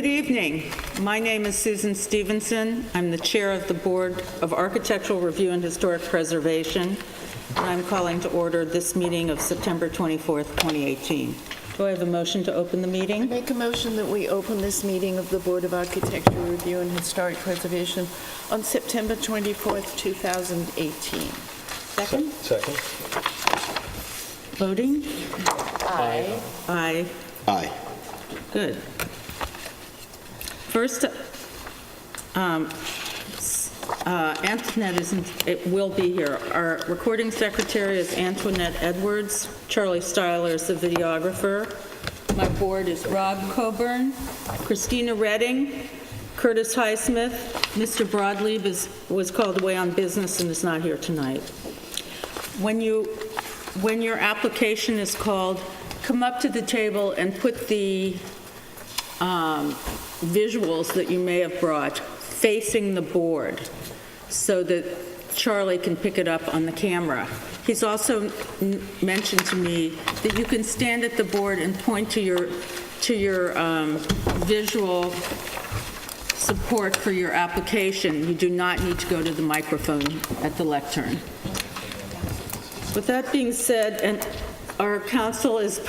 Good evening. My name is Susan Stevenson. I'm the chair of the Board of Architectural Review and Historic Preservation, and I'm calling to order this meeting of September 24th, 2018. Do I have a motion to open the meeting? Make a motion that we open this meeting of the Board of Architectural Review and Historic Preservation on September 24th, 2018. Second? Second. Voting? Aye. Aye. Aye. Good. First, Antoinette will be here. Our recording secretary is Antoinette Edwards. Charlie Styler is the videographer. My board is Rob Coburn, Christina Redding, Curtis Highsmith. Mr. Broadleib was called away on business and is not here tonight. When your application is called, come up to the table and put the visuals that you may have brought facing the board so that Charlie can pick it up on the camera. He's also mentioned to me that you can stand at the board and point to your visual support for your application. You do not need to go to the microphone at the lectern. With that being said, and our counsel is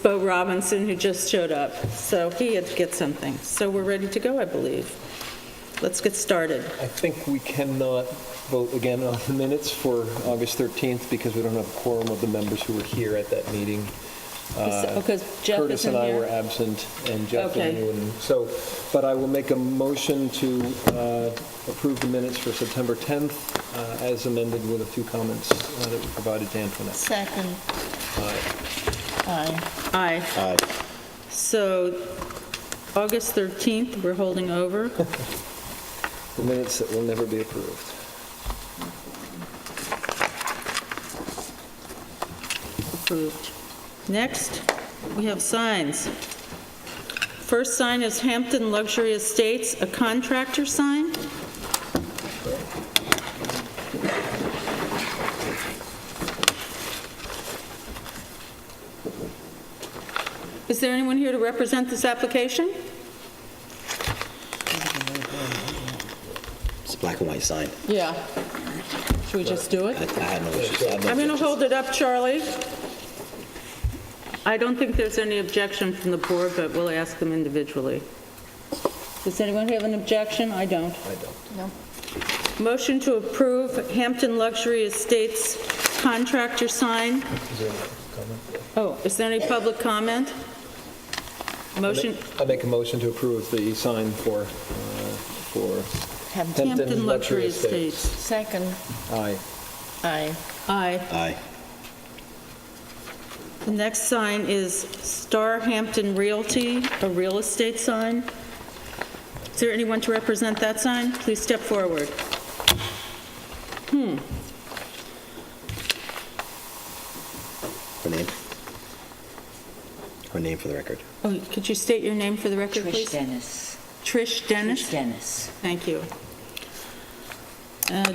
Bo Robinson, who just showed up, so he had to get something. So we're ready to go, I believe. Let's get started. I think we cannot vote again on the minutes for August 13th because we don't have a quorum of the members who were here at that meeting. Because Jeff Curtis isn't and I here? were absent, and Jeff Okay. and you. So, but I will make a motion to approve the minutes for September 10th as amended with a few comments that we provided to Antoinette. Second. Aye. Aye. Aye. Aye. So August 13th, we're holding over. The minutes that will never be approved. Approved. Next, we have signs. First sign is Hampton Luxury Estates, a contractor sign. Is there anyone here to represent this application? It's a black and white sign. Yeah. Should we just do it? I have no issues. I have no I'm going to objections. hold it up, Charlie. I don't think there's any objection from the board, but we'll ask them individually. Does anyone have an objection? I don't. I don't. No. Motion to approve Hampton Luxury Estates contractor sign. Is there a comment? Oh, is there any public comment? Motion, I make a motion to approve the sign for Hampton Luxury Estates. Second. Aye. Aye. Aye. Aye. The next sign is Star Hampton Realty, a real estate sign. Is there anyone to represent that sign? Please step forward. Her name? Her name for the record. Oh, could you state your name for the record, Trish please? Dennis. Trish Dennis? Trish Dennis. Thank you.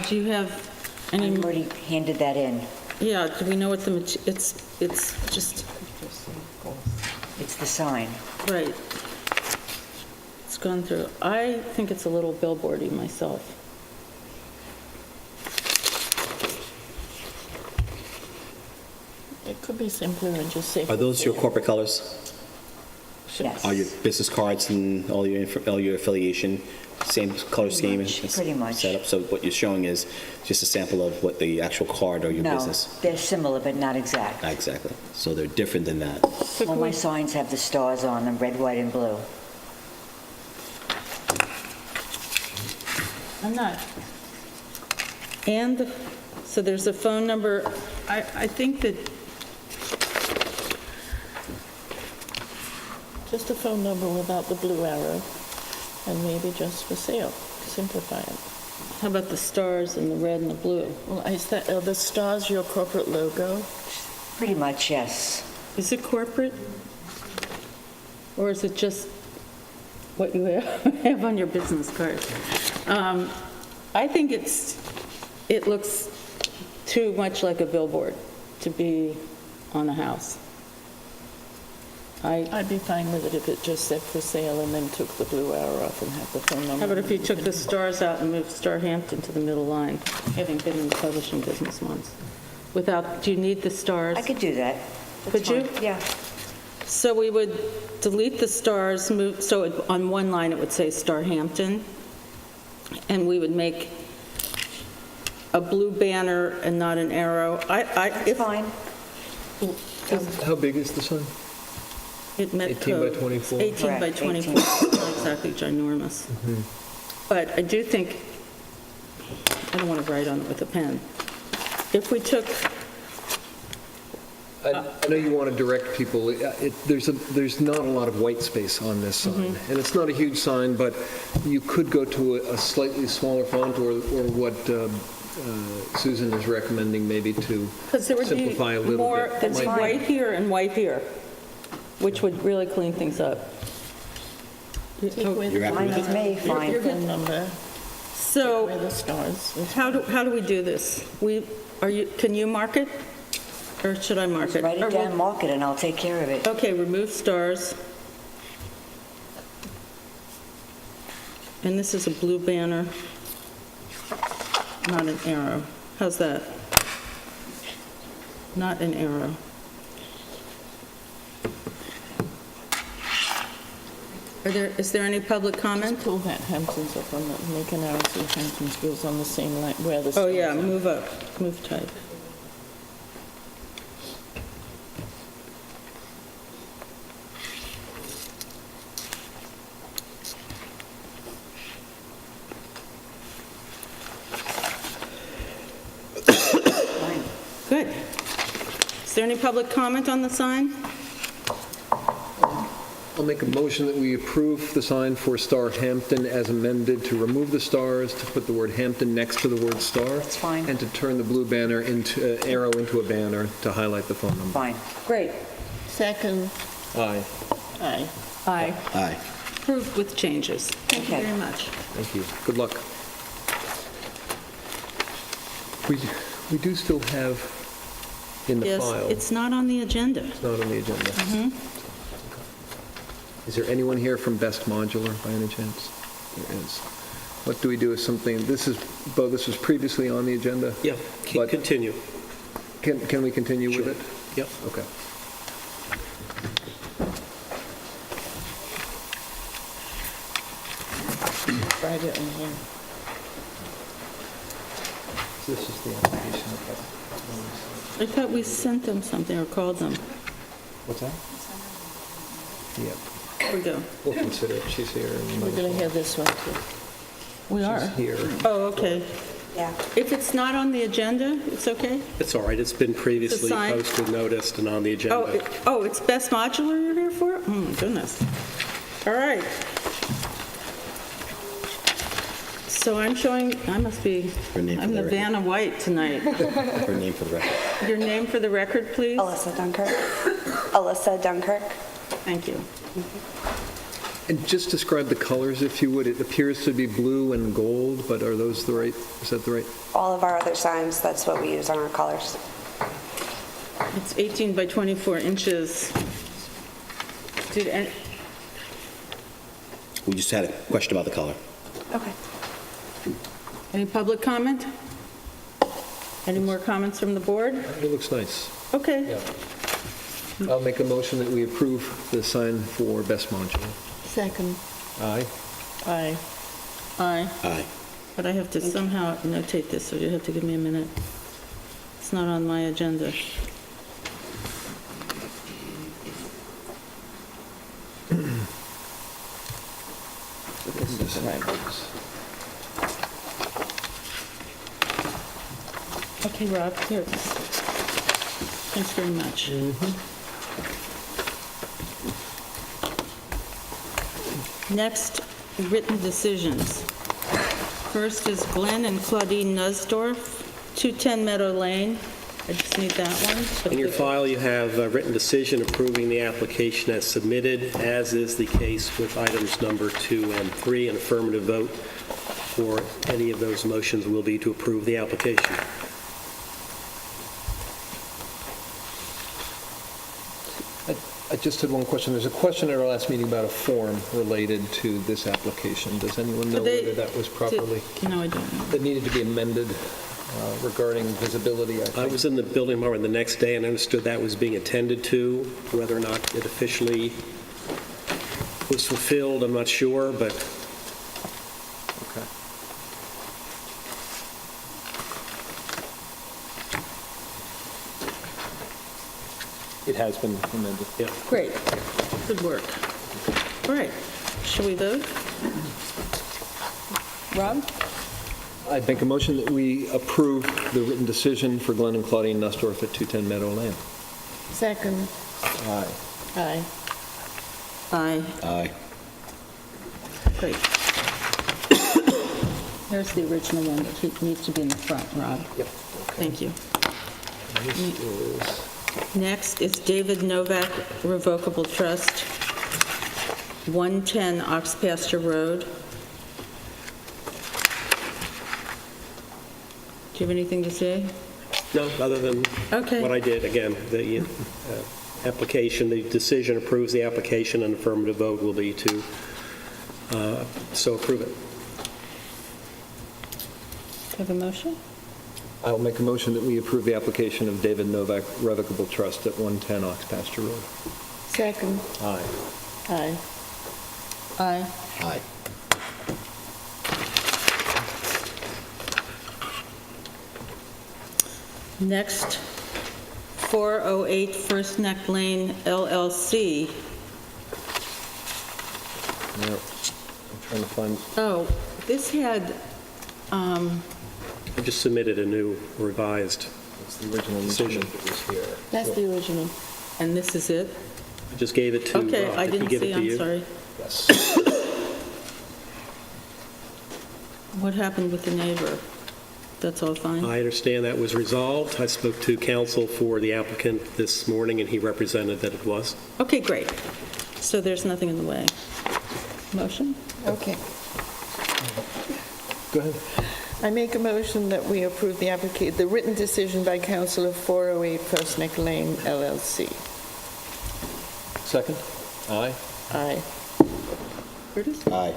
Do you have any, I've already handed that in. yeah, do we know what the, it's just, It's the sign. right. It's gone through. I think it's a little billboardy myself. It could be simpler and just say. Are those your corporate colors? Yes. Are your business cards and all your affiliation, same color scheme? Pretty much. Setup? So what you're showing is just a sample of what the actual card or your No, business? they're similar, but not exact. Exactly. So they're different than that. All my signs have the stars on them, red, white, and blue. I'm not. And, so there's a phone number. I think that, Just a phone number without the blue arrow, and maybe just for sale. Simplify it. how about the stars and the red and the blue? Well, are the stars your corporate logo? Pretty much, yes. Is it corporate? Or is it just what you have on your business card? I think it looks too much like a billboard to be on a house. I'd be fine with it if it just said for sale and then took the blue arrow off and had the phone number. How about if you took the stars out and moved Star Hampton to the middle line, having been in the publishing business once? Without, do you need the stars? I could do that. That's Could you? fine. Yeah. So we would delete the stars, move, so on one line it would say Star Hampton, and we would make a blue banner and not an arrow. It's fine. How big is the sign? It met 18 by code. 24? 18 by Correct, 24, 18. It's not exactly ginormous. But I do think, I don't want to write on it with a pen. If we took, I know you want to direct people. There's not a lot of white space on this sign, and it's not a huge sign, but you could go to a slightly smaller font, or what Susan is recommending, maybe to because there would be simplify a little more, bit. there'd be fine. white here and white here, which would really clean things up. Take away the You're happy Fine with with me, fine. phone number, where So the stars. how do we do this? Can you mark it? Or should I mark it? Write Or it we'll- down, mark it, and I'll take care of it. Okay, remove stars. And this is a blue banner, not an arrow. How's that? Not an arrow. Is there any public comment? Pull that Hamptons up on the, make an arrow so Hamptons goes on the same line where the Oh, stars yeah, are. move up, move type. Fine. Good. Is there any public comment on the sign? I'll make a motion that we approve the sign for Star Hampton as amended, to remove the stars, to put the word Hampton next to the word star. That's fine. And to turn the blue banner into, arrow into a banner to highlight the phone number. Fine. Great. Second, Aye. aye. Aye. Aye. Approved with changes. Thank you Okay. very much. Thank you. Good luck. We do still have in the Yes, file. it's not on the agenda. It's not on the agenda. Is there anyone here from Best Modular by any chance? There is. What do we do with something, Bo, this was previously on the agenda? Yeah, But- continue. Can we continue with Sure. it? Yep. Okay. Write it in here. This is the application. I thought we sent them something or called them. What's that? Yeah, Here we go. we'll consider it. She's here. and We're going to hear this one too. We are. She's here. Oh, okay. Yeah. If it's not on the agenda, it's okay? It's all right, it's been previously sign? posted, noticed, and on the Oh, agenda. it's Best Modular you're here for? Oh, my goodness. All right. So I'm showing, I must be, Her name for I'm the the record. Vanna White tonight. Her name for the record. Your name for the record, please? Alyssa Dunkirk. Alyssa Dunkirk. Thank you. And just describe the colors, if you would. It appears to be blue and gold, but are those the right, is that the right? All of our other signs, that's what we use on our colors. It's 18 by 24 inches. We just had a question about the color. Okay. Any public comment? Any more comments from the board? It looks nice. Okay. I'll make a motion that we approve the sign for Best Modular. Second, Aye. aye. Aye. Aye. But I have to somehow notate this, so you have to give me a minute. It's not on my agenda. Okay, Rob, here. Thanks very much. Next, written decisions. First is Glenn and Claudine Nussdorf, 210 Meadow Lane. I just need that one. In your file, you have a written decision approving the application as submitted, as is the case with items number 2 and 3. An affirmative vote for any of those motions will be to approve the application. just had one question. There's a question at our last meeting about a form related to this application. Does anyone know whether that was properly, No, I don't know. that needed to be amended regarding visibility, I I think? was in the building department the next day and understood that was being attended to. Whether or not it officially was fulfilled, I'm not sure, but Okay. It has been amended. yeah. Great. Good work. All right. Shall we vote? Rob? I'd make a motion that we approve the written decision for Glenn and Claudine Nussdorf at 210 Meadow Lane. Second. Aye. Aye. Aye. Aye. Great. There's the original one that needs to be in the front, Rob. Yep. Thank you. This is, Next is David Novak Revocable Trust, 110 Ox Pasture Road. Do you have anything to say? No, other than Okay. what I did, again, the application, the decision approves the application, and affirmative vote will be to so approve it. Have a motion? I'll make a motion that we approve the application of David Novak Revocable Trust at 110 Ox Pasture Road. Second. Aye. Aye. Aye. Aye. Next, 408 First Neck Lane LLC. Yeah. I'm trying to find, Oh, this had, I just submitted a new revised, it's the original Decision. decision that was here. That's the original. and this is it? I just gave it to Rob. Okay, I Did he didn't give it see, to I'm you? sorry. Yes. What happened with the neighbor? That's all fine? I understand that was resolved. I spoke to counsel for the applicant this morning, and he represented that it was. Okay, great. So there's nothing in the way. Motion? Okay. Go ahead. I make a motion that we approve the written decision by council of 408 First Neck Lane LLC. Second? Aye. Aye. Curtis? Aye.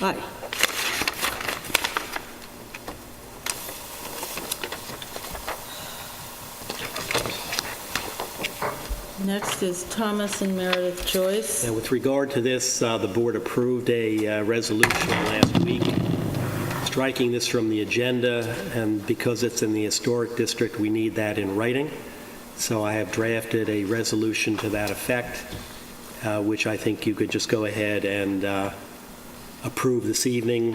Aye. Next is Thomas and Meredith Joyce. And with regard to this, the board approved a resolution last week striking this from the agenda, and because it's in the historic district, we need that in writing. So I have drafted a resolution to that effect, which I think you could just go ahead and approve this evening,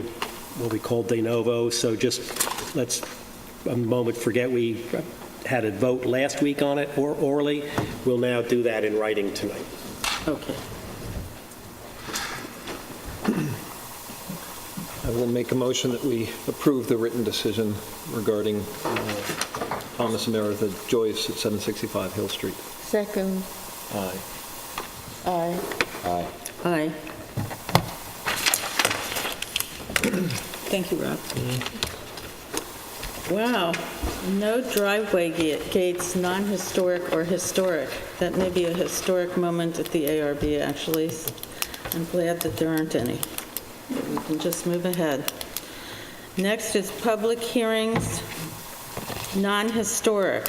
what we call de novo. So just let's a moment forget we had a vote last week on it orally. We'll now do that in writing tonight. Okay. I will make a motion that we approve the written decision regarding Thomas and Meredith Joyce at 765 Hill Street. Second. Aye. Aye. Aye. Aye. Thank you, Rob. Wow, no driveway gates, non-historic or historic. That may be a historic moment at the ARB, actually. I'm glad that there aren't any. We can just move ahead. Next is public hearings, non-historic.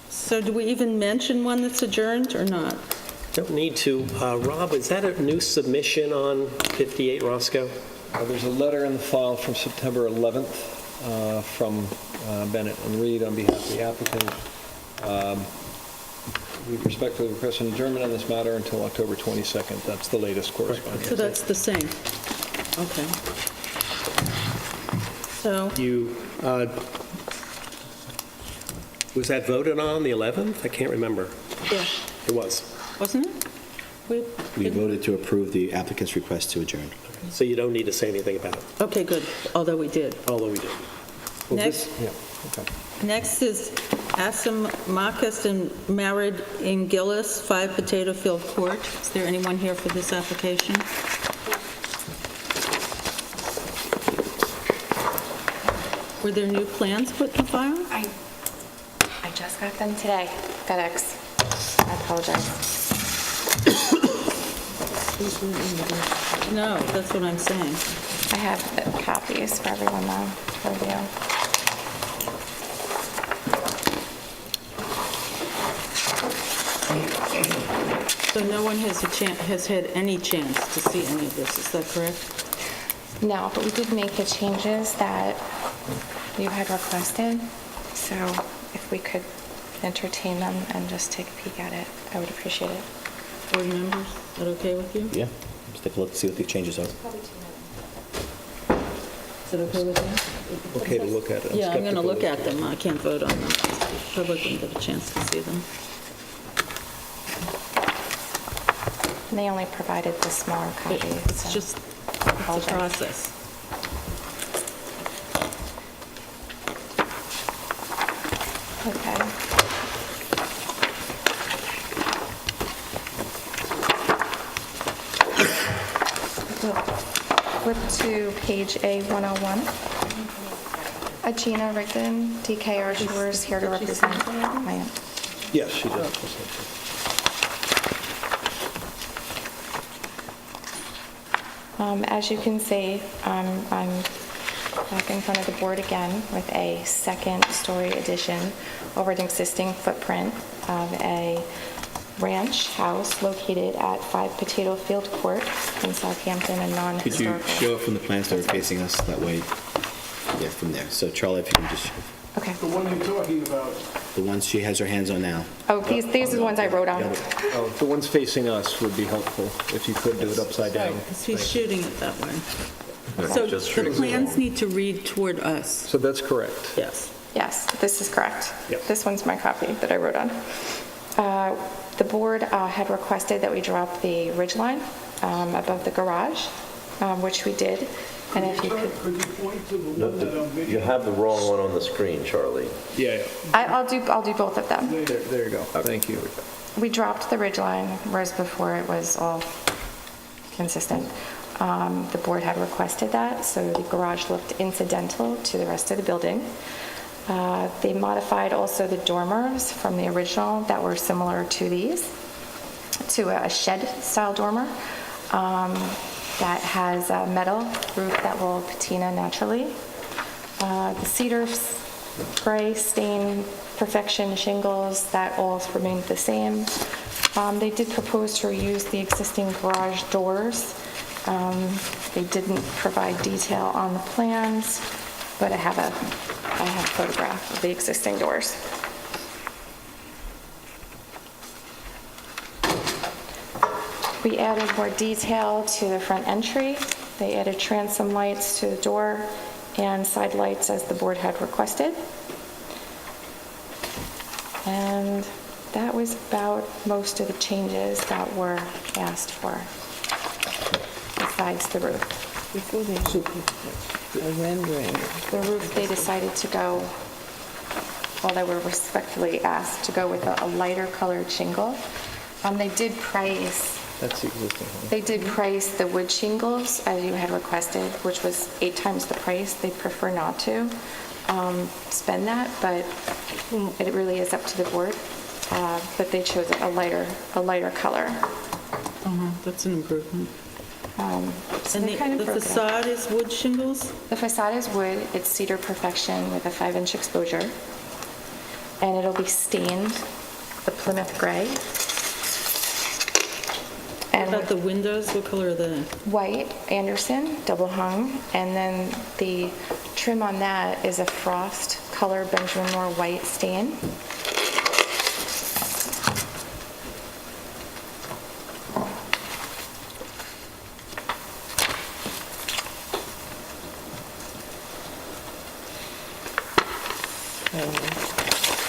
So do we even mention one that's adjourned or not? Don't need to. Rob, is that a new submission on 58 Roscoe? There's a letter in the file from September 11th from Bennett and Reed on behalf of the applicant. We respectfully request an adjournment on this matter until October 22nd. That's the latest correspondence. So that's the same. Okay. So, You, was that voted on the 11th? I can't remember. yeah, It was. wasn't it? We voted to approve the applicant's request to adjourn. So you don't need to say anything about it, Okay, good, although we did. although we did. Well, Next. this- Yeah, okay. Next is Asim Marcus and Marid Ingillis, 5 Potato Field Court. Is there anyone here for this application? Were there new plans put in the file? I just got them today, FedEx. apologize. No, that's what I'm saying. I have the copies for everyone though, for review. So no one has had any chance to see any of this, is that correct? No, but we did make the changes that you had requested, so if we could entertain them and just take a peek at it, I would appreciate it. Board members, is that okay with you? Yeah, just take a look, see what the changes are. Is that okay with you? Okay to look at it. Yeah, I'm going to skeptical. look at them. I can't vote on them. The public didn't get a chance to see them. And they only provided the smaller copy. It's so just, it's a apologize. process. Okay. Flip to page A101. Gina Rigdon, DKR Shores, here to represent client. Yes, she does. As you can see, I'm back in front of the board again with a second-story addition over an existing footprint of a ranch house located at 5 Potato Field Court in Southampton, a Could you non-historical. show it from the plans that are facing us that way? Yeah, from there. So Charlie, if you can just, Okay. The one you're talking about, the ones she has her hands on now. Oh, these are the ones I wrote on. Oh, the ones facing us would be helpful, if you could do it upside down. Because he's shooting it that way. So the plans need to read toward us. So that's correct. Yes. Yes, this is correct. Yep. This one's my copy that I wrote on. The board had requested that we drop the ridge line above the garage, which we did. And if you could, you point to the one that on video? You have the wrong one on the screen, Charlie. Yeah, I'll do both of them. there you go. Thank you. We dropped the ridge line, whereas before it was all consistent. The board had requested that, so the garage looked incidental to the rest of the building. They modified also the dormers from the original that were similar to these, to a shed-style dormer that has a metal roof that will patina naturally. The cedar gray stain perfection shingles, that all remained the same. They did propose to reuse the existing garage doors. They didn't provide detail on the plans, but I have a photograph of the existing doors. We added more detail to the front entry. They added transom lights to the door and side lights as the board had requested. And that was about most of the changes that were asked for, besides the roof. Before they shoot a rendering. The roof, they decided to go, well, they were respectfully asked to go with a lighter colored shingle. They did price That's the existing one. They did price the wood shingles as you had requested, which was 8 times the price. They prefer not to spend that, but it really is up to the board. But they chose a lighter color. That's an improvement. So And they kind of the broke it up. facade is wood shingles? The facade is wood. It's cedar perfection with a 5-inch exposure. And it'll be stained the Plymouth gray. What And about the windows? What color are they? white Anderson, double hung, and then the trim on that is a frost color Benjamin Moore white stain.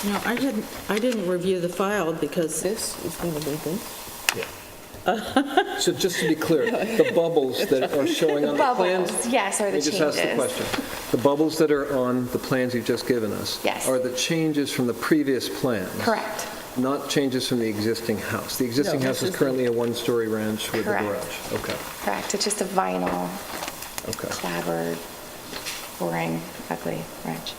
No, I didn't review the file because This is going to be good. So just to be clear, the bubbles that are showing on the plans... Bubbles, yes, are the Let me just ask the changes. question. The bubbles that are on the plans you've just given us... Yes. Are the changes from the previous plans? Correct. Not changes from the existing house? The existing No, house this is is- currently a one-story ranch with a Correct. garage? Okay, Correct. It's just a vinyl, okay. clabbered, boring, ugly wrench.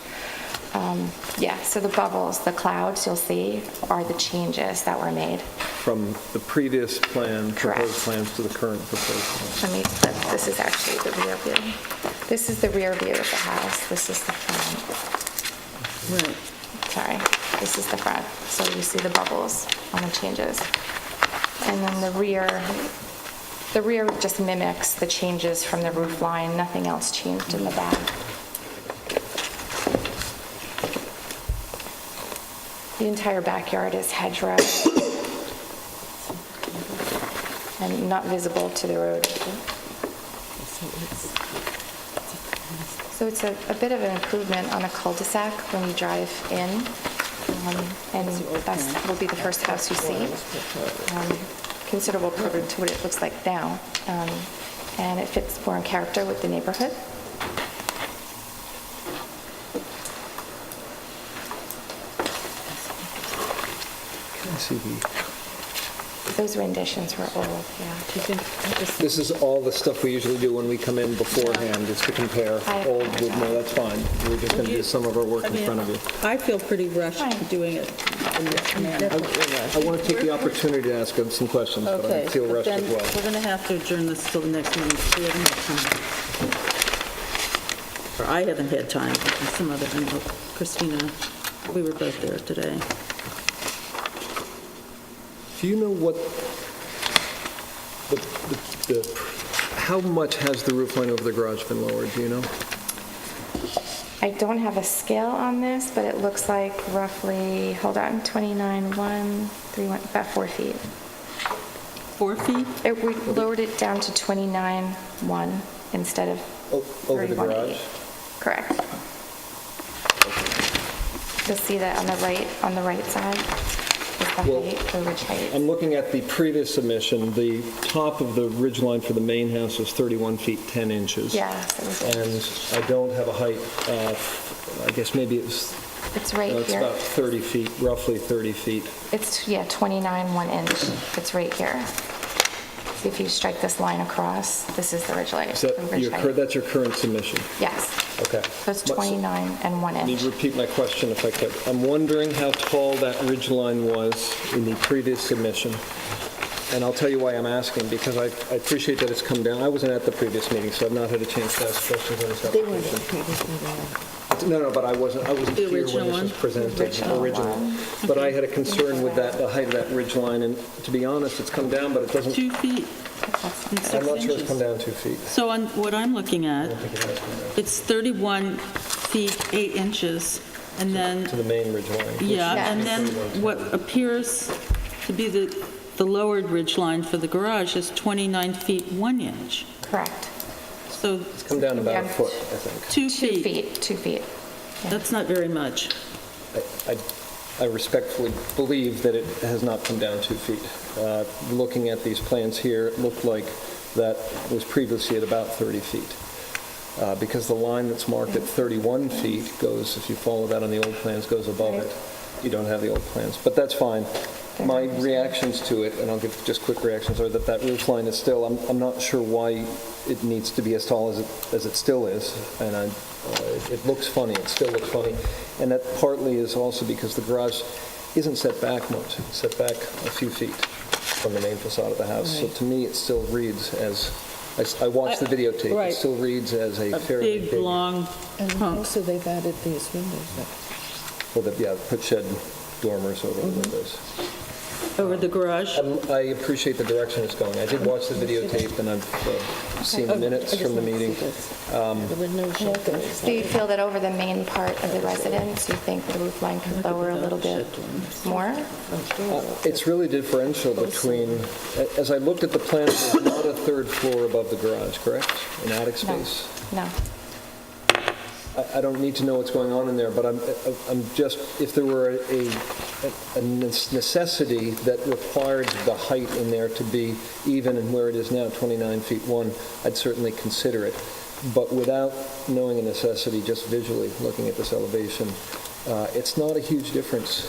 Yeah, so the bubbles, the clouds you'll see are the changes that were made. from the previous plan, Correct. proposed plans to the current proposed plan. Let me flip. This is actually the rear view. This is the rear view of the house. This is the front. Right. Sorry, this is the front. So you see the bubbles on the changes. And then the rear just mimics the changes from the roof line. Nothing else changed in the back. The entire backyard is hedgerow and not visible to the road. So it's a bit of an improvement on a cul-de-sac when you drive in, and that will be the first house you see. Considerable improvement to what it looks like now, and it fits more in character with the neighborhood. Can I see the... Those renditions were old, yeah. This is all the stuff we usually do when we come in beforehand, is to compare I old with, no, that's fine. We're just going to do some of our work in I mean, front of you. I feel pretty rushed Fine. doing it in this manner. I want to take the opportunity to ask them some questions, but I Okay, feel but rushed then as well. we're going to have to adjourn this till the next meeting, because we haven't had time. Or I haven't had time, and some other, I know, Christina, we were both there today. Do you know what, how much has the roof line over the garage been lowered, do you know? I don't have a scale on this, but it looks like roughly, hold on, 29, 1, 3, 1, about 4 feet. 4 feet? We lowered it down to 29, 1 instead of Over the 31, garage? 8. Correct. You'll see that on the right side is the Well, height, the ridge height. I'm looking at the previous submission. The top of the ridge line for the main house was 31 feet 10 inches. Yeah, so And I don't have a height, I guess maybe it's, it's right it's here. about 30 feet, roughly 30 feet. It's, yeah, 29, 1 inch. It's right here. See if you strike this line across, this is the ridge line. Is that that's your current submission? Yes. Okay. So it's 29 and 1 Let me inch. repeat my question if I could. I'm wondering how tall that ridge line was in the previous submission. And I'll tell you why I'm asking, because I appreciate that it's come down. I wasn't at the previous meeting, so I've not had a chance to ask questions on this application. No, but I wasn't The here when original this one? was presented, Original original. one. But I had a concern with that, the height of that ridge line, and to be honest, it's come down, but it doesn't, 2 feet and 6 I'm not sure it's come inches. down 2 feet. So on what I'm looking at, it's 31 feet 8 inches, and then, To the main ridge line. yeah, and then what appears to be the lowered ridge line for the garage is 29 feet 1 inch. Correct. So It's come down about a Yeah. foot, I think. 2 2 feet, feet, 2 feet. that's not very much. I respectfully believe that it has not come down 2 feet. Looking at these plans here, it looked like that was previously at about 30 feet. Because the line that's marked at 31 feet goes, if you follow that on the old plans, goes above it. You don't have the old plans, but that's fine. My reactions to it, and I'll give just quick reactions, are that that roof line is still, I'm not sure why it needs to be as tall as it still is, and it looks funny, it still looks funny. And that partly is also because the garage isn't set back much, it's set back a few feet from the main facade of the house. So to me, it still reads as, I watched the videotape, Right. it still reads as a A fairly big, big, long And hunk. also, they've added these windows. well, put shed dormers over the windows. over the garage. I appreciate the direction it's going. I did watch the videotape, and I've seen the minutes from the meeting. Do you feel that over the main part of the residence, you think the roof line could lower a little bit more? It's really differential between, as I looked at the plan, there's not a third floor above the garage, correct? An attic No. space? No. I don't need to know what's going on in there, but I'm just, if there were a necessity that required the height in there to be even in where it is now, 29 feet 1, I'd certainly consider it. But without knowing a necessity, just visually looking at this elevation, it's not a huge difference,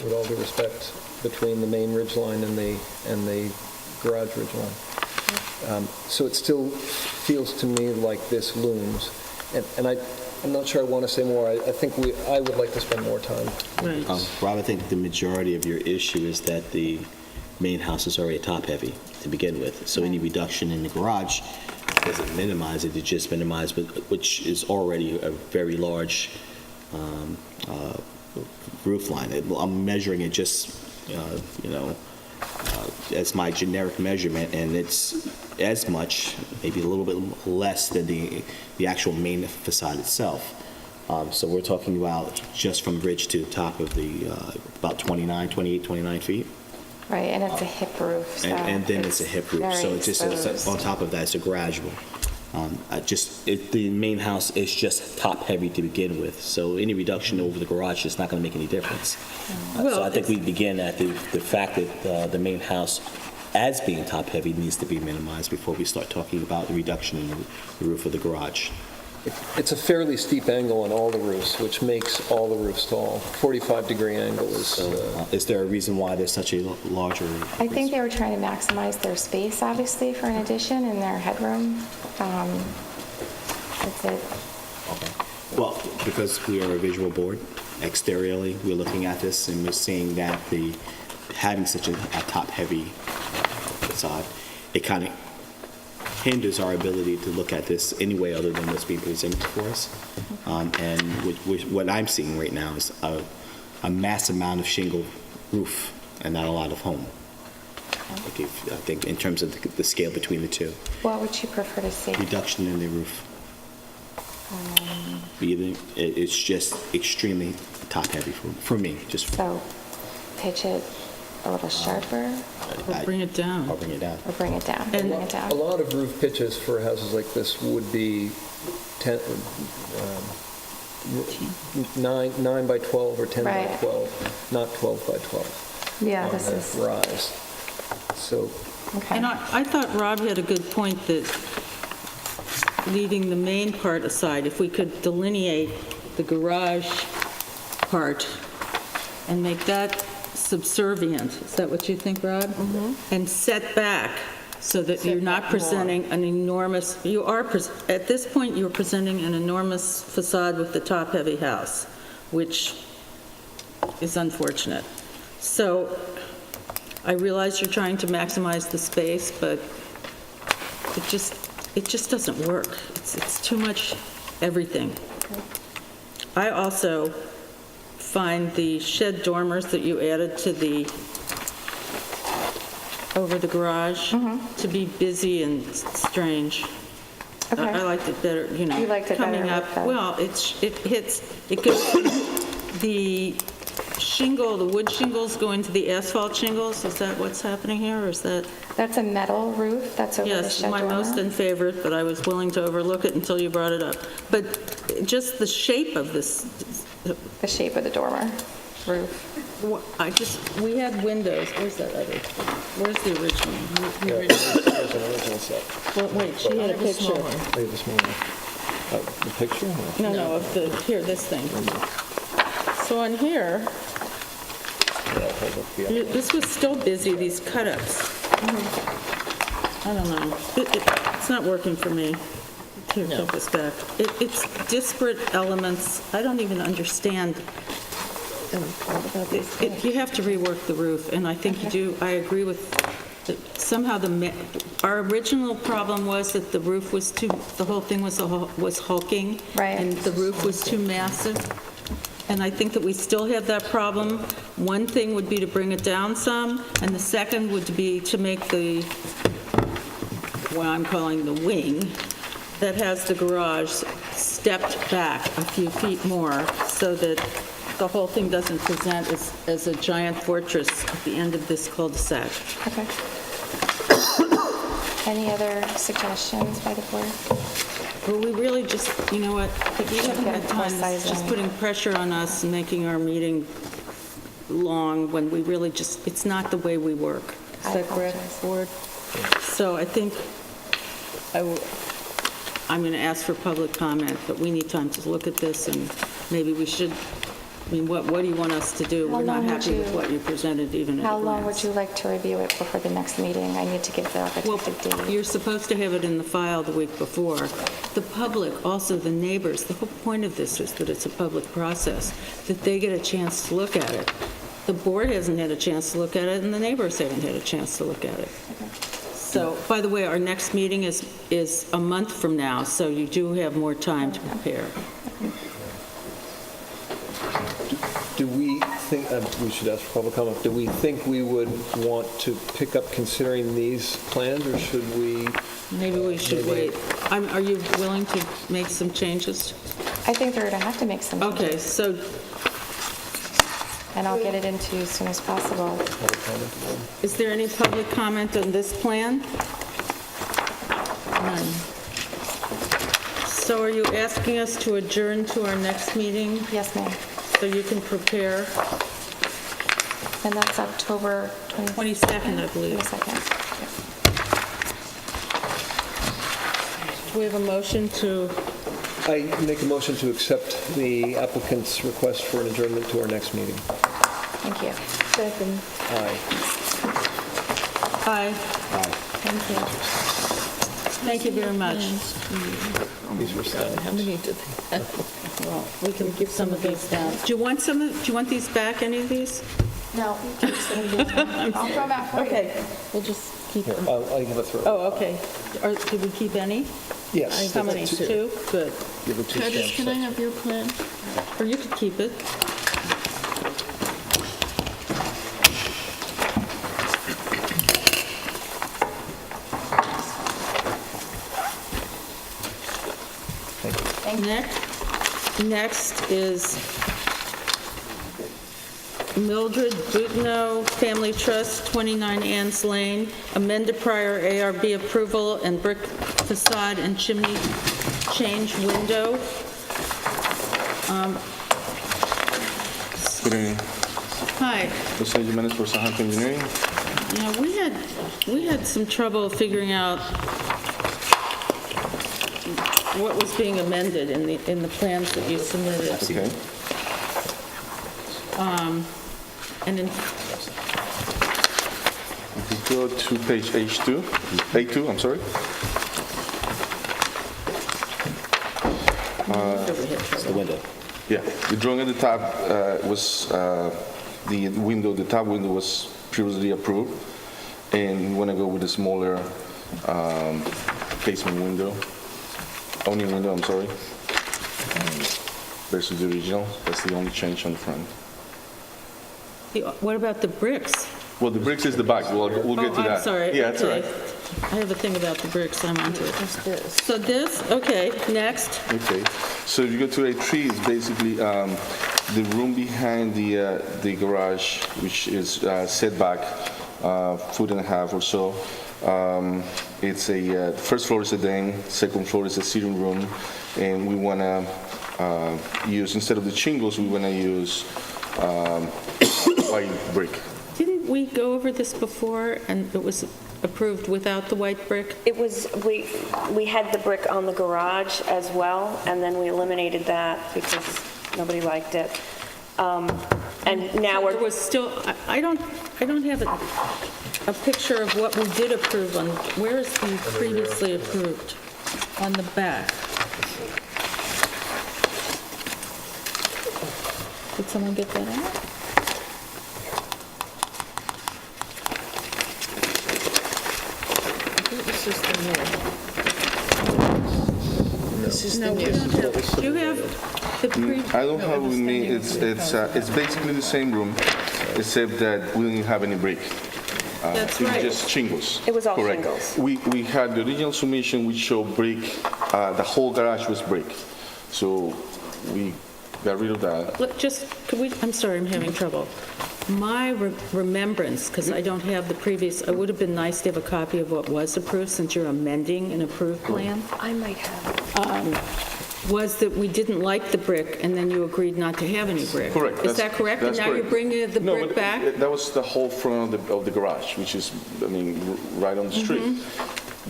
with all due respect, between the main ridge line and the garage ridge line. So it still feels to me like this looms. And I'm not sure I want to say more. I think I would like to spend more time. Right. Rob, I think the majority of your issue is that the main house is already top-heavy to begin with. So any reduction in the garage doesn't minimize it, it just minimizes, which is already a very large roof line. I'm measuring it just, as my generic measurement, and it's as much, maybe a little bit less than the actual main facade itself. So we're talking about just from bridge to top of the, about 29 feet. Right, and it's a hip roof, so. And then it's a hip roof, so very it's just, exposed. on top of that, it's a gradual. The main house is just top-heavy to begin with, so any reduction over the garage is not going to make any difference. So Well, I think we begin at the fact that the main house, as being top-heavy, needs to be minimized before we start talking about the reduction in the roof of the garage. It's a fairly steep angle on all the roofs, which makes all the roofs tall. 45-degree angle is... Is there a reason why there's such a larger? I think they were trying to maximize their space, obviously, for an addition and their headroom. That's it. Well, because we are a visual board, exteriorly, we're looking at this and we're seeing that having such a top-heavy facade, it kind of hinders our ability to look at this any way other than what's being presented for us. And what I'm seeing right now is a mass amount of shingle roof and not a lot of home. I think in terms of the scale between the two. What would you prefer to see? Reduction in the roof. It's just extremely top-heavy for me. So pitch it a little sharper Or bring it down. I'll bring it down. or bring it down? Bring it down. A lot of roof pitches for houses like this would be 9 by 12 or 10 by Right. 12, not 12 by 12. Yeah, on this the is, rise. So okay. And I thought Rob had a good point that leaving the main part aside, if we could delineate the garage part and make that subservient, is that what you think, Rob? And set back so that you're not presenting an enormous, at this point, you're presenting an enormous facade with the top-heavy house, which is unfortunate. So I realize you're trying to maximize the space, but it just doesn't work. It's too much everything. I also find the shed dormers that you added to over the garage to be busy and strange. Okay. I liked it better, You liked it better coming up. with the- Well, it goes, the shingle, the wood shingles go into the asphalt shingles. Is that what's happening here, or is that? That's a metal roof that's over the Yes, shed my dormer? most in favorite, but I was willing to overlook it until you brought it up. But just the shape of this, The shape of the dormer roof. we had windows, where's that other? Where's the original? there's an original set. Well, wait, she had a picture. I have this one. The picture? No, of this thing. So on here, this was still busy, these cut-ups. I don't know. It's not working for me. Here, take this back. It's disparate elements. I don't even understand. You have to rework the roof, and I think you do. I agree with, somehow our original problem was that the roof was the whole thing was hulking. Right. And the roof was too massive. And I think that we still have that problem. One thing would be to bring it down some, and the second would be to make what I'm calling the wing, that has the garage stepped back a few feet more so that the whole thing doesn't present as a giant fortress at the end of this cul-de-sac. Okay. Any other suggestions by the board? Well, we really just, you know what, we haven't had time, it's just Sizing. putting pressure on us and making our meeting long when we really just, it's not the way we work. Is I that correct, apologize. Board? So I think I'm going to ask for public comment, but we need time to look at this, and maybe we should I mean, what do you want us to do? How We're not long would happy with you- what you presented even at a How long would glance. you like to review it before the next meeting? I need to give the Well, architect a date. you're supposed to have it in the file the week before. The public, also the neighbors, the whole point of this is that it's a public process, that they get a chance to look at it. The board hasn't had a chance to look at it, and the neighbors haven't had a chance to look at it. So, by the way, our next meeting is a month from now, so you do have more time to prepare. Do we think, we should ask for public comment, do we think we would want to pick up considering these plans, or should we? Maybe we should wait. Are you willing to make some changes? I think we're going to have to make some Okay, changes, so and I'll get it into you as soon as possible. is there any public comment on this plan? None. So are you asking us to adjourn to our next meeting Yes, ma'am. so you can prepare? And that's October 22nd, I believe. 22nd. Do we have a motion to, I make a motion to accept the applicant's request for an adjournment to our next meeting. Thank you. Second. Aye. aye? Thank you. Thank you very much. These were signed. How many did they have? Well, we can give some of these down. Do you want these back, any of these? No. I'll throw them out for you. Okay, we'll just keep them. I'll give a throw. Oh, okay. Did we keep any? Yes. How many? Two? Good. Give her two Curtis, stamps. can I have your plan? Or you could keep it. Next is Mildred Boutno Family Trust, 29 Ann's Lane, amend a prior ARB approval and brick facade and chimney change window. Good evening. Hi. Jose Jimenez for Sahaja Engineering. Yeah, we had some trouble figuring out what was being amended in the plans that you submitted. Okay. And in, If you go to page A2, I'm sorry. It's the window. Yeah, the drawing at the top was the window, the top window was previously approved, and we want to go with a smaller casement window, awning window, I'm sorry, versus the original. That's the only change on the front. what about the bricks? Well, the bricks is the back. We'll get to Oh, that. I'm sorry. Yeah, that's all Okay. right. I have a thing about the bricks, I'm onto it. What's this? So this, okay, next. Okay, so if you go to A3, it's basically the room behind the garage, which is setback, foot and a half or so. It's a, first floor is a den, second floor is a sitting room, and we want to use, instead of the shingles, we want to use white brick. Didn't we go over this before, and it was approved without the white brick? It was, we had the brick on the garage as well, and then we eliminated that because nobody liked it. And now There we're, was still, I don't have a picture of what we did approve on, where is the previously approved? On the back. Did someone get that out? This is the new. This is the No, we new. don't have, do you have the pre? I don't have with me, it's basically the same room, except that we didn't have any brick. That's It was right. just shingles. It was all Correct. shingles. We had the original submission which showed brick, the whole garage was brick. So we got rid of that. Look, just, could we, I'm sorry, I'm having trouble. My remembrance, because I don't have the previous, it would have been nice to have a copy of what was approved, since you're amending an approved plan, I might have. was that we didn't like the brick, and then you agreed not to have any brick. Correct. Is that correct? And That's now you're correct. bringing the No, brick but back? That was the whole front of the garage, which is, I mean, right on the street.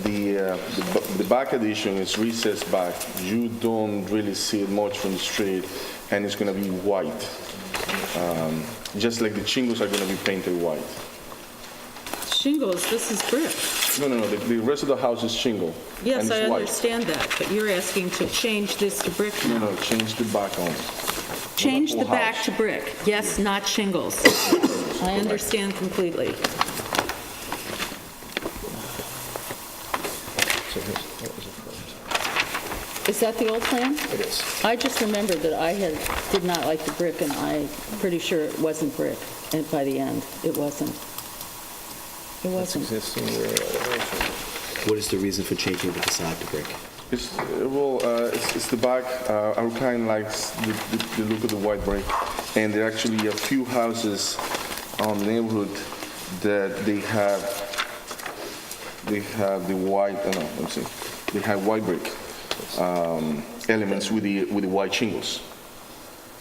The back addition is recessed back. You don't really see it much from the street, and it's going to be white. Just like the shingles are going to be painted white. Shingles, this is brick. No, the rest of the house is shingle. Yes, and I it's white. understand that, but you're asking to change this to brick now. No, change the back on. Change the whole back house. to brick. Yes, not shingles. I understand completely. Is that the old plan? It is. I just remembered that I did not like the brick, and I'm pretty sure it wasn't brick, and by the end, it wasn't. It That's wasn't. existing rear elevation. What is the reason for changing the facade to brick? It's the back. Our client likes the look of the white brick, and there are actually a few houses on the neighborhood that they have the white. No, let me see. They have white brick elements with the white shingles.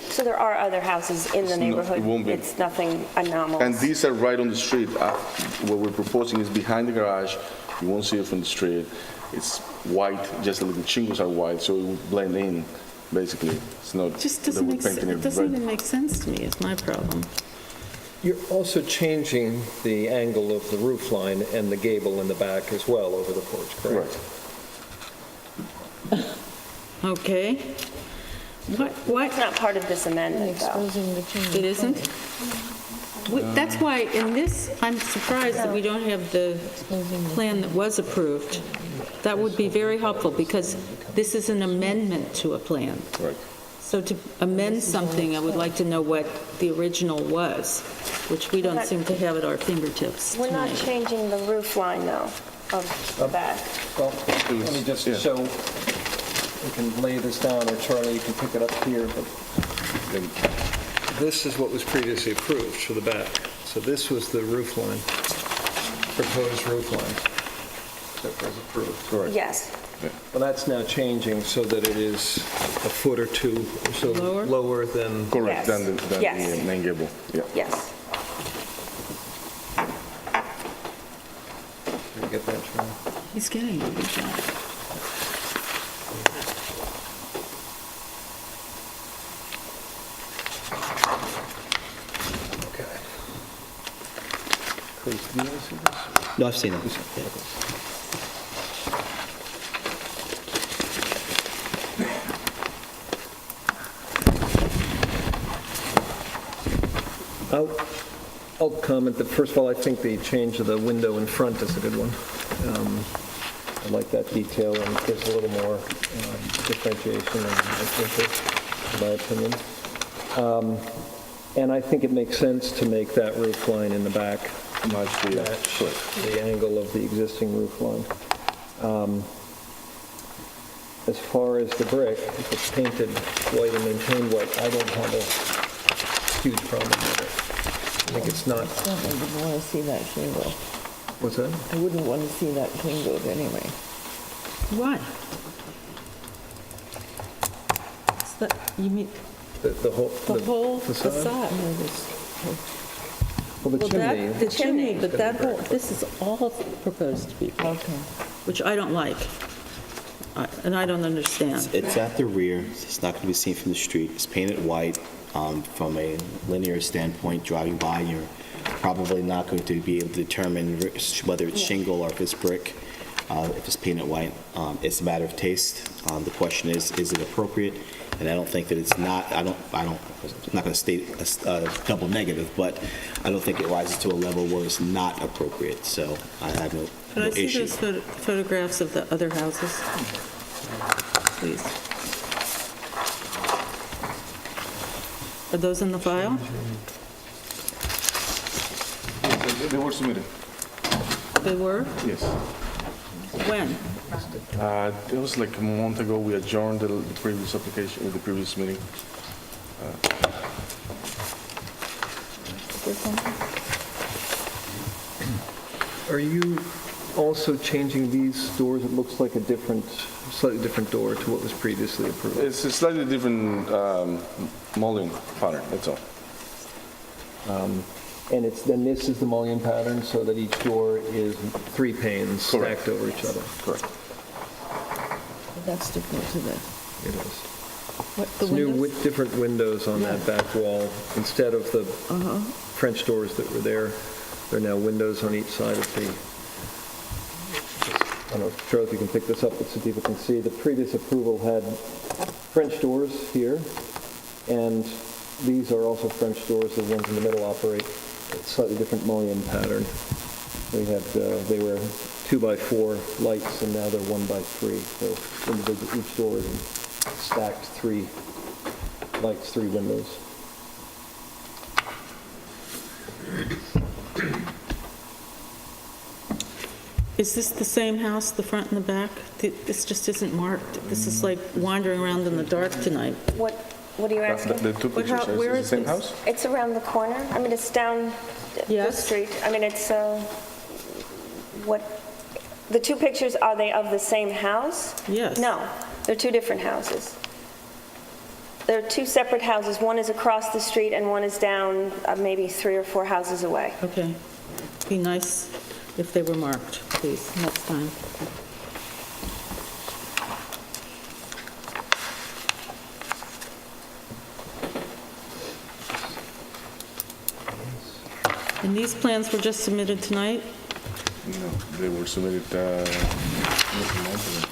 So there are other houses in the neighborhood? It won't be. It's nothing anomalous? And these are right on the street. What we're proposing is behind the garage. You won't see it from the street. It's white, just like the shingles are white, so it will blend in, basically. It's not It just that doesn't we're make sense. painting It doesn't red. even make sense to me, is my problem. You're also changing the angle of the roof line and the gable in the back as well over the porch, correct? Right. Okay. Why? It's not part of this amendment, though. Exposing the change. It isn't? That's why in this, I'm surprised that we don't have the plan that was approved. That would be very helpful, because this is an amendment to a plan. Right. So to amend something, I would like to know what the original was, which we don't seem to have at our fingertips We're not tonight. changing the roof line, though, of the back. Well, let me just show, we can lay this down, or Charlie, you can pick it up here, but this is what was previously approved for the back. So this was the roof line, proposed roof line that was approved. Correct. Yes. Well, that's now changing so that it is a foot or two or so Lower? lower than, Correct, Yes. than the Yes. main gable. Yeah. Yes. can you get that, Charlie? He's getting it, good job. Okay. Chris, do you want to see this? No, I've seen it. I'll comment that, first of all, I think the change of the window in front is a good one. I like that detail, and it gives a little more differentiation and interest, in my opinion. And I think it makes sense to make that roof line in the back Match the match the angle of the existing roof line. As far as the brick, if it's painted white and maintained white, I don't have a huge problem with it. I think it's not, I wouldn't want to see that shingle. what's that? I wouldn't want to see that shingled anyway. Why? Is that, you mean, The whole the whole facade? Well, the Well, chimney. that, the chimney, but that whole, this is all proposed to be, Okay. which I don't like, and I don't understand. It's at the rear, it's not going to be seen from the street, it's painted white. From a linear standpoint, driving by, you're probably not going to be able to determine whether it's shingle or if it's brick, if it's painted white. It's a matter of taste. The question is it appropriate? And I don't think that it's not, I'm not going to state a double negative, but I don't think it rises to a level where it's not appropriate, so I have no Could I see issue. those photographs of the other houses? Please. Are those in the file? They were submitted. They were? Yes. When? It was like a month ago. We adjourned the previous application, the previous meeting. Are you also changing these doors? It looks like a slightly different door to what was previously approved. It's a slightly different molding pattern, that's all. And then this is the mullion pattern, so that each door is 3 panes Correct. stacked over each other. Correct. That's different to this. It is. What, the It's new, windows? different windows on that back wall. Instead of the French doors that were there, there are now windows on each side of the, I don't know, Charlie, if you can pick this up so people can see. The previous approval had French doors here, and these are also French doors. The ones in the middle operate a slightly different mullion pattern. They were 2x4 lights, and now they're 1x3. So individual, each door is stacked 3 lights, 3 windows. Is this the same house, the front and the back? This just isn't marked. This is like wandering around in the dark tonight. What are you asking? The two What pictures, where is is the same this? house? It's around the corner. I mean, it's down the Yes. street. I mean, it's, the two pictures, are they of the same house? Yes. No, they're two different houses. They're two separate houses. One is across the street and one is down maybe 3 or 4 houses away. Okay. Be nice if they were marked, please, next time. And these plans were just submitted tonight? No, they were submitted a month ago.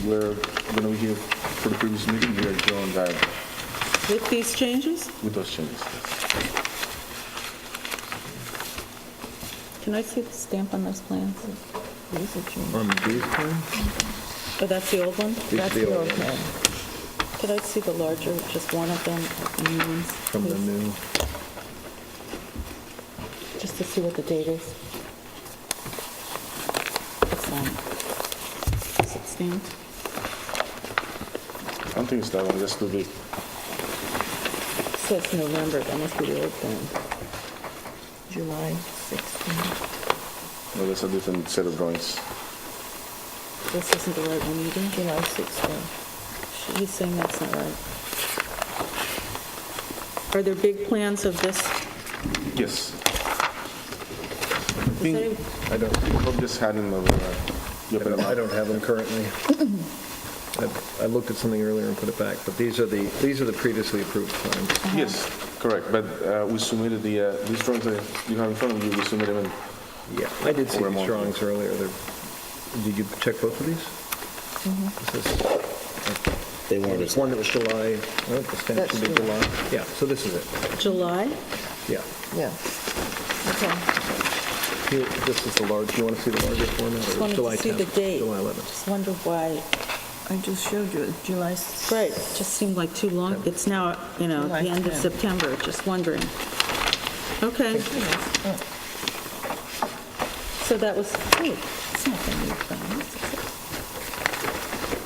We're going to be here for the previous meeting. We are drawing that With these changes? with those changes. Can I see the stamp on those plans? These are changed. On these plans? Oh, that's the old one? These are That's the the old old ones plan. Could I see the larger, just one of them, the new ones? from the please? new. Just to see what the date is. It's is it stamped? I don't think it's that one. That's too big. It says November, that must be the old plan. July 16th. No, that's a different set of drawings. This isn't the right one either? July 16th. He's saying that's not right. Are there big plans of this? Yes. Does any- I don't, Hope just had them over there. I don't have them currently. I looked at something earlier and put it back, but these are the previously approved plans. Yes, correct. But we submitted these drawings that you have in front of you. We submitted them. Yeah, I did see Over a these month. drawings earlier. Did you check both of these? This is, They weren't there's one that was July, oh, the stamp That's should be July. July. Yeah, so this is it. July? Yeah. Yeah. Okay. Here, this is the large, you want to see the larger format? Just or wanted July to see the 10th, date. July 11th. Just wonder why. I just showed you July. Right, it just seemed like too long. It's now, at the July end of 10th. September, just wondering. Okay, Oh, so that was, oh, it's not the new plan.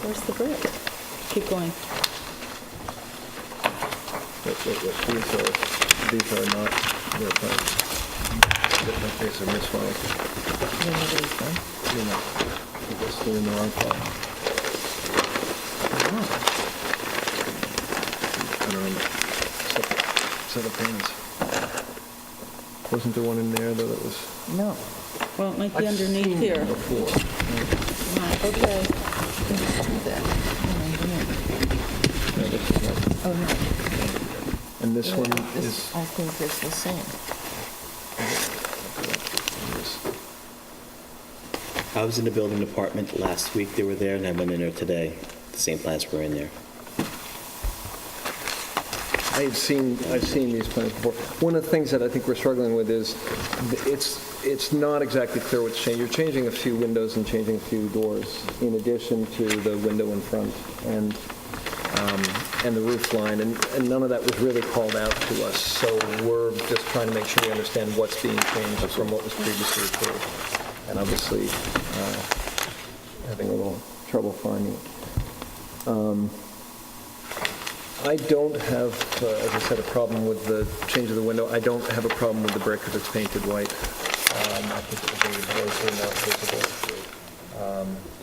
Where's the brick? Keep going. Wait, these are not your plans. These are misfiled. You're not. They're in the wrong file. I don't know. Set of plans. Wasn't there one in there, though, that was no. Well, it might be underneath here. before? Okay. Let's do that. No, this is not. Oh, no. And this one This, is, I think it's the same. I was in the building department last week, they were there, and I went in there today. The same plans were in there. I've seen these plans before. One of the things that I think we're struggling with is, it's not exactly clear what's changing. You're changing a few windows and changing a few doors, in addition to the window in front and the roof line, and none of that was really called out to us. So we're just trying to make sure we understand what's being changed from what was previously approved. And obviously, having a little trouble finding it. I don't have, as I said, a problem with the change of the window. I don't have a problem with the brick if it's painted white. I think it would be grossly not visible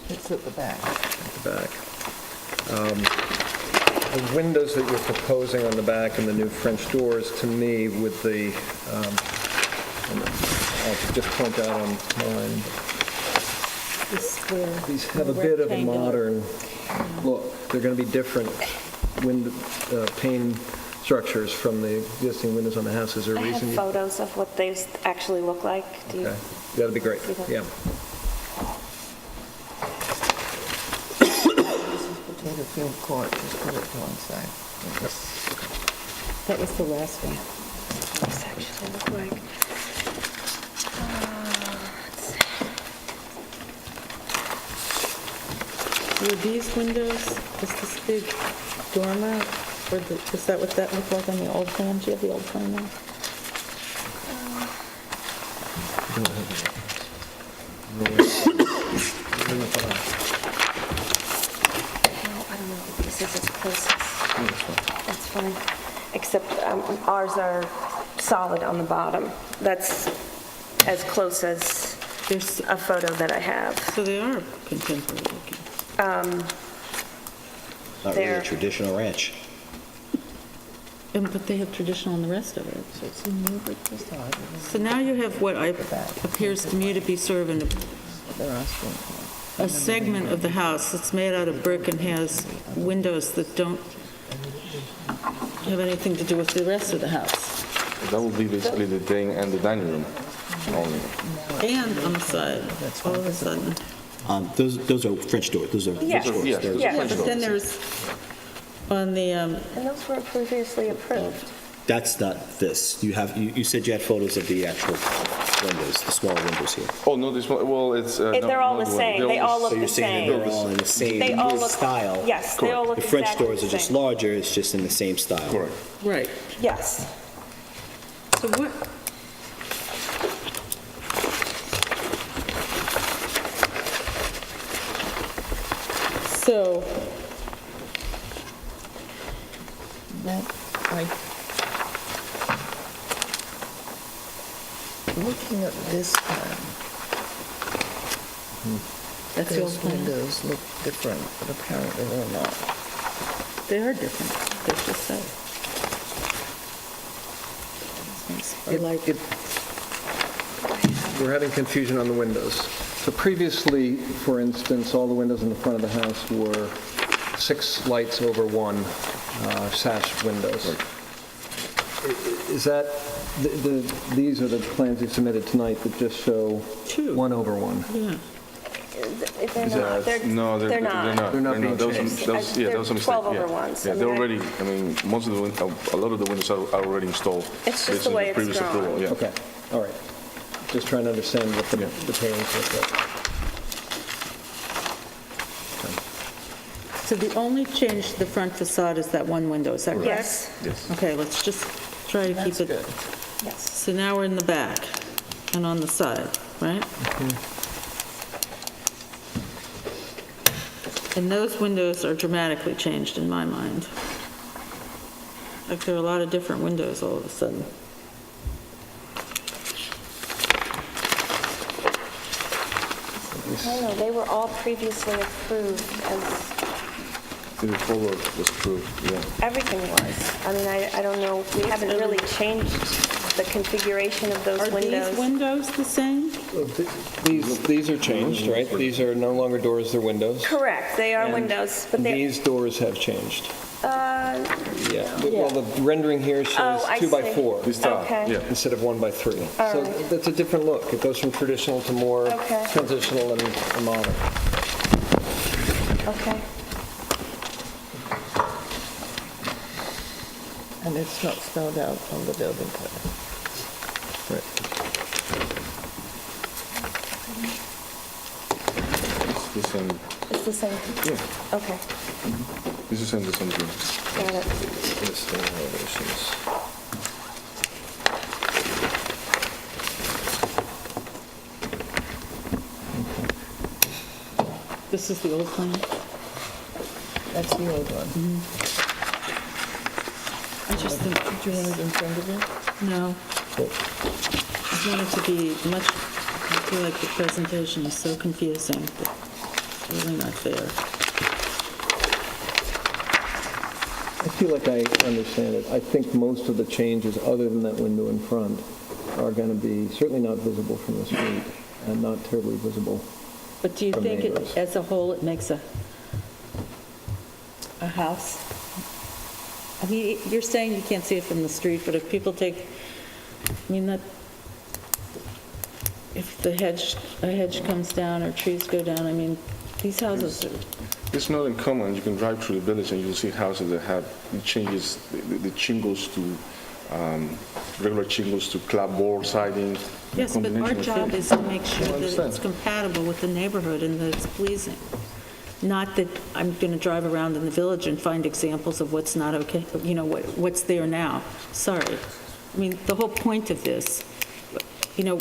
It's at the back. at the back. The windows that you're proposing on the back and the new French doors, to me, with the, and I'll just point out on mine, This square. these have a bit of a rectangular. modern Well, they're going to be different pane structures from the existing windows on the house. Is there a I have reason? photos of what they actually look like. Do you? Okay, that'd be great, yeah. Potato field court, just put it to one side. That was the last one. This actually look like. Were these windows, is this big dormer, or is that what that looked like on the old plan? Do you have the old plan now? No, I don't know if this is as close as, that's fine. Except ours are solid on the bottom. That's as close as There's, a photo that I have. so they are contemporary looking. Not really a There. traditional ranch. But they have traditional in the rest of it. So now you have what appears to me to be sort of a segment of the house that's made out of brick and has windows that don't have anything to do with the rest of the house. That would be basically the dining room only. And on the side, all of a sudden. Those are French doors. Those are Yes. French doors. Yes, They're- those are Yeah, French But then doors. there's, on the, And those were previously approved. That's not this. You said you had photos of the actual windows, the small windows here. Oh, no, this one, well, it's... They're all the same. They all look So the you're saying that same. they're all in the same They all look- style? Yes, they all look The French exactly doors the are just same. larger, it's just in the same style. Correct. right. Yes. So what, so, That, looking at this plan, that's the old those plan. windows look different, but apparently they're not. They are different, they just say. It- it- We're having confusion on the windows. So previously, for instance, all the windows in the front of the house were 6 lights over 1 sash windows. Is that, these are the plans you submitted tonight that just show 2. 1 over 1? Yeah. They're not. No, they're not. They're not being That was a- changed. that was- Yeah, that was a They're mistake. 12 over yeah. ones. Yeah, I they're mean, already, I mean, most of a lot of the windows are already installed. It's just based the on way it's previous drawn. approval, yeah. Okay, all right. Just trying to understand what the paintings look like. So the only change to the front facade is that one window, is that correct? Yes. Yes. Okay, let's just try to keep it. Yes. So now we're in the back and on the side, right? And those windows are dramatically changed in my mind. Like there are a lot of different windows all of a sudden. I don't know, they were all previously approved as, The photo was approved, yeah. everything was. I mean, I don't know, we haven't really changed the configuration of those Are windows. these windows the same? These are changed, right? These are no longer doors, they're windows. Correct, they are And windows, but they're, These doors have changed. uh, Yeah. Well, the rendering here shows Oh, I 2 by see. 4 This time, Okay. yeah. instead of 1 by 3. All So right. that's a different look. It goes from traditional to more Okay. transitional and modern. okay. And it's not spelled out on the building permit. Right. It's the same, It's the same? yeah, Okay, it's the same, thing. got it. This thing, elevations. This is the old plan? That's the old one. I just think, Do you want it in front of you? no. I want it to be much, I feel like the presentation is so confusing, but it's really not fair. I feel like I understand it. I think most of the changes, other than that window in front, are going to be certainly not visible from the street and not terribly visible. But do you From think, neighbors. as a whole, it makes a a house. I mean, you're saying you can't see it from the street, but if people take, I mean, that, if a hedge comes down or trees go down, I mean, these houses are, It's not uncommon. You can drive through the village and you'll see houses that have changes, the shingles to, regular shingles to clapboard siding. yes, but our combination of job things. is to make sure I that understand. it's compatible with the neighborhood and that it's pleasing. Not that I'm going to drive around in the village and find examples of what's not okay, you know, what's there now. Sorry. I mean, the whole point of this, you know,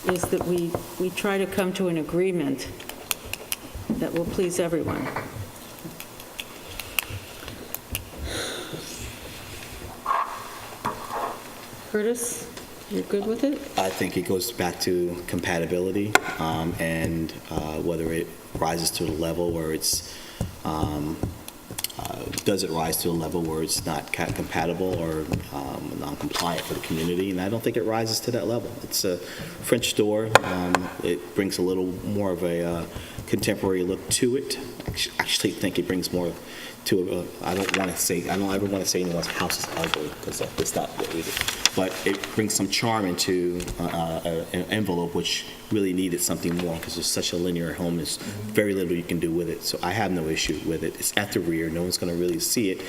is that we try to come to an agreement that will please everyone. Curtis, you're good with it? I think it goes back to compatibility, and whether it rises to the level where it's, does it rise to a level where it's not compatible or non-compliant for the community? And I don't think it rises to that level. It's a French door. It brings a little more of a contemporary look to it. I actually think it brings more to I don't ever want to say anyone's house is ugly, because that's not what we do. But it brings some charm into an envelope which really needed something more, because it's such a linear home. There's very little you can do with it. So I have no issue with it. It's at the rear. No one's going to really see it.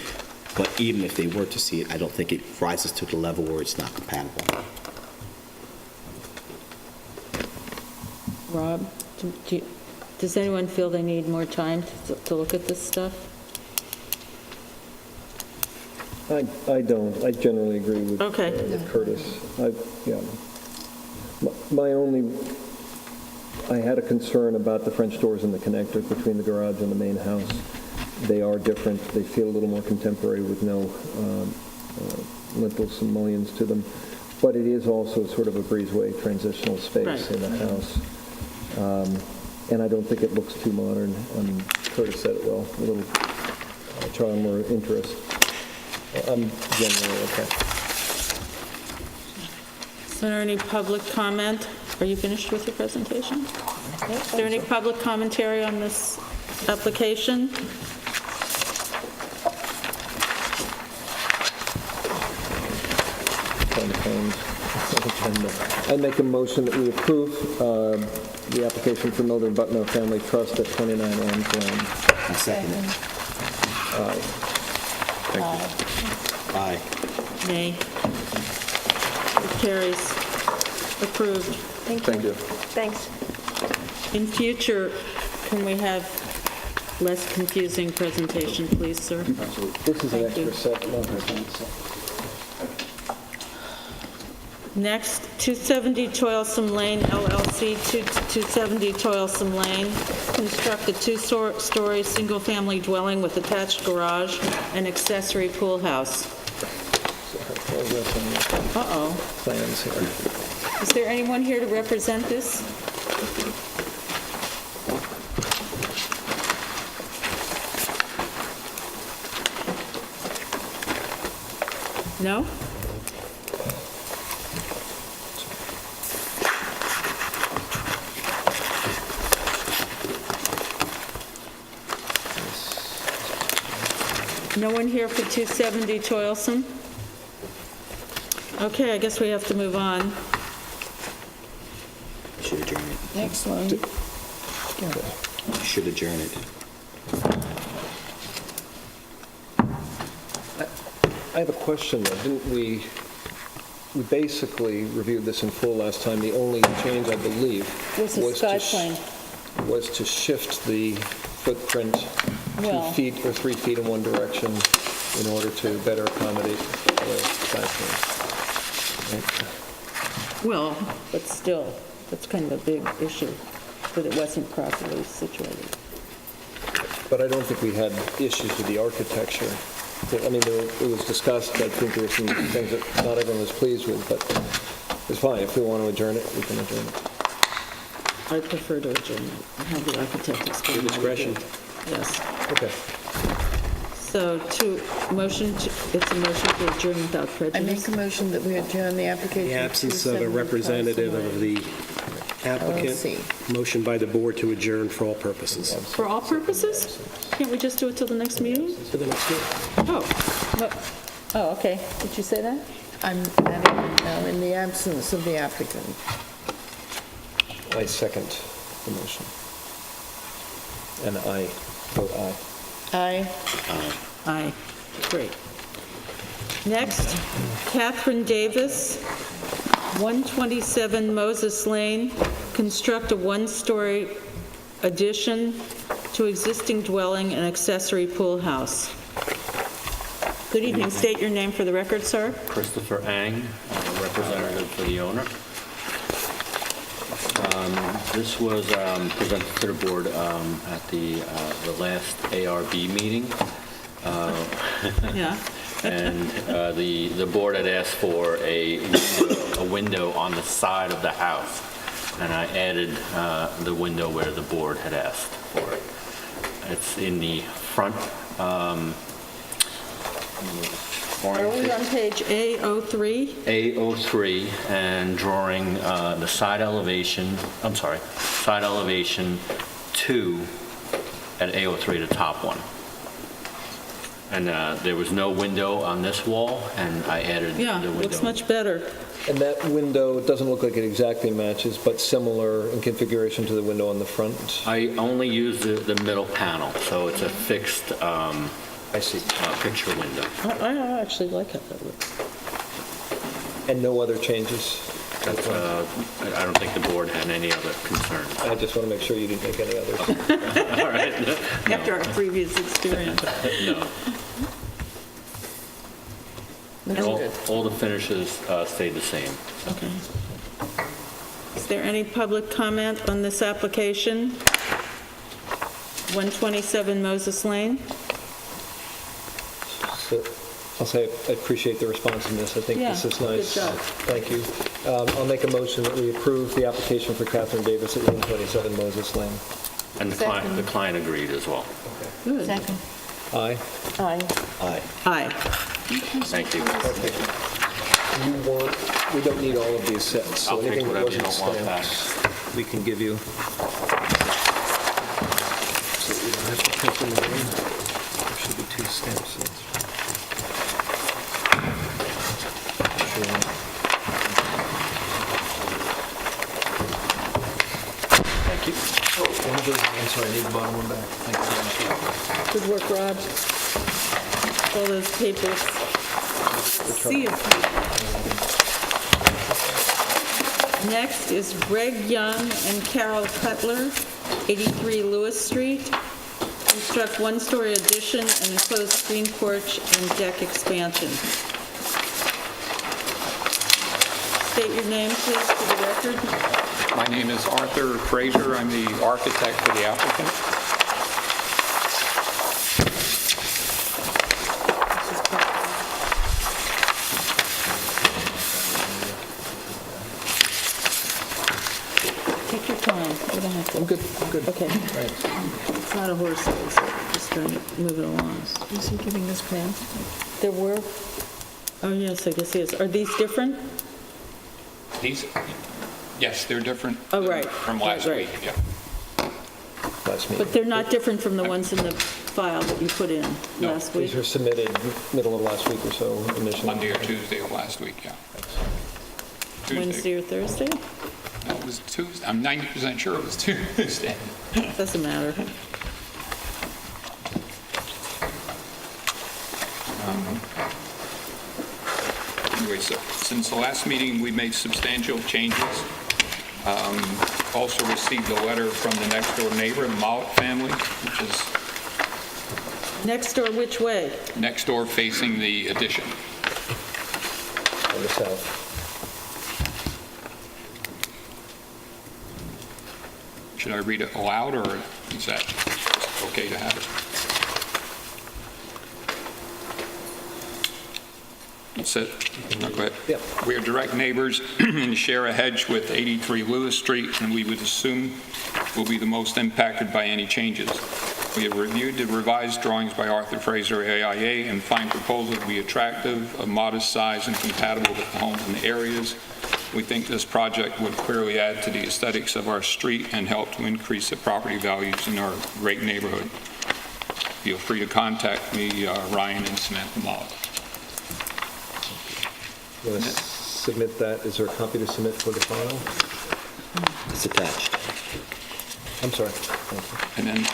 But even if they were to see it, I don't think it rises to the level where it's not compatible. Rob, does anyone feel they need more time to look at this stuff? I don't. I generally agree with Okay. with Curtis. Yeah. I had a concern about the French doors and the connectors between the garage and the main house. They are different. They feel a little more contemporary with no lintels and mullions to them. But it is also sort of a breezeway transitional space Right. in the house. And I don't think it looks too modern. Curtis said it well, a little charm or interest. I'm generally okay. Is there any public comment? Are you finished with your presentation? Is there any public commentary on this application? I make a motion that we approve the application for Mildred Butner Family Trust at 29 Orange Lane. I second it. Thank you. Aye. Nay. It carries. Approved. Thank you. Thanks. In future, can we have less confusing presentation, please, sir? This is an Thank you. extra set. No, Next, 270 Toilsome Lane LLC, 270 Toilsome Lane. Construct a two-story, single-family dwelling with attached garage and accessory pool house. progress on the Uh-oh. plans here. Is there anyone here to represent this? No? No one here for 270 Toilsome? Okay, I guess we have to move on. Should adjourn it. Next one. Should adjourn it. I have a question, though. Didn't we basically reviewed this in full last time. The only change, I believe, Was the sky plane. was to shift the footprint 2 Well- feet or 3 feet in one direction in order to better accommodate the sky plane. Well, but still, that's kind of a big issue, that it wasn't properly situated. But I don't think we had issues with the architecture. I mean, it was discussed. I think there were some things that not everyone was pleased with, but it's fine. If we want to adjourn it, we can adjourn it. I prefer to adjourn it and have the architect explain. Your discretion. Yes. Okay. So it's a motion to adjourn without I prejudice. make a motion that we adjourn the application. The absence of a 270 representative Toilsome of Lane. the applicant. LLC. Motion by the board to adjourn for all purposes. For all purposes? Can't we just do it till the next meeting? To the next meeting. Oh, okay. Did you say that? I'm adding, in the absence of the applicant. I second the motion. And I vote aye. Aye. Aye. Great. Next, Catherine Davis, 127 Moses Lane, construct a one-story addition to existing dwelling and accessory pool house. Good evening. State your name for the record, sir. Christopher Ang, representative for the owner. This was presented to the board at the last ARB meeting. Yeah. And the board had asked for a window on the side of the house, and I added the window where the board had asked for it. It's in the front. Are we on page A03? A03, and drawing the side elevation 2 at A03, the top one. And there was no window on this wall, and I added Yeah, the window. looks much better. And that window, it doesn't look like it exactly matches, but similar in configuration to the window on the front? I only used the middle panel, so it's a fixed I see. picture window. I actually like how that looks. And no other changes? I don't think the board had any other concerns. I just want to make sure you didn't make any others. All right. After our previous experience. No. All the finishes stayed the same. Okay. Is there any public comment on this application? 127 Moses Lane? So, I'll say I appreciate the responsiveness. I think this is Yeah, nice. good job. Thank you. I'll make a motion that we approve the application for Catherine Davis at 127 Moses Lane. And the client agreed as well. Good. Second. Aye? Aye. Aye. Aye. Thank you. We don't need all of these sets, so I'll take anything that whatever you wasn't don't want back. stamped, we can give you. So you don't have to print them again. There should be 2 stamp sets. Thank you. Oh, one of those, I'm sorry, I need the bottom one back. Thank you. Good work, Rob. All those papers. See you. Next is Greg Young and Carol Cutler, 83 Lewis Street. Construct one-story addition and enclosed screen porch and deck expansion. State your name, please, for the record. My name is Arthur Fraser. I'm the architect for the applicant. Take your time. You don't have to. I'm good, I'm good. Okay. Thanks. It's not a horse race. Just trying to move it along. Is he giving us plans? There were, oh yes, I guess he is. Are these different? These, yes, they're different Oh, right. from last Right. week, yeah. Last meeting. But they're not different from the ones in the file that you put in No, last week? These were submitted middle of last week or so initially. Monday or Tuesday of last week, yeah. Wednesday or Thursday? No, it was Tuesday. I'm 90% sure it was Tuesday. Doesn't matter. Anyway, so since the last meeting, we made substantial changes. Also received a letter from the next-door neighbor, the Mallett family, which is Next door, which way? next door facing the addition. On the south. Should I read it aloud, or is that okay to have it? It said, no, go ahead. Yep. We are direct neighbors and share a hedge with 83 Lewis Street, and we would assume will be the most impacted by any changes. We have reviewed the revised drawings by Arthur Fraser, AIA, and find proposal to be attractive, of modest size, and compatible with the homes in the areas. We think this project would clearly add to the aesthetics of our street and help to increase the property values in our great neighborhood. Feel free to contact me, Ryan and Samantha Mollick. You want to submit that? Is there a copy to submit for the file? It's attached. I'm sorry. Thank you. And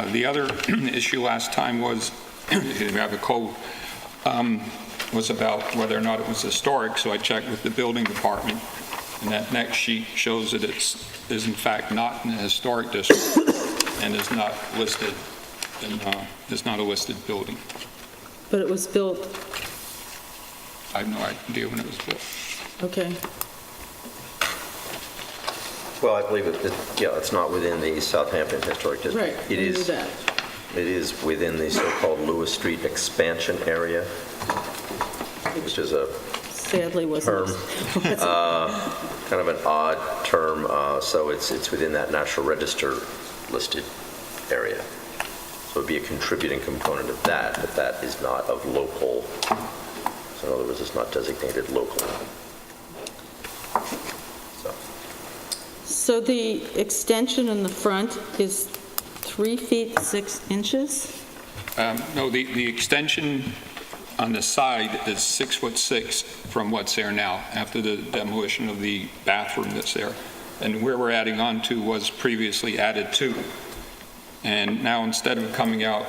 then the other issue last time was, we have a code, was about whether or not it was historic, so I checked with the building department, and that next sheet shows that it is in fact not in the historic district and is not listed, is not a listed building. But it was built, I have no idea when it was built. okay. Well, I believe it's not within the Southampton Historic District. Right, I knew that. It is within the so-called Lewis Street expansion area, which is a Sadly wasn't. kind of an odd term, so it's within that National Register listed area. So it would be a contributing component of that, but that is not of local, so in other words, it's not designated local. So the extension in the front is 3 feet 6 inches? No, the extension on the side is 6'6" from what's there now, after the demolition of the bathroom that's there. And where we're adding on to was previously added to. And now instead of coming out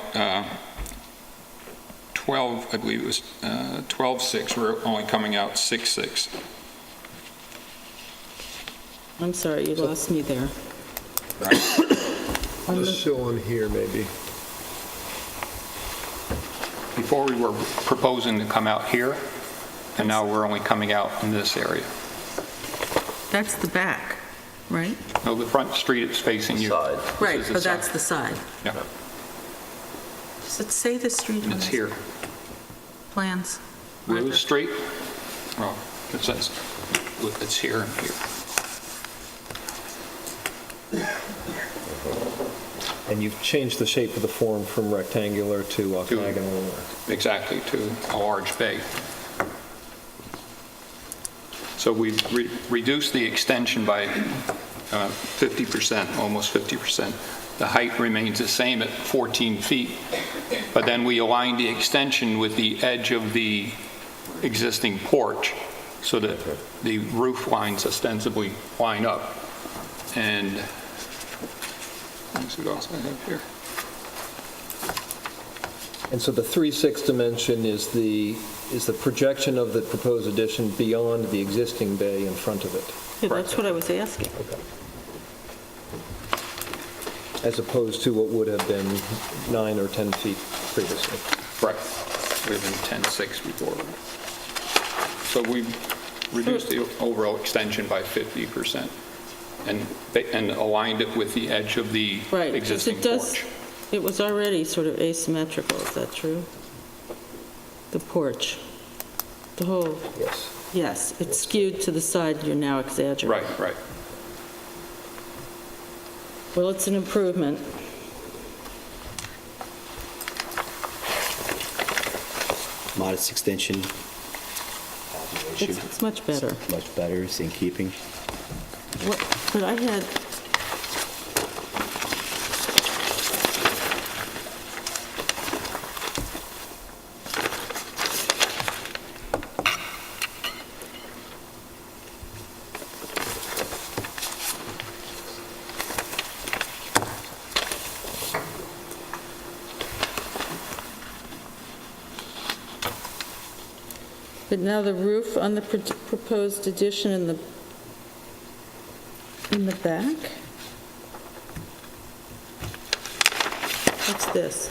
12, I believe it was 12'6", we're only coming out 6'6". I'm sorry, you lost me there. Just show on here, maybe. Before we were proposing to come out here, and now we're only coming out in this area. That's the back, right? No, the front street is facing you. Side. Right, This is but the that's side. the side. Yeah, Does it say the street on it's the here. plans? Lewis Street, well, it says, it's here and here. And you've changed the shape of the form from rectangular to octagonal? Exactly, to a large bay. So we've reduced the extension by 50%, almost 50%. The height remains the same at 14 feet, but then we aligned the extension with the edge of the existing porch so that the roof lines ostensibly line up. And let me see what else I have here. And so the 3/6 dimension is the projection of the proposed addition beyond the existing bay in front of it, Yeah, that's what I was asking. as opposed to what would have been 9 or 10 feet previously. Right. We've been 10.6 before. So we've reduced the overall extension by 50% and aligned it with the edge of the Right, 'cause existing it does, porch. it was already sort of asymmetrical, is that true? The porch, the whole, Yes. yes, it's skewed to the side you're now exaggerating. Right, right. Well, it's an improvement. Modest extension. It's much better. Much better, it's in keeping. But I had, but now the roof on the proposed addition in the back? What's this?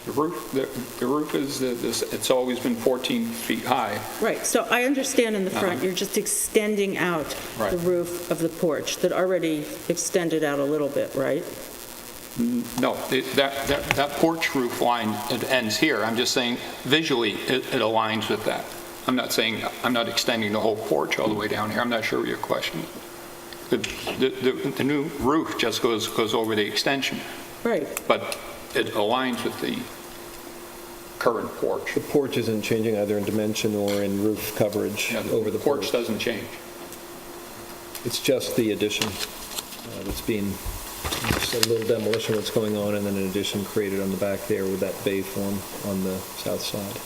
The roof is, it's always been 14 feet high. Right, so I understand in the front, you're just extending out the Right. roof of the porch that already extended out a little bit, right? No, that porch roof line, it ends here. I'm just saying visually, it aligns with that. I'm not saying, I'm not extending the whole porch all the way down here. I'm not sure what your question is. The new roof just goes over the extension, Right, but it aligns with the current porch. The porch isn't changing either in dimension or in roof coverage Yeah, over the porch. porch doesn't change. It's just the addition that's being, just a little demolition that's going on, and then an addition created on the back there with that bay form on the south side.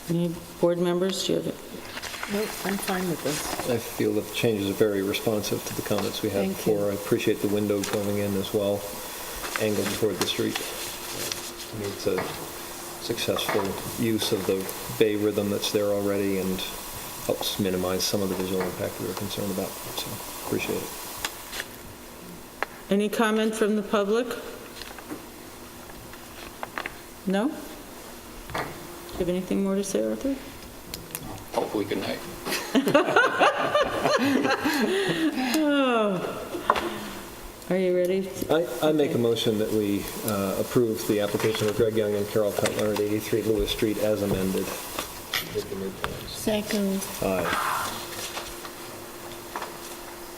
Any board members, do you have it? Nope, I'm fine with this. I feel that the changes are very responsive to the comments we had Thank you. before. I appreciate the window going in as well, angled toward the street. I mean, it's a successful use of the bay rhythm that's there already and helps minimize some of the visual impact we were concerned about, so appreciate it. Any comment from the public? No? Do you have anything more to say, Arthur? Hopefully good night. Oh. Are you ready? I make a motion that we approve the application of Greg Young and Carol Cutler at 83 Lewis Street as amended with the new plans. Second. Aye.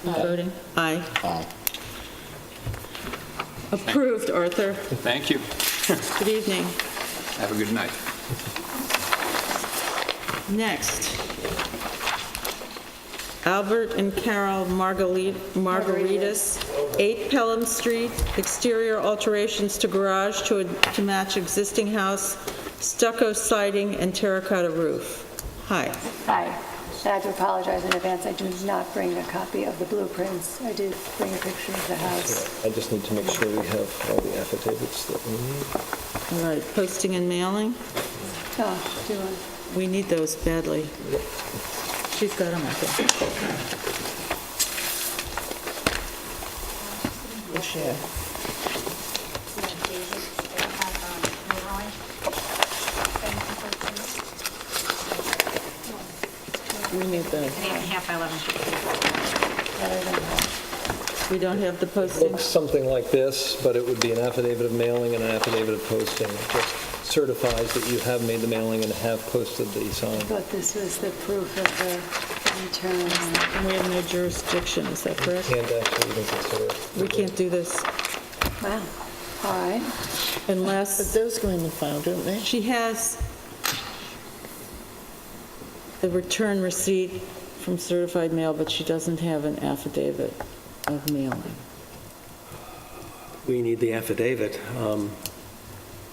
Voting? Aye. Aye. Approved, Arthur. Thank you. Good evening. Have a good night. Next, Albert and Carol Margaritas, 8 Pelham Street, exterior alterations to garage to match existing house, stucco siding and terracotta roof. Hi. Hi. I have to apologize in advance. I do not bring a copy of the blueprints. I did bring a picture of the house. I just need to make sure we have all the affidavits that we need. All right, posting and mailing. Oh, do you want? We need those badly. She's got them, I think. We'll share. We need the... Half by 11. We don't have the posting. Looks something like this, but it would be an affidavit of mailing and an affidavit of posting. It just certifies that you have made the mailing and have posted the sign. I thought this was the proof of the return. And we have no jurisdiction, is that correct? Can't actually even consider it. We can't do this Wow. All right. But unless those go in the file, don't they? she has the return receipt from certified mail, but she doesn't have an affidavit of mailing. We need the affidavit.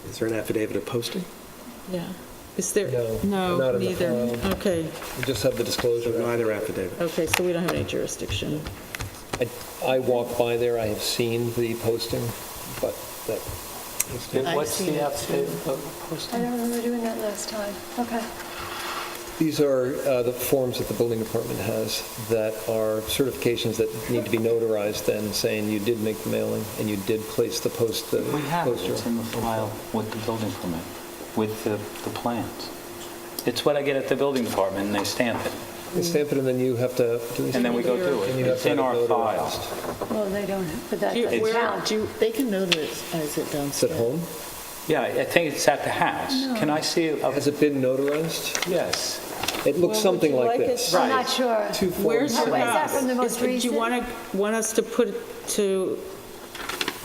Is there an affidavit of posting? Yeah. Is there? No, not in the neither. file. Okay. We just have the disclosure. Neither affidavit. Okay, so we don't have any jurisdiction. I walk by there, I have seen the posting, but that is What's the affidavit I don't remember doing that last time. Okay. These are the forms that the building department has that are certifications that need to be notarized then, saying you did make the mailing and you did place the poster. We have it. It's in the file with the building permit, with the plans. It's what I get at the building department, and they stamp it. They stamp it and then you have to... And then we go do it. And you have It's to in have our it file. notarized. Well, they don't, but that Do you- doesn't where- count. They can notarize it It's downstairs. at home? Yeah, I think it's at the house. Can I see it? Has it been notarized? Yes. It looks Well, something would you like like this. it- I'm not sure. Two forms. Where's your Is that house? from the most Do you recent? want us to put it to,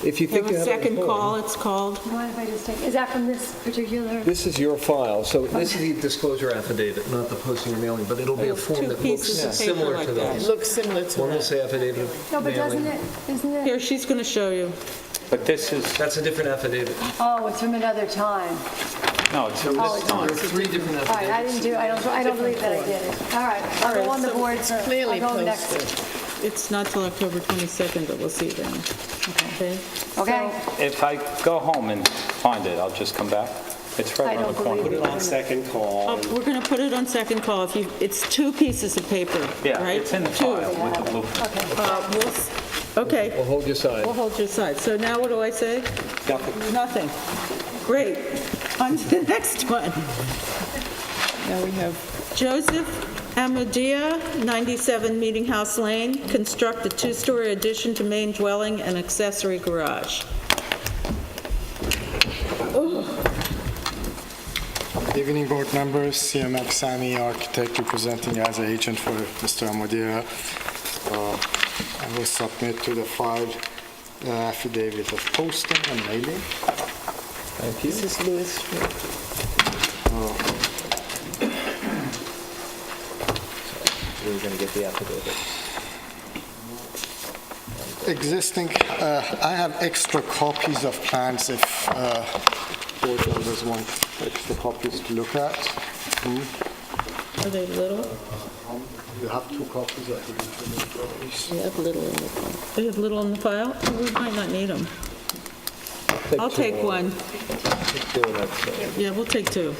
If you think have you a have it at second home. call, it's called? You mind if I just take, is that from this particular? This is your file, so this is the disclosure affidavit, not the posting or mailing, but it'll be a It's form two that looks pieces of paper similar like to that. It those. looks similar to One will that. say affidavit of No, but doesn't mailing. it, isn't it? Here, she's going to show you. But this is, That's a different affidavit. Oh, it's from another time. no, it's from Oh, this it's time. There are three different All right, affidavits. I don't believe that I did it. All right, I'll go on the board. Clearly I'll go next. posted. It's not till October 22nd, but we'll see then. Okay? Okay? If I go home and find it, I'll just come back. It's I right around don't the corner. believe Put it on second call. Oh, we're going to put it on second call. If you, it's two pieces of paper, right? Yeah, it's in the Two. file with the blueprint. Okay, We'll hold your side. we'll hold your side. So now what do I say? Nothing. Nothing. Great. On to the next one. Now we have Joseph Amadia, 97 Meeting House Lane, construct a two-story addition to main dwelling and accessory garage. Good evening, board members. CMX Sami, architect, representing as an agent for Mr. Amadira. I will submit to the file affidavit of posting and mailing. Thank you. This is Lewis Street. We're going to get the affidavit. Existing, I have extra copies of plans if board members want extra copies to look at. Are they little? You have 2 copies of it. We have little in the file. They have little in the file? Oh, we might not need them. I'll take one. Yeah, we'll take 2.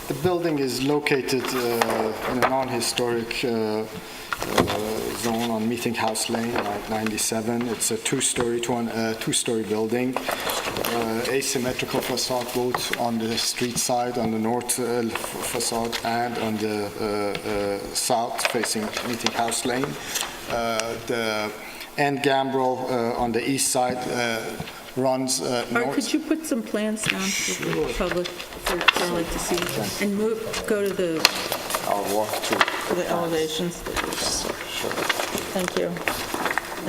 The building is located in a non-historic zone on Meeting House Lane, 97. It's a two-story building. Asymmetrical facade both on the street side, on the north facade, and on the south facing Meeting House Lane. The end gambrel on the east side runs Art, north. could you put some plans down for the public, for Charlie to see? And go to the... I'll walk through. To the elevations. Sure. Thank you.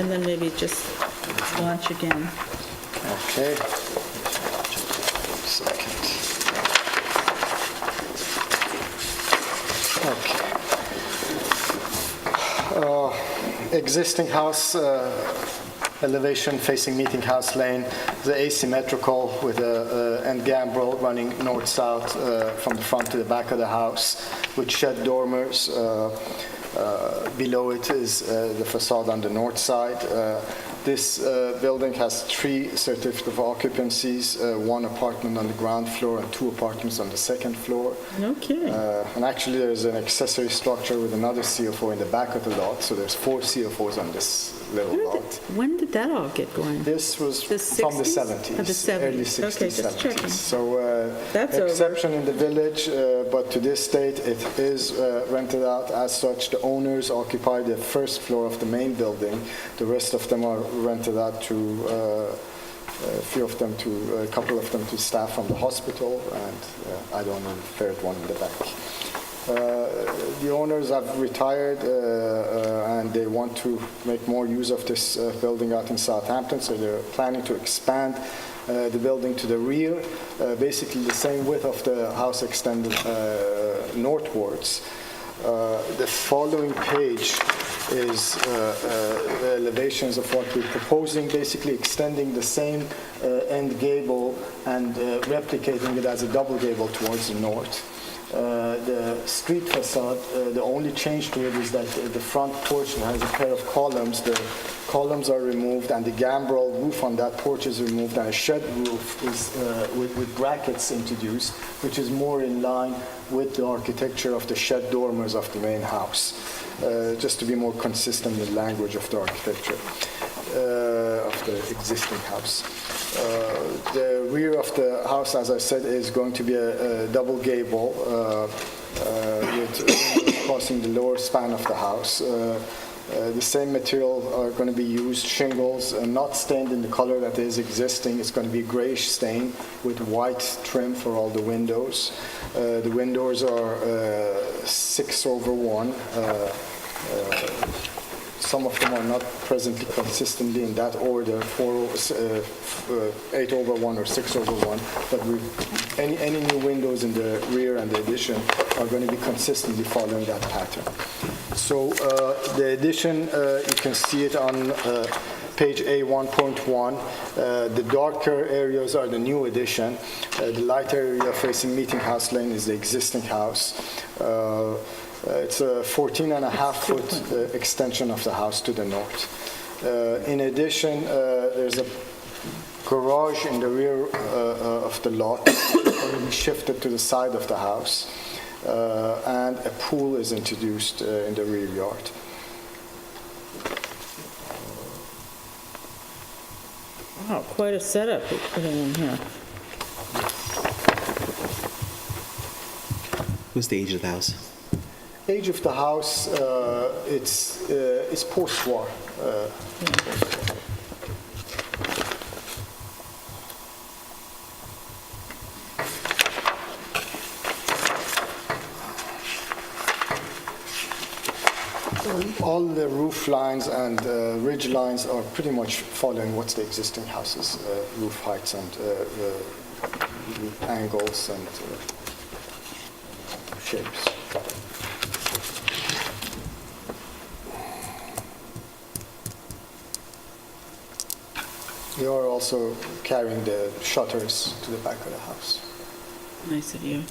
And then maybe just launch again. Okay. Just a second. Okay. Existing house elevation facing Meeting House Lane, the asymmetrical with an end gambrel running north-south from the front to the back of the house with shed dormers. Below it is the facade on the north side. This building has 3 certificates of occupancies, 1 apartment on the ground floor and 2 apartments on the second floor. No kidding. And actually there's an accessory structure with another CFO in the back of the lot, so there's 4 CFOs on this little lot. When did that all get going? This was The from the 60s? 70s, Oh, the 70s. early 60s, Okay, just 70s. checking. So That's over. exception in the village, but to this date it is rented out as such. The owners occupy the first floor of the main building. The rest of them are rented out to a couple of them to staff from the hospital, and I don't know, the third one in the back. The owners have retired and they want to make more use of this building out in Southampton, so they're planning to expand the building to the rear, basically the same width of the house extended northwards. The following page is the elevations of what we're proposing, basically extending the same end gable and replicating it as a double gable towards the north. The street facade, the only change to it is that the front portion has a pair of columns. The columns are removed and the gambrel roof on that porch is removed, and a shed roof is with brackets introduced, which is more in line with the architecture of the shed dormers of the main house, just to be more consistent in the language of the architecture of the existing house. The rear of the house, as I said, is going to be a double gable with windows crossing the lower span of the house. The same material are going to be used, shingles, not stained in the color that is existing. It's going to be grayish stain with white trim for all the windows. The windows are 6/1. Some of them are not presently consistently in that order, 8/1 or 6/1, but any new windows in the rear and the addition are going to be consistently following that pattern. So the addition, you can see it on page A1.1. The darker areas are the new addition. The lighter area facing Meeting House Lane is the existing house. It's a 14.5-foot extension of the house to the north. In addition, there's a garage in the rear of the lot that will be shifted to the side of the house, and a pool is introduced in the rear yard. Wow, quite a setup you're putting in here. What's the age of the house? Age of the house, it's post-war. All the roof lines and ridge lines are pretty much following what's the existing houses, roof heights and angles and shapes. We are also carrying the shutters to the back of the house. Nice of you.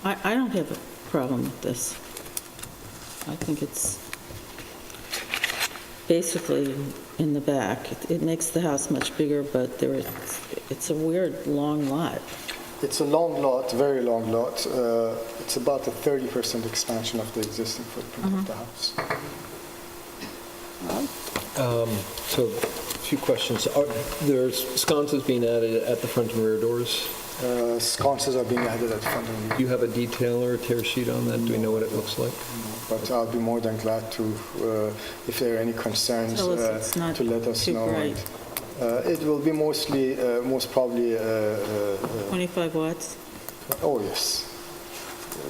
I don't have a problem with this. I think it's basically in the back. It makes the house much bigger, but it's a weird, long lot. It's a long lot, very long lot. It's about a 30% expansion of the existing footprint of the house. So, a few questions. There's sconces being added at the front and rear doors? Sconces are being added at the front and rear. Do you have a detail or a tear sheet on that? Do we know what it looks like? But I'll be more than glad to, if there are any concerns, Tell us it's not to let us too know. bright. It will be mostly, most probably, 25 watts? oh yes.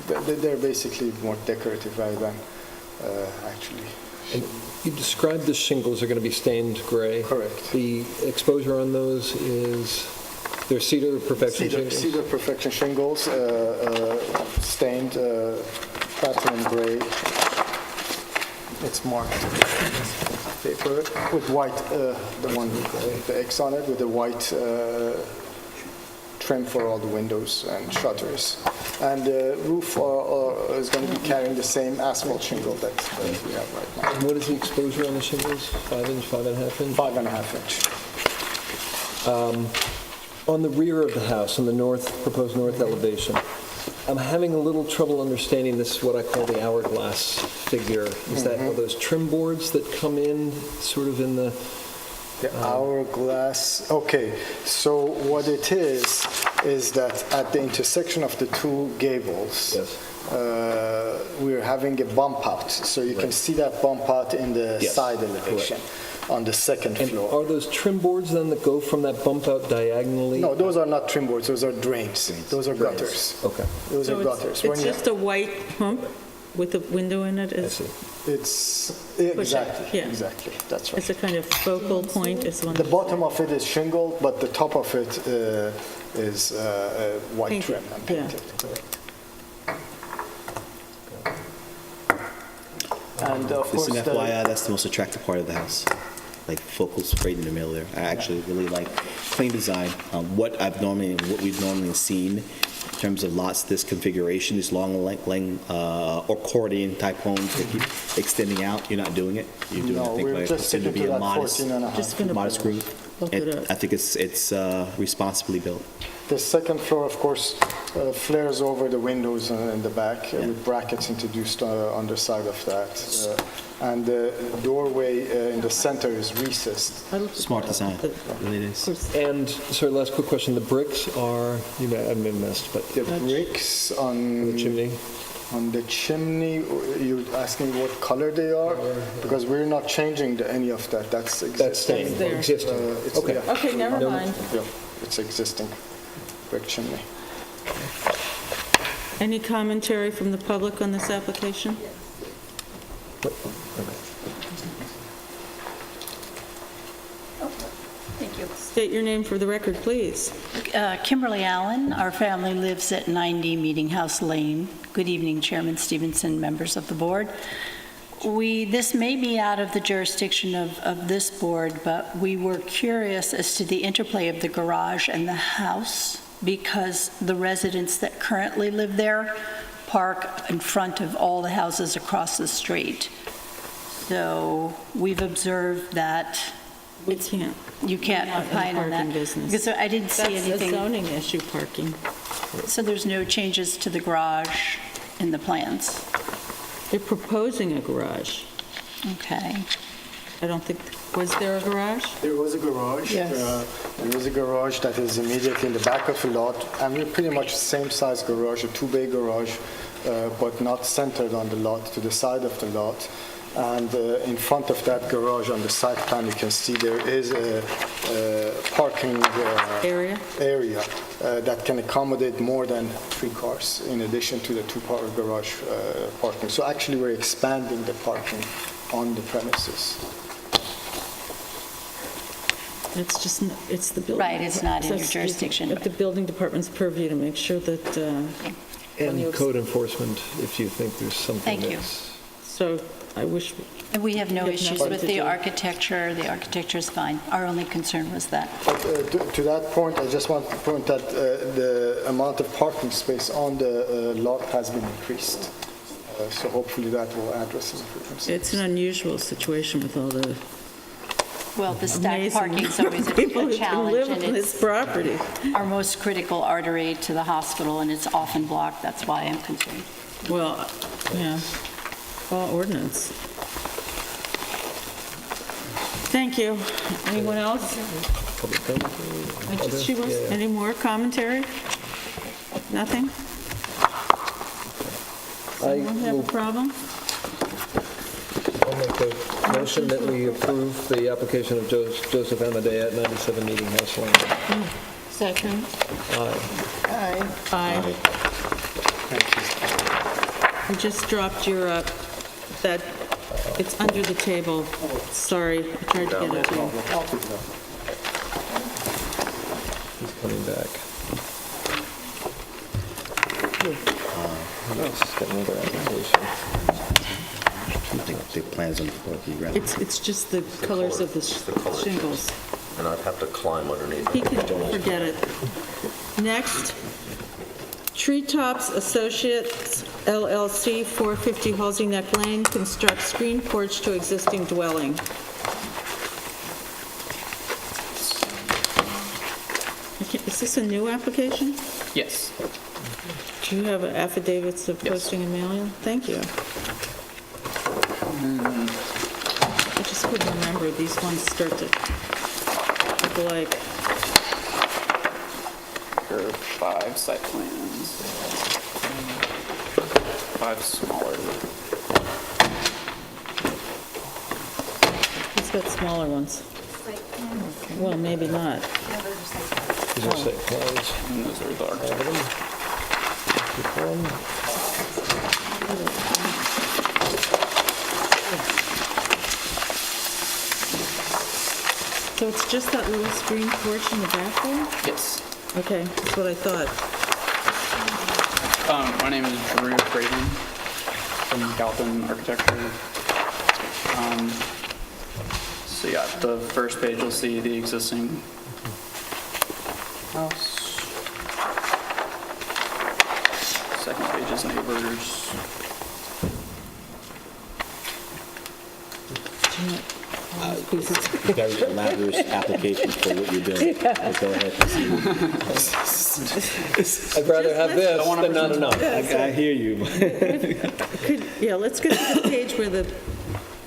They're basically more decorative rather than actually. And you described the shingles are going to be stained gray. Correct. The exposure on those is, they're Cedar Perfection shingles? Cedar Perfection shingles, stained platinum gray. It's marked paper with white, the one with the X on it, with the white trim for all the windows and shutters. And the roof is going to be carrying the same asphalt shingle that we have right now. And what is the exposure on the shingles? 5 inch, 5.5 inch? 5.5 inch. On the rear of the house, on the proposed north elevation, I'm having a little trouble understanding this, what I call the hourglass figure. Is that are those trim boards that come in sort of in the... The hourglass, okay. So what it is that at the intersection of the two gables, we're having a bump out. So you can see that bump out in the side elevation on the second floor. Are those trim boards then that go from that bump out diagonally? No, those are not trim boards, those are drains. Those are gutters. Okay. Those are gutters. It's just a white hump with a window in it? I see. It's, exactly, yeah. exactly, that's right. It's a kind of focal point. The bottom of it is shingled, but the top of it is white Painted, trim and painted. And of Just course, an FYI, that's the most attractive part of the house. Like focals right in the middle there. I actually really like clean design. What we've normally seen in terms of lots, this configuration, this long accordion type homes that keep extending out. You're not doing it. You're doing no, I think we're what I just consider to sticking be to a that modest, 14 and a half. Just gonna modest group. look it up. I think it's responsibly built. The second floor, of course, flares over the windows in the back with brackets introduced on the side of that. And the doorway in the center is recessed. Smart design, really is. And, sorry, last quick question. The bricks are, I may have missed, but... The bricks on the chimney? On the chimney, you're asking what color they are? Because we're not changing any of that. That's existing. That's staying, existing. Okay. Yeah. Okay, never mind. Yeah, it's existing brick chimney. Any commentary from the public on this application? Thank you. State your name for the record, please. Kimberly Allen. Our family lives at 90 Meeting House Lane. Good evening, Chairman Stevenson, members of the board. This may be out of the jurisdiction of this board, but we were curious as to the interplay of the garage and the house, because the residents that currently live there park in front of all the houses across the street. So we've observed that you can't opine on that. Because I didn't see anything. That's a zoning issue, parking. So there's no changes to the garage in the plans? They're proposing a garage. Okay. I don't think, was there a garage? There was a garage. Yes. There was a garage that is immediately in the back of the lot, and we're pretty much the same size garage, a two-bay garage, but not centered on the lot, to the side of the lot. And in front of that garage on the side plan, you can see there is a parking Area? That can accommodate more than 3 cars in addition to the two-car garage parking. So actually, we're expanding the parking on the premises. It's just, it's the building. Right, it's not in your It's jurisdiction. the building department's purview to make sure that, when you- And code enforcement, if you think there's something Thank you. that's... so I wish, And we have no We have issues nothing with to the do. architecture. The architecture is fine. Our only concern was that. But to that point, I just want to point that the amount of parking space on the lot has been increased. So hopefully that will address some frequency. it's an unusual situation with all the Well, the stacked amazing parking is always a people who can challenge, live and on this it's property. our most critical artery to the hospital, and it's often blocked. That's why I'm concerned. Well, yeah, all ordinance. Thank you. Anyone else? She was, any more commentary? Nothing? Anyone have a problem? I'll make a motion that we approve the application of Joseph Amadea at 97 Meeting House Lane. Second. Aye. Aye. You just dropped your, that, it's under the table. Sorry, I tried to get it to you. He's coming back. Nice, got another application. The plans on the floor, can you grab them? It's just the colors of the shingles. And I'd have to climb underneath. He can forget it. Next, Treetops Associates LLC, 450 Halsey Neck Lane, construct screen porch to existing dwelling. Is this a new application? Yes. Do you have affidavits of Yes. posting and mailing? Thank you. I just couldn't remember, these ones start to look like. There are 5 site plans. 5 smaller. He's got smaller ones. Well, maybe not. These are site plans. And those are the architecture. So it's just that little screen porch in the back there? Yes. Okay, that's what I thought. My name is Drew Craven from Galton Architecture. So yeah, the first page you'll see the existing house. Second page is neighbors. Very elaborate application for what you're doing. Go ahead. I'd rather have this than not enough. I hear you. Yeah, let's get to the page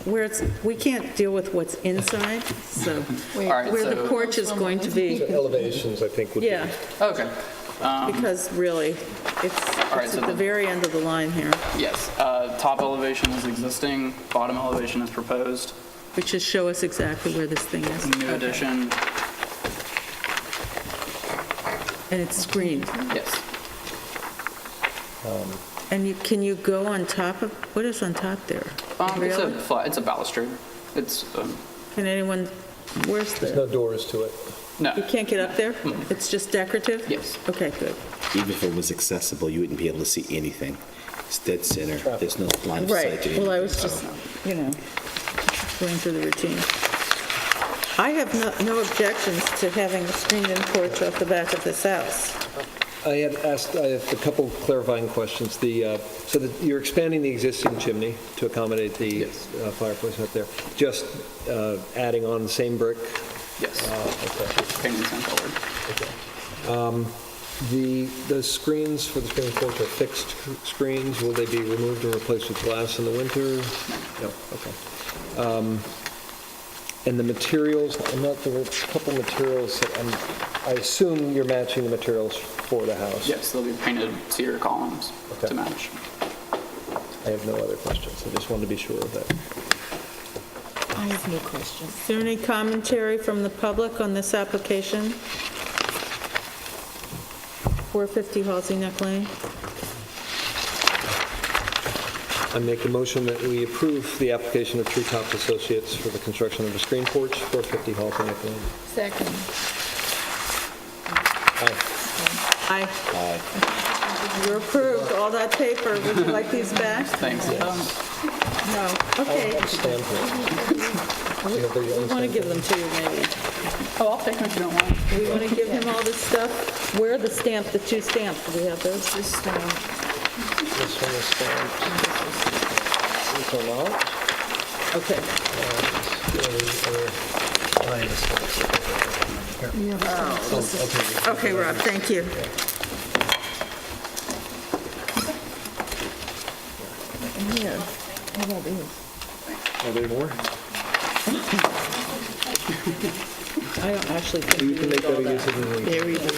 where it's, we can't deal with what's inside, so right, where the so- porch is going to be. So elevations, I think, would be... Yeah, Okay. because really, it's right, it's so at the very end of the line here, Yes. Top elevation is existing. Bottom elevation is proposed. which is show us exactly where this thing is. New addition. And it's screened. Yes. And can you go on top of, what is on top there? Really? It's a balustrade. It's Can anyone, where's There's no the, doors to it. no. you can't get up there? It's just decorative? Yes. Okay, good. Even if it was accessible, you wouldn't be able to see anything. It's dead center. There's no line of sight. Right, to well, I anything, was so- just, going through the routine. I have no objections to having a screened-in porch off the back of this house. I have a couple clarifying questions. So that you're expanding the existing chimney to accommodate the fireplace up there, just adding on the same brick? Yes. Okay. Painting same color. The screens for the screen porch are fixed screens. Will they be removed and replaced with glass in the winter? No. Okay. And the materials, there were a couple materials, I assume you're matching the materials for the house? Yes, they'll be painted cedar columns to match. I have no other questions. I just wanted to be sure of that. I have no questions. Is there any commentary from the public on this application? 450 Halsey Neck Lane. I make a motion that we approve the application of Treetops Associates for the construction of a screen porch, 450 Halsey Neck Lane. Second. Aye. You're approved. All that paper, would you like these back? Thanks. No. Okay. We want to give them to you, maybe. Oh, I'll take them if you don't want. We want to give him all this stuff. Where are the stamp, the two stamps? Do we have those? This stamp. This one is stamped. These are not. Okay. Okay, Rob, thank you. And here, how about these? Are there more? I don't actually think You can make all better use of them. Very good.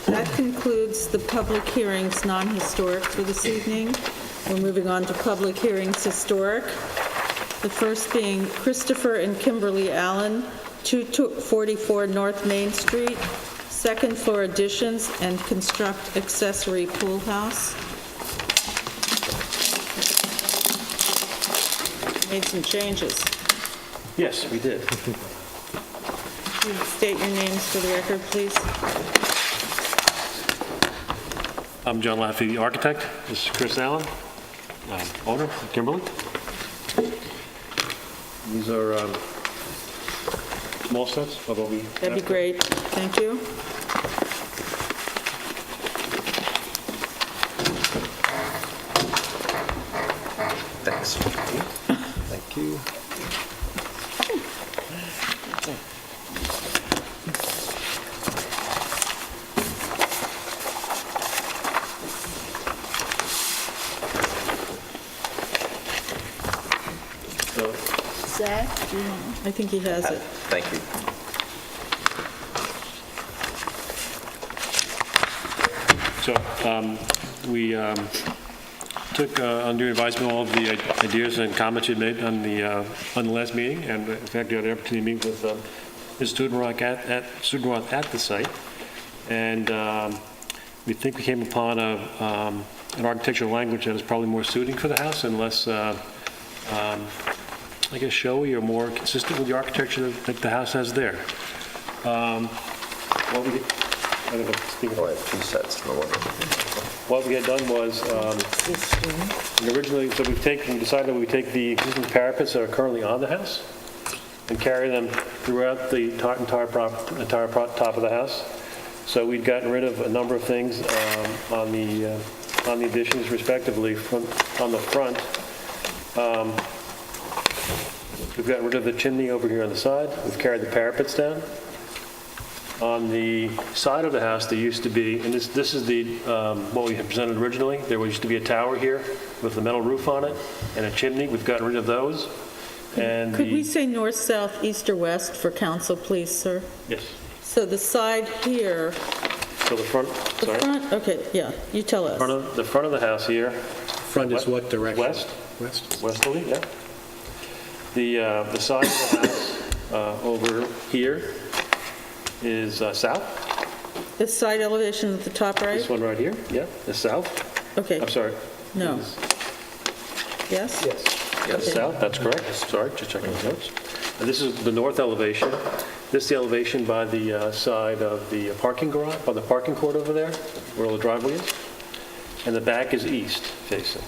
That concludes the public hearings non-historic for this evening. We're moving on to public hearings historic. The first being Christopher and Kimberly Allen, 244 North Main Street, second floor additions and construct accessory pool house. Made some changes. Yes, we did. State your names for the record, please. I'm John Laffey, the architect. This is Chris Allen, owner, Kimberly. These are small sets of what we... That'd be great. Thank you. Thanks. Thank you. Zach, I think he has it. Thank you. So we took under advisement all of the ideas and comments you made on the last meeting, and in fact, we had the opportunity to meet with Ms. Studenroth at the site, and we think we came upon an architectural language that is probably more suiting for the house and less, I guess, showy or more consistent with the architecture that the house has there. What we, I don't know, speaking Oh, I have two sets, no wonder. what we had done was, originally, so we decided we take the existing parapets that are currently on the house and carry them throughout the entire top of the house. So we'd gotten rid of a number of things on the additions respectively. On the front, we've gotten rid of the chimney over here on the side. We've carried the parapets down. On the side of the house, there used to be, and this is the what we had presented originally. There used to be a tower here with a metal roof on it and a chimney. We've gotten rid of those. And Could we say north, south, east, or west for council, please, sir? Yes. So the side here, So the front, the sorry. front, okay, yeah, you tell us. The front of the house here. Front is what direction? West. West. Westerly, yeah. The side of the house over here is south. The side elevation at the top right? This one right here, yeah, is south. Okay. I'm sorry. No. Yes? Yes, south, that's correct. Sorry, just checking the notes. And this is the north elevation. This is the elevation by the side of the parking garage, by the parking court over there, where all the driveway is. And the back is east facing.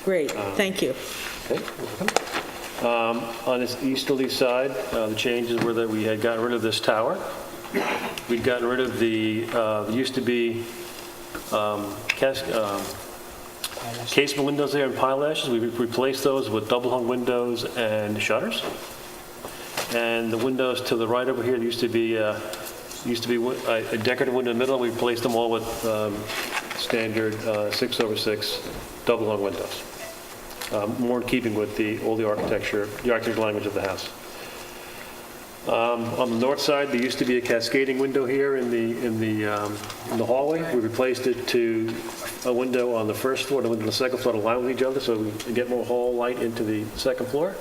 Great, thank you. Okay, welcome. On this easterly side, the changes were that we had gotten rid of this tower. We'd gotten rid of there used to be casement windows there and pile lashes. We replaced those with double-hung windows and shutters. And the windows to the right over here used to be a decorative window in the middle. We replaced them all with standard 6/6 double-hung windows. more in keeping with all the architectural language of the house. On the north side, there used to be a cascading window here in the hallway. We replaced it to a window on the first floor and a window on the second floor to line with each other so we can get more hall light into the second floor.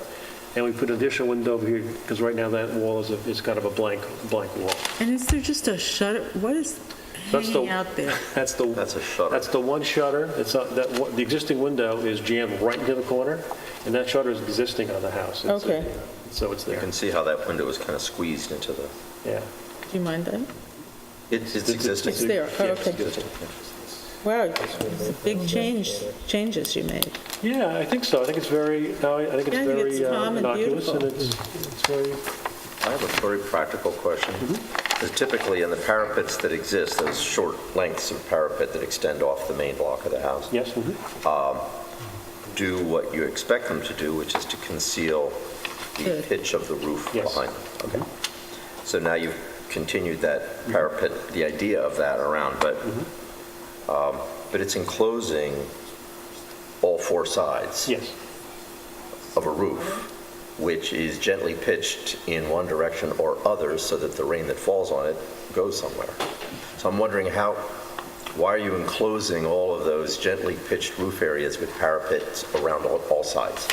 And we put an additional window over here because right now that wall is kind of a blank wall. And is there just a shutter? What is hanging out there? That's a shutter. That's the one shutter. The existing window is jammed right into the corner, and that shutter is existing on the house. Okay. So it's there. You can see how that window is kind of squeezed into the... Yeah. Do you mind that? It's existing. It's there. Oh, Yeah, okay. it's existing. Wow, it's a big changes you made. Yeah, I think so. I think it's very calm and innocuous, beautiful. and it's very... I have a very practical question. Because typically in the parapets that exist, those short lengths of parapet that extend off the main block of the house, Yes. do what you expect them to do, which is to conceal the pitch of the roof behind them. Okay. So now you've continued that parapet, the idea of that around, but it's enclosing all four sides of a roof, which is gently pitched in one direction or others so that the rain that falls on it goes somewhere. So I'm wondering why are you enclosing all of those gently pitched roof areas with parapets around all sides?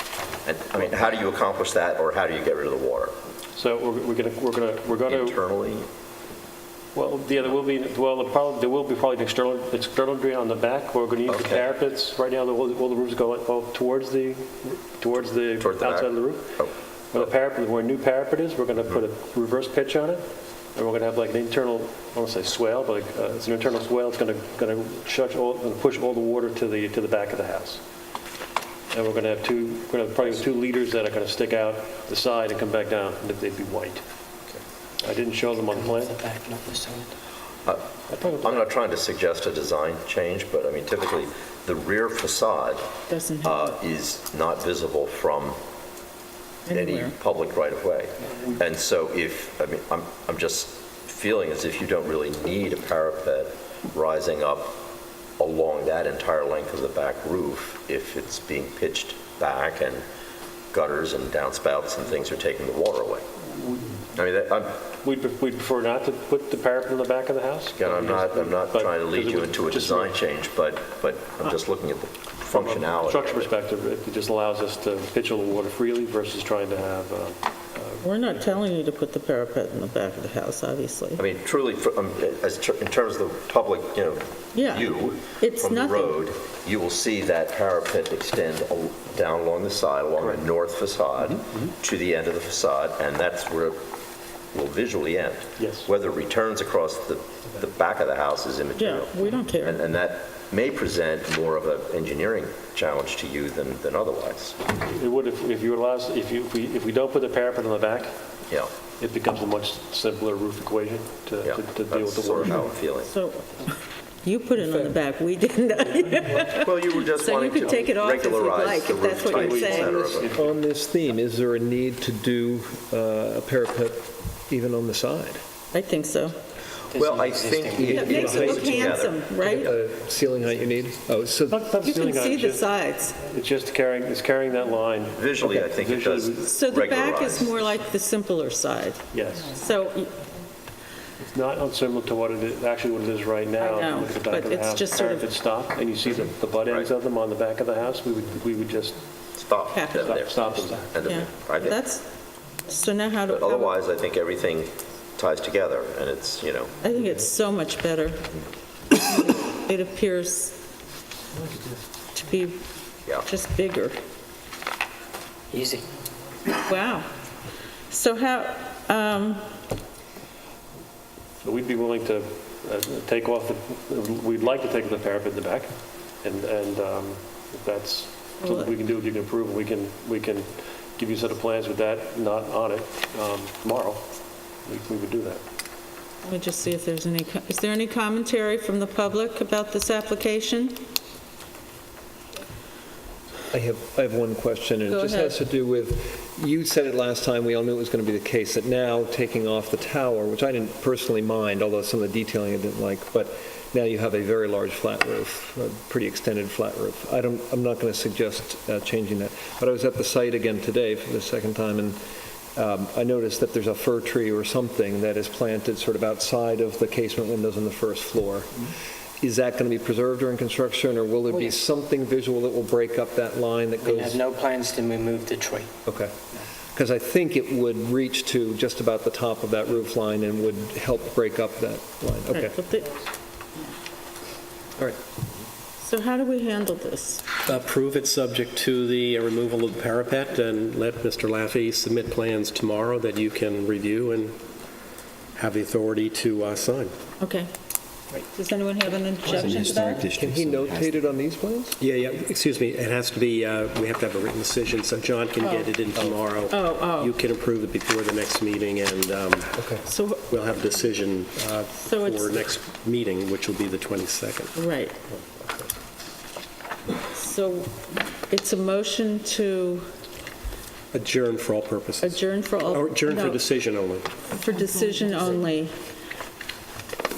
And I mean, how do you accomplish that, or how do you get rid of the water? So we're going to internally. Well, yeah, there will be probably an external drain on the back. We're going to use the parapets. Right now, all the roofs go towards the outside of the roof. Where a new parapet is, we're going to put a reverse pitch on it, and we're going to have like an internal, I don't want to say swale, but it's an internal swale. It's going to push all the water to the back of the house. And we're going to have probably 2 leaders that are going to stick out the side and come back down, and they'd be white. I didn't show them on the plan. I'm not trying to suggest a design change, but I mean, typically, the rear facade is not visible from any public right-of-way. And so I'm just feeling as if you don't really need a parapet rising up along that entire length of the back roof if it's being pitched back and gutters and downspouts and things are taking the water away. I mean, we'd prefer not to put the parapet in the back of the house. Again, I'm not trying to lead you into a design change, but I'm just looking at the functionality. From a structure perspective, it just allows us to pitch all the water freely versus trying to have... We're not telling you to put the parapet in the back of the house, obviously. I mean, truly, in terms of the public, view from the road, you will see that parapet extend down along the side, along the north facade, to the end of the facade, and that's where it will visually end. Yes. Whether it returns across the back of the house is immaterial. Yeah, we don't care. And that may present more of an engineering challenge to you than otherwise. It would if we don't put the parapet on the back. Yeah. It becomes a much simpler roof equation to deal with the water. That's sort of how I'm feeling. So you put it on the back, we didn't. Well, you were just so wanting you can to take it off if you'd regularize like, the if that's roof what you're types, et saying. cetera. On this theme, is there a need to do a parapet even on the side? I think so. Well, I think It makes it look handsome, right? Ceiling height you need? Oh, so You can see the sides. It's just carrying that line. Visually, I think it does So the back is regularize. more like the simpler side. Yes. So, It's not unsimilar to what it is right now. I know, Look at the back but of the it's house, just sort of- parapet stop, and you see the butt ends of them on the back of the house. We would just Stop them there. stop them. yeah, I think. so now how do... But otherwise, I think everything ties together, and it's, I think it's so much better. It appears to be just bigger. Easy. Wow. So So we'd be willing to take off we'd like to take the parapet in the back, and if that's something we can do, if you can approve, we can give you a set of plans with that not on it tomorrow. We would do that. let me just see if there's is there any commentary from the public about this application? I have one question, and Go it just ahead. has to do with, you said it last time, we all knew it was going to be the case, that now taking off the tower, which I didn't personally mind, although some of the detailing I didn't like, but now you have a very large flat roof, a pretty extended flat roof. I'm not going to suggest changing that. But I was at the site again today for the second time, and I noticed that there's a fir tree or something that is planted sort of outside of the casement windows on the first floor. Is that going to be preserved during construction, or will there be something visual that will break up that line that goes? We have no plans to remove the tree. Okay. Because I think it would reach to just about the top of that roof line and would help break up that line. Okay. All right. So how do we handle this? Approve it subject to the removal of the parapet, and let Mr. Laffey submit plans tomorrow that you can review and have the authority to sign. Okay. Does anyone have an objection to that? Can he notate it on these plans? Yeah, excuse me, it has to be, we have to have a written decision, so John can get it in tomorrow. You can approve it before the next meeting, and So we'll have a decision for next meeting, which will be the 22nd. Right. So it's a motion to Adjourn for all purposes. adjourn for all... Or adjourn for no, decision only. For decision only,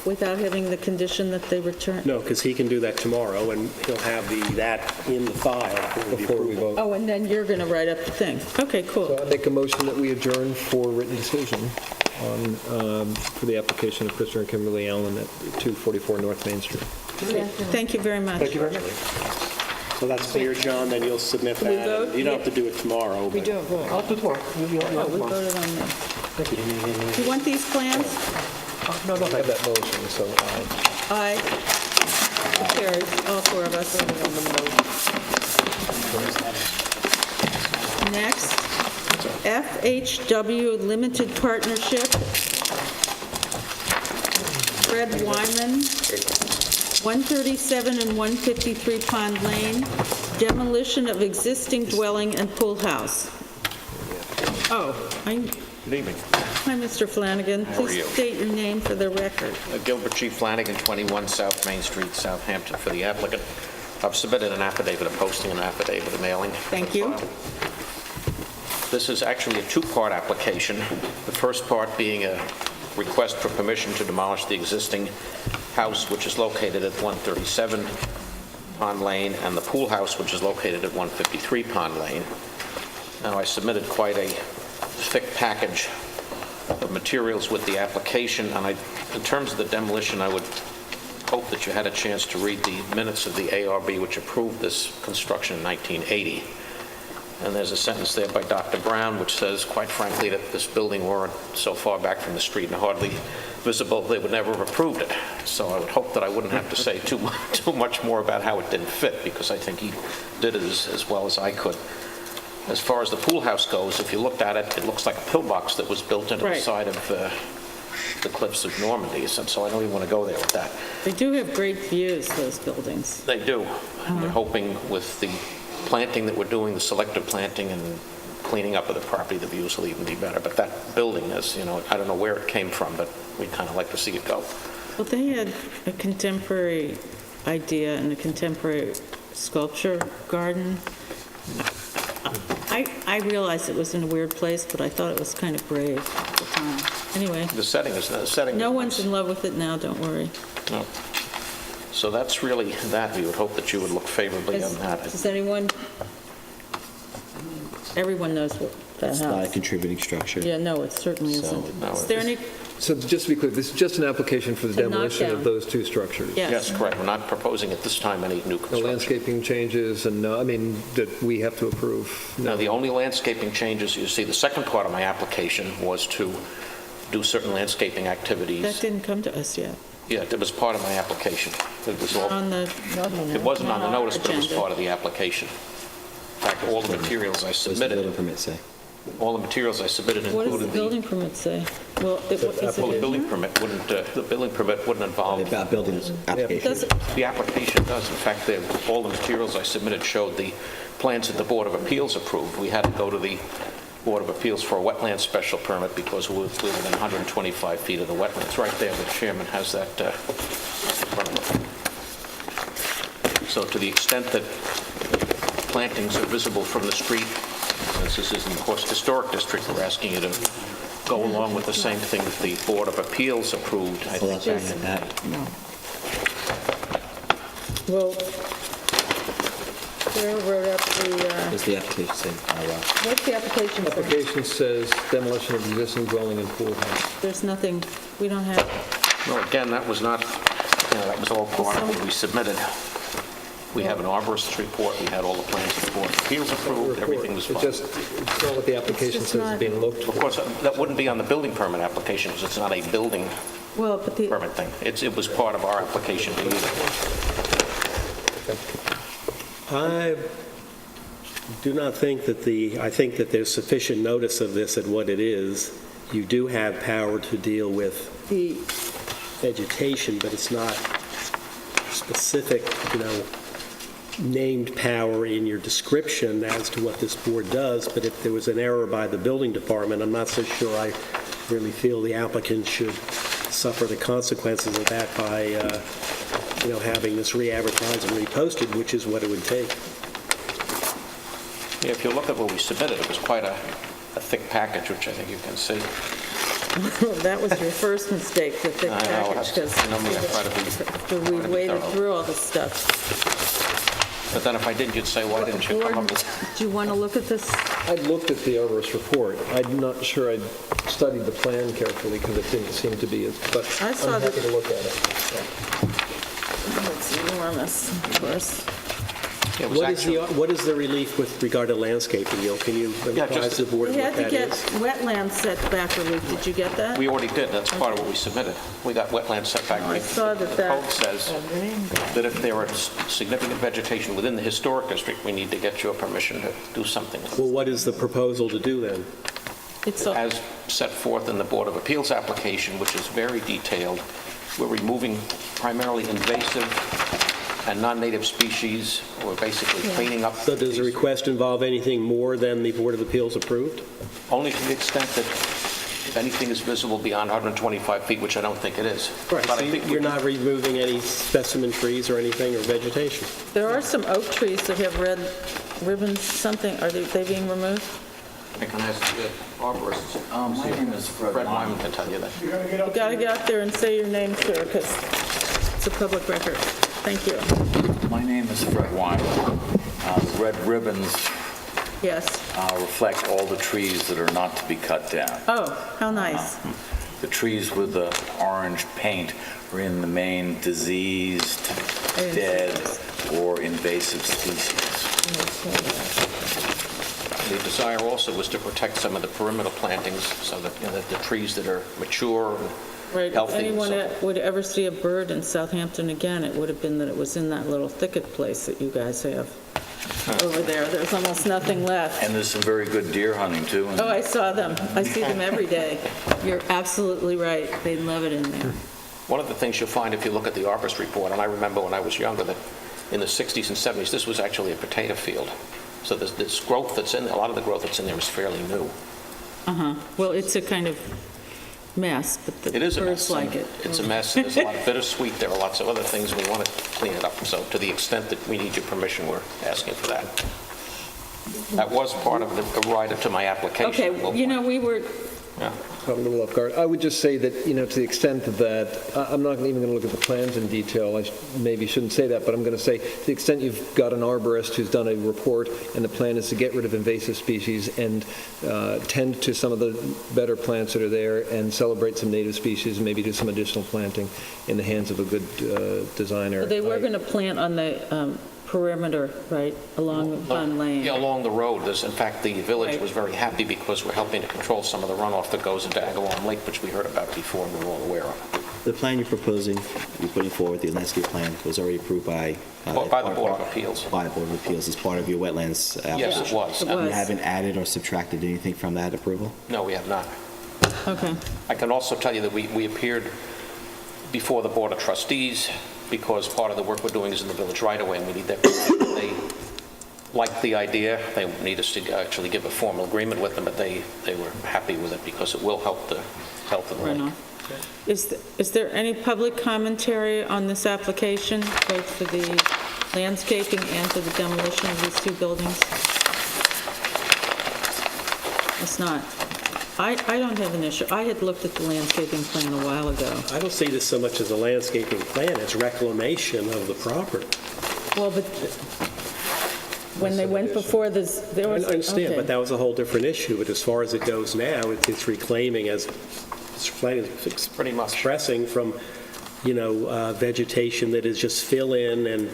without having the condition that they return... No, because he can do that tomorrow, and he'll have that in the file before we vote. Oh, and then you're going to write up the thing. Okay, cool. So I make a motion that we adjourn for written decision for the application of Christopher and Kimberly Allen at 244 North Main Street. Thank you very much. Thank you very much. So that's clear, John, then you'll submit Can we that. vote? You don't have to do it tomorrow. We but- do vote. I'll do tomorrow. Oh, we voted on that. Do you want these plans? No, I have that motion, so Aye. It carries, all four of us. Next, FHW Limited Partnership. Fred Wyman, 137 and 153 Pond Lane, demolition of existing dwelling and pool house. Good evening. Hi, Mr. Flanagan. How are you? Please state your name for the record. Gilbert G. Flanagan, 21 South Main Street, Southampton, for the applicant. I've submitted an affidavit of posting and an affidavit of mailing. Thank you. This is actually a two-part application. The first part being a request for permission to demolish the existing house, which is located at 137 Pond Lane, and the pool house, which is located at 153 Pond Lane. Now, I submitted quite a thick package of materials with the application, and in terms of the demolition, I would hope that you had a chance to read the minutes of the ARB, which approved this construction in 1980. And there's a sentence there by Dr. Brown, which says, quite frankly, that if this building weren't so far back from the street and hardly visible, they would never have approved it. So I would hope that I wouldn't have to say too much more about how it didn't fit, because I think he did it as well as I could. As far as the pool house goes, if you looked at it, it looks like a pillbox that was built into the side of the cliffs of Normandy, so I don't even want to go there with that. They do have great views, those buildings. They do. We're hoping with the planting that we're doing, the selective planting and cleaning up of the property, the views will even be better. But that building is, I don't know where it came from, but we'd kind of like to see it go. Well, they had a contemporary idea and a contemporary sculpture garden. I realized it was in a weird place, but I thought it was kind of brave at the time. Anyway. The setting. No one's in love with it now, don't worry. No. So that's really that. We would hope that you would look favorably on that. Does anyone, everyone knows what that house. It's not a contributing structure. Yeah, no, it certainly isn't. Is there any, So just to be clear, this is just an application for the To knock demolition down. of those two structures? Yes, correct. We're not proposing at this time any new No construction. landscaping changes, and that we have to approve? Now, the only landscaping changes, you see, the second part of my application was to do certain landscaping activities. that didn't come to us yet. Yeah, it was part of my application. It was all, On the, it wasn't on the notice, but it was agenda. part of the application. In fact, all the materials I What does the submitted, building permit say? all the materials I submitted What does the included building permit say? Well, is well, it the in building there? permit wouldn't, the building permit wouldn't involve. About building application. Does it- The application does. In fact, all the materials I submitted showed the plans that the Board of Appeals approved. We had to go to the Board of Appeals for a wetland special permit because we're within 125 feet of the wetlands. Right there, the chairman has that in front of him. So to the extent that plantings are visible from the street, since this is in the Horse Historic District, we're asking you to go along with the same thing that the Board of Appeals approved. I think Well, Sarah wrote up the, Does the application say? what's the application say? Application says demolition of existing dwelling and pool house. There's nothing, we don't have, Well, again, that was not, that was all part of what we submitted. We have an arborist's report, we had all the plans of the Board of Appeals approved, everything was fine. It's not what the application says is being looked for. Of course, that wouldn't be on the building permit application, because it's not a building well, but the, permit thing. It was part of our application to use it. I do not think that I think that there's sufficient notice of this and what it is. You do have power to deal with the vegetation, but it's not specific, named power in your description as to what this board does. But if there was an error by the building department, I'm not so sure I really feel the applicant should suffer the consequences of that by having this re-advertised and reposted, which is what it would take. Yeah, if you look at what we submitted, it was quite a thick package, which I think you can see. that was your first mistake, the thick package, because we waded through all this stuff. But then if I didn't, you'd say, why didn't you come up with... Do you want to look at this? I looked at the arborist report. I'm not sure I studied the plan carefully because it didn't seem to be, but I saw I'm happy to look at it. It's enormous, of course. What is the relief with regard to landscaping, Neil? Can you advise the board We what had to that get is? wetland setback relief. Did you get that? We already did, that's part of what we submitted. We got wetland setback. I saw that The code says that if there is significant vegetation within the historic district, we need to get your permission to do something. Well, what is the proposal to do then? It's As set forth in the Board of Appeals application, which is very detailed, we're removing primarily invasive and non-native species. We're basically cleaning up. So does the request involve anything more than the Board of Appeals approved? Only to the extent that if anything is visible beyond 125 feet, which I don't think it is. Right, But so I think you're not removing any specimen trees or anything, or vegetation? There are some oak trees that have red ribbons, something. Are they being removed? I can ask the arborists. My name is Fred Wyman can tell you that. You got to get out there and say your name, sir, because it's a public record. Thank you. My name is Fred Wyman. The red ribbons Yes. reflect all the trees that are not to be cut down. Oh, how nice. The trees with the orange paint are in the main diseased, dead, or invasive species. The desire also was to protect some of the perimeter plantings so that, that the trees that are mature and Right, if healthy. anyone would ever see a bird in Southampton again, it would have been that it was in that little thicket place that you guys have over there. There's almost nothing left. And there's some very good deer hunting, too. Oh, I saw them. I see them every day. You're absolutely right. They love it in there. One of the things you'll find if you look at the arborist report, and I remember when I was younger that in the 60s and 70s, this was actually a potato field. So this growth that's in there, a lot of the growth that's in there is fairly new. Well, it's a kind of mess, but the It is a birds mess. like it. It's a mess. There's a lot of bittersweet. There are lots of other things. We want to clean it up. So to the extent that we need your permission, we're asking for that. That was part of the rider to my application. Okay, we were... Yeah. Caught a little off guard. I would just say that, to the extent that, I'm not even going to look at the plans in detail, I maybe shouldn't say that, but I'm going to say, to the extent you've got an arborist who's done a report and the plan is to get rid of invasive species and tend to some of the better plants that are there and celebrate some native species and maybe do some additional planting in the hands of a good designer. They were going to plant on the perimeter, right, along Pond Lane. Yeah, along the road. In fact, the village Right. was very happy because we're helping to control some of the runoff that goes into Agawam Lake, which we heard about before and we're all aware of. The plan you're putting forward, the landscape plan, was already approved by... By the Board of Appeals. By the Board of Appeals as part of your wetlands application. Yes, it was. It was. You haven't added or subtracted anything from that approval? No, we have not. Okay. I can also tell you that we appeared before the Board of Trustees because part of the work we're doing is in the village right away and we need their permission. They liked the idea. They need us to actually give a formal agreement with them, but they were happy with it because it will help the health of the lake. Is there any public commentary on this application, both for the landscaping and for the demolition of these two buildings? It's not. I don't have an issue. I had looked at the landscaping plan a while ago. I don't see this so much as a landscaping plan, it's reclamation of the property. Well, but when they went before this, there I was... understand, okay. but that was a whole different issue. But as far as it goes now, it's reclaiming, as Mr. Flanagan is Pretty much. expressing, from, vegetation that is just fill-in and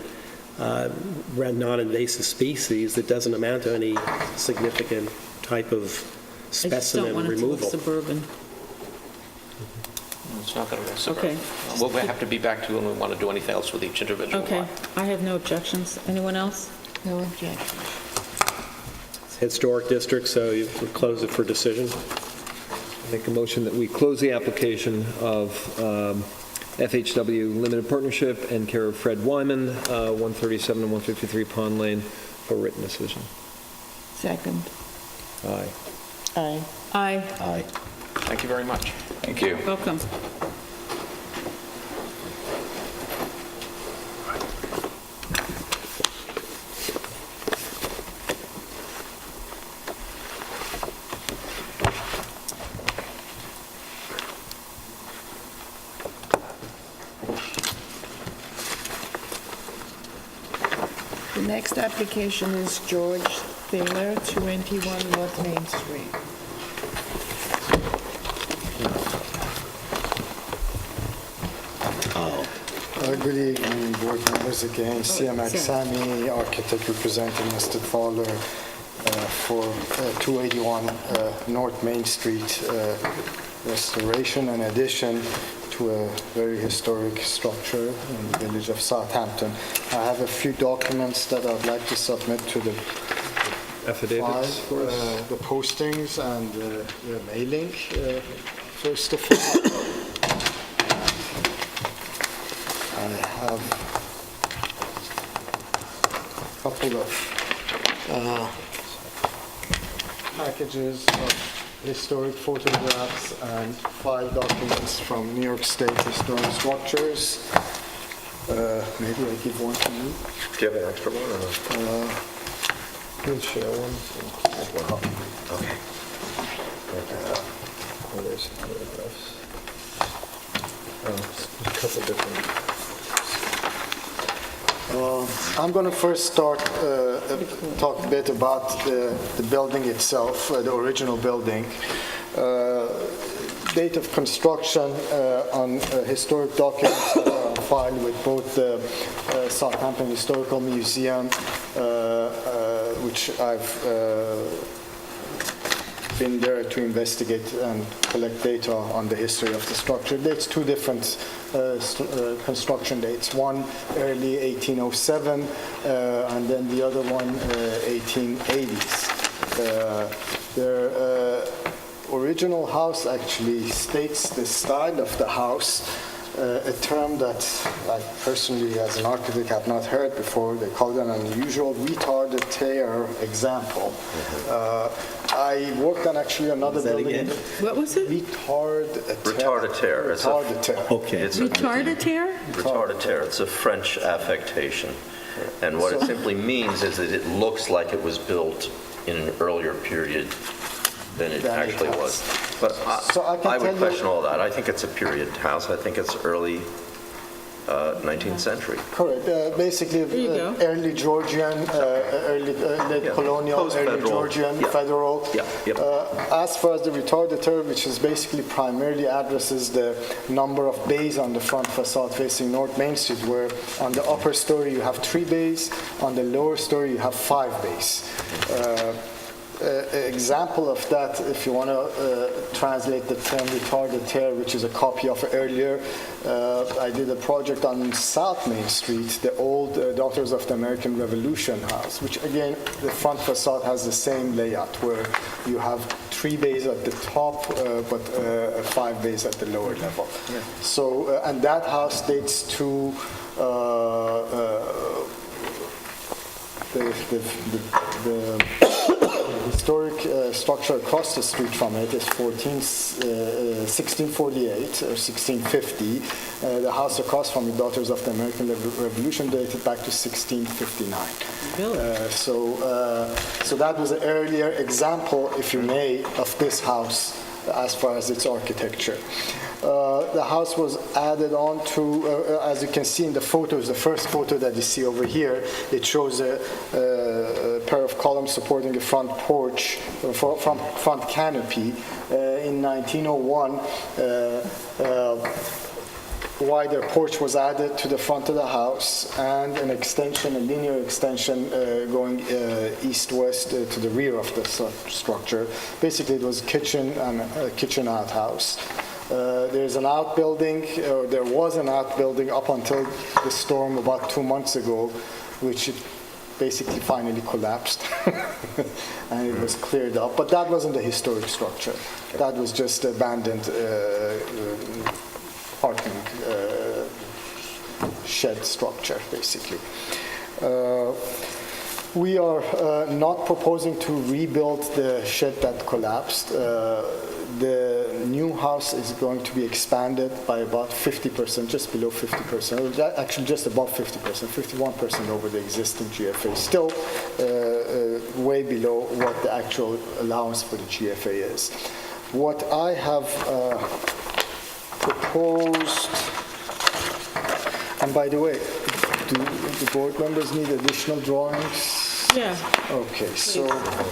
non-invasive species that doesn't amount to any significant type of specimen I just don't removal. want it to look suburban. It's not going to go suburban. Okay. We'll have to be back to you when we want to do anything else with each individual Okay, lot. I have no objections. Anyone else? No objection. Historic district, so you would close it for decision. Make a motion that we close the application of FHW Limited Partnership and care of Fred Wyman, 137 and 153 Pond Lane, for written decision. Second. Aye. Aye. Aye. Aye. Thank you very much. Thank you. Welcome. The next application is George Thaler, 21 North Main Street. Good evening, board members. Again, CMX Sami, architect representing Mr. Fowler for 281 North Main Street restoration and addition to a very historic structure in the village of Southampton. I have a few documents that I'd like to submit to the Affidavits file, for us? the postings and the mailing. First of all, I have a couple of packages of historic photographs and 5 documents from New York State Historic Structures. Maybe I give one to you. Do you have an extra one or no? We'll share one. Okay. There's photographs. A couple different. I'm going to first talk a bit about the building itself, the original building. Date of construction on historic documents that are on file with both the Southampton Historical Museum, which I've been there to investigate and collect data on the history of the structure. Dates 2 different construction dates. One early 1807, and then the other one 1880s. Their original house actually states the style of the house, a term that I personally, as an architect, have not heard before. They call it an unusual retard-a-terre example. I worked on actually another building. What was it? Retard-a-terre. Retard-a-terre. Okay. Retard-a-terre? Retard-a-terre. It's a French affectation. And what it simply means is that it looks like it was built in an earlier period than it actually was. But I would question all that. I think it's a period house. I think it's early 19th century. Correct. Basically, early Georgian, late colonial, early Georgian, federal. As far as the retard-a-terre, which is basically primarily addresses the number of bays on the front facade facing North Main Street, where on the upper story you have 3 bays, on the lower story you have 5 bays. Example of that, if you want to translate the term retard-a-terre, which is a copy of earlier, I did a project on South Main Street, the old Daughters of the American Revolution house, which again, the front facade has the same layout, where you have 3 bays at the top, but 5 bays at the lower level. So, and that house dates to the historic structure across the street from it is 1648 or 1650. The house across from the Daughters of the American Revolution dated back to 1659. So that was an earlier example, if you may, of this house as far as its architecture. The house was added on to, as you can see in the photos, the first photo that you see over here, it shows a pair of columns supporting the front porch, front canopy. In 1901, wider porch was added to the front of the house, and an extension, a linear extension going east-west to the rear of the structure. Basically, it was kitchen and a kitchen outhouse. There's an outbuilding, or there was an outbuilding up until the storm about 2 months ago, which basically finally collapsed and it was cleared up. But that wasn't a historic structure. That was just abandoned parking shed structure, basically. We are not proposing to rebuild the shed that collapsed. The new house is going to be expanded by about 50%, just below 50%, actually just above 50%, 51% over the existing GFA, still way below what the actual allowance for the GFA is. What I have proposed, and by the way, do the board members need additional drawings? Yeah. Okay, so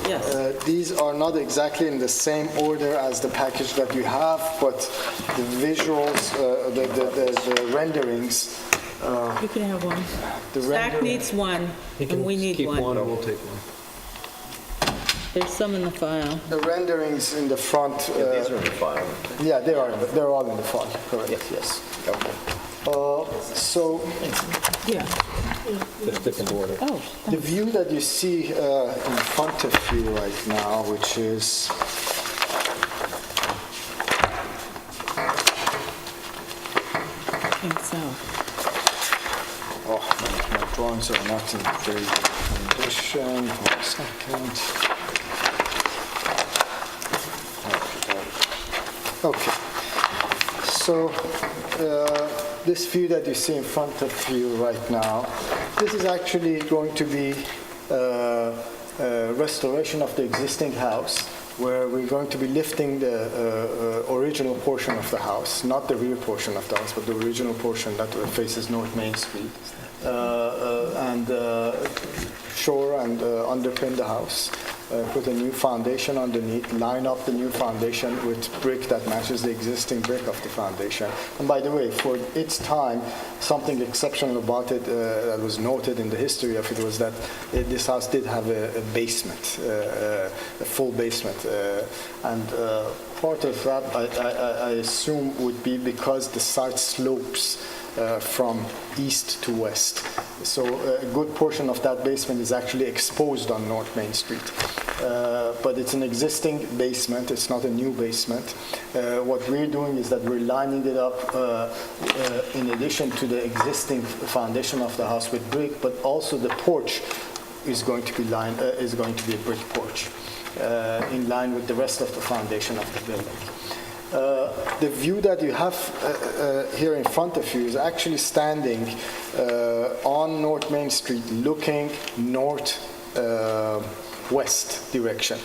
Yes. these are not exactly in the same order as the package that you have, but the visuals, the renderings. You can have one. The Zach needs one, and we need Keep one. one, and we'll take one. There's some in the file. The renderings in the front. These are in the file. Yeah, they are. They're all in the file. Correct. Yes. Okay. So. Yeah. Just different order. Oh. The view that you see in front of you right now, which is my drawings are not in very good condition. 1 second. Okay. So this view that you see in front of you right now, this is actually going to be restoration of the existing house, where we're going to be lifting the original portion of the house, not the rear portion of the house, but the original portion that faces North Main Street, and shore and underpin the house. Put a new foundation underneath, line up the new foundation with brick that matches the existing brick of the foundation. And by the way, for its time, something exceptional about it that was noted in the history of it was that this house did have a basement, a full basement. And part of that, I assume, would be because the site slopes from east to west. So a good portion of that basement is actually exposed on North Main Street. But it's an existing basement, it's not a new basement. What we're doing is that we're lining it up in addition to the existing foundation of the house with brick, but also the porch is going to be a brick porch in line with the rest of the foundation of the building. The view that you have here in front of you is actually standing on North Main Street looking north-west direction.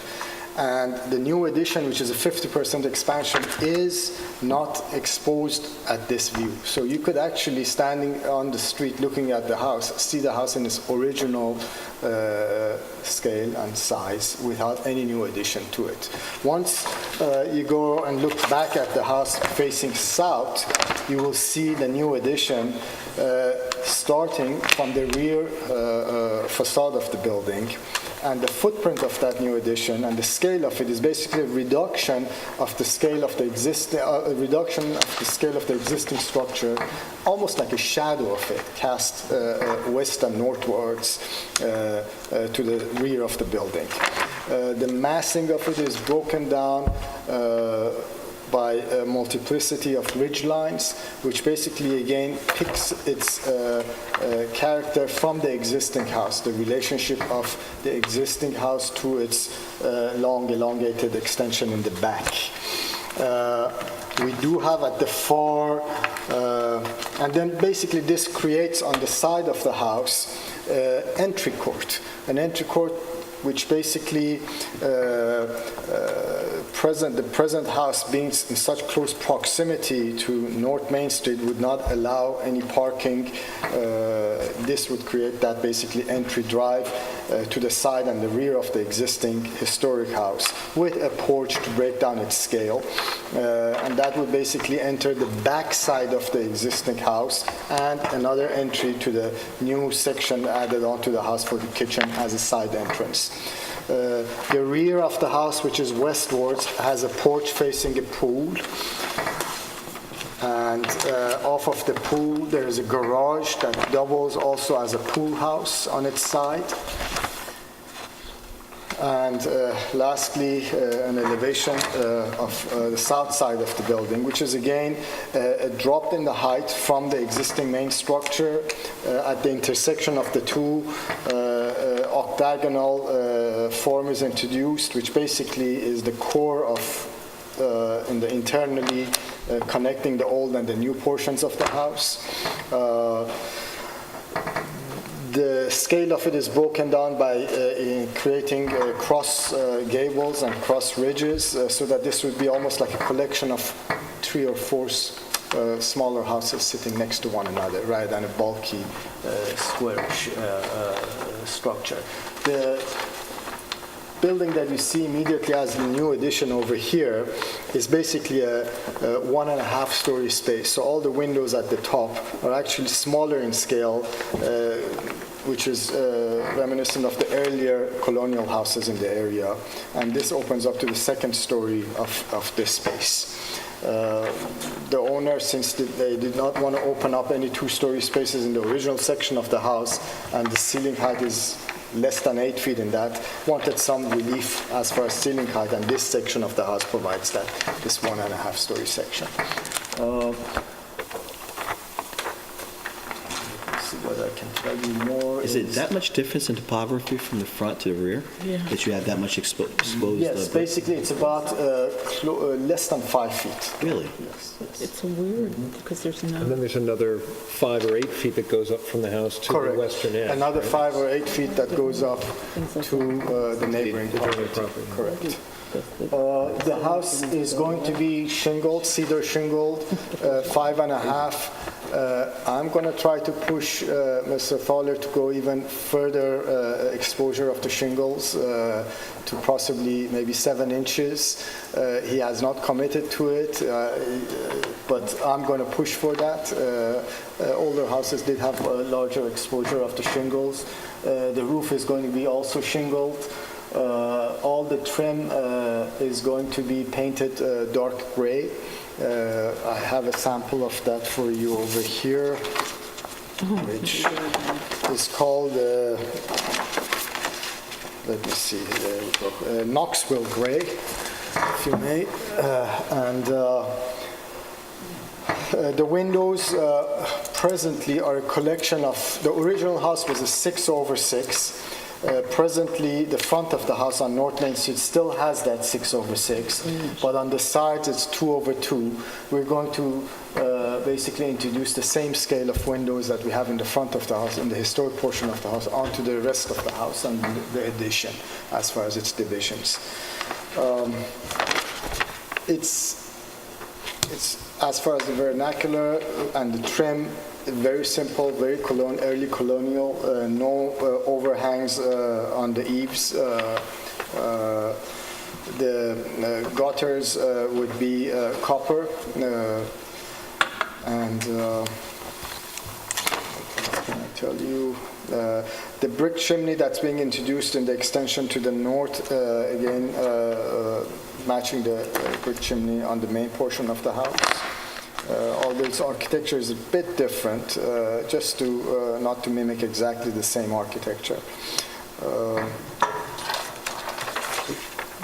And the new addition, which is a 50% expansion, is not exposed at this view. So you could actually, standing on the street looking at the house, see the house in its original scale and size without any new addition to it. Once you go and look back at the house facing south, you will see the new addition starting from the rear facade of the building. And the footprint of that new addition and the scale of it is basically a reduction of the scale of the existing structure, almost like a shadow of it, cast west and northwards to the rear of the building. The massing of it is broken down by a multiplicity of ridge lines, which basically again picks its character from the existing house, the relationship of the existing house to its long elongated extension in the back. We do have at the far, and then basically this creates on the side of the house an entry court which basically the present house being in such close proximity to North Main Street would not allow any parking. This would create that basically entry drive to the side and the rear of the existing historic house with a porch to break down its scale. And that would basically enter the back side of the existing house and another entry to the new section added onto the house for the kitchen as a side entrance. The rear of the house, which is westwards, has a porch facing a pool. And off of the pool, there is a garage that doubles also as a pool house on its side. And lastly, an elevation of the south side of the building, which is again a drop in the height from the existing main structure at the intersection of the two. Octagonal form is introduced, which basically is the core of in the internally connecting the old and the new portions of the house. The scale of it is broken down by creating cross gables and cross ridges, so that this would be almost like a collection of 3 or 4 smaller houses sitting next to one another, rather than a bulky squarish structure. The building that you see immediately as the new addition over here is basically a 1.5-story space. So all the windows at the top are actually smaller in scale, which is reminiscent of the earlier colonial houses in the area. And this opens up to the 2nd story of this space. The owner, since they did not want to open up any 2-story spaces in the original section of the house, and the ceiling height is less than 8 feet in that, wanted some relief as far as ceiling height, and this section of the house provides that, this 1.5-story section. Let's see what I can tell you more. Is it that much difference in topography from the front to the rear? Yeah. That you have that much exposed? Yes, basically it's about less than 5 feet. Really? Yes. It's weird because there's no... And then there's another 5 or 8 feet that goes up from the house to Correct. the western edge. Another right? 5 or 8 feet that goes up to the neighboring property. Correct. The house is going to be shingled, cedar shingled, 5.5. I'm going to try to push Mr. Fowler to go even further exposure of the shingles to possibly maybe 7 inches. He has not committed to it, but I'm going to push for that. Older houses did have a larger exposure of the shingles. The roof is going to be also shingled. All the trim is going to be painted dark gray. I have a sample of that for you over here, which is called, let me see, there we go, Knoxville gray, if you may. The windows presently are a collection of, the original house was a 6/6. Presently, the front of the house on North Main Street still has that 6/6, but on the sides it's 2/2. We're going to basically introduce the same scale of windows that we have in the front of the house, in the historic portion of the house, onto the rest of the house and the addition, as far as its divisions. It's as far as the vernacular and the trim, very simple, very early colonial, no overhangs on the eaves. The gutters would be copper, and what can I tell you? The brick chimney that's being introduced in the extension to the north, again, matching the brick chimney on the main portion of the house. Although its architecture is a bit different, just to not to mimic exactly the same architecture.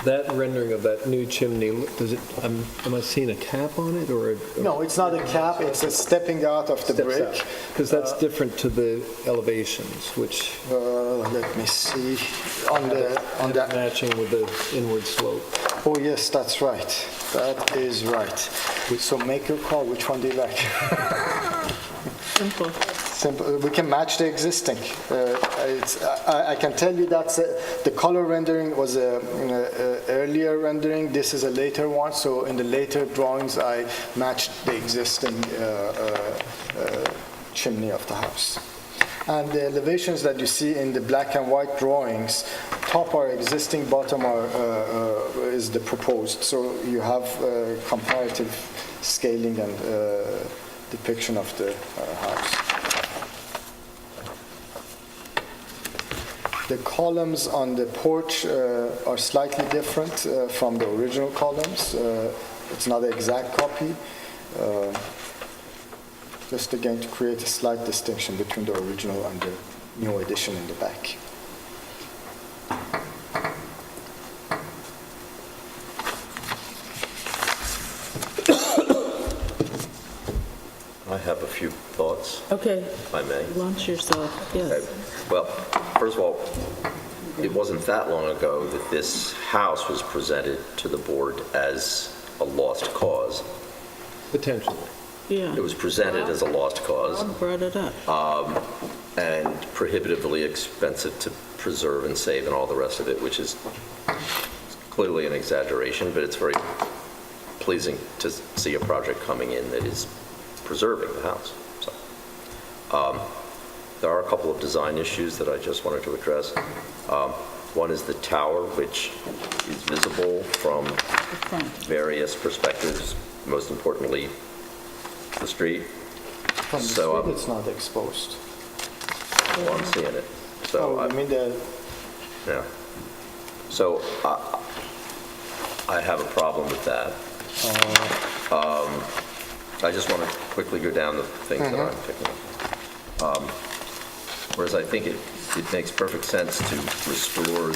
That rendering of that new chimney, does it? Am I seeing a cap on it, or? No, it's not a cap. It's a stepping out of the brick. Because that's different to the elevations, which. Let me see. On that matching with the inward slope. Oh yes, that's right. That is right. So make your call. Which one do you like? Simple. Simple. We can match the existing. I can tell you that the color rendering was an earlier rendering. This is a later one. So in the later drawings, I matched the existing chimney of the house. And the elevations that you see in the black and white drawings, top are existing, bottom is the proposed. So you have comparative scaling and depiction of the house. The columns on the porch are slightly different from the original columns. It's not an exact copy. Just again to create a slight distinction between the original and the new edition in the back. I have a few thoughts, Okay, if I may. launch yourself, yes. Okay. Well, first of all, it wasn't that long ago that this house was presented to the board as a lost cause. Potentially. Yeah. It was presented as a lost cause. Bob brought it up. And prohibitively expensive to preserve and save and all the rest of it, which is clearly an exaggeration, but it's very pleasing to see a project coming in that is preserving the house. So, there are a couple of design issues that I just wanted to address. One is the tower, which is visible from various perspectives, most importantly, the street. From the street, it's not exposed. Well, I'm seeing it. So I mean the... Yeah. So I have a problem with that. I just want to quickly go down the things that I'm picking up. Whereas I think it makes perfect sense to restore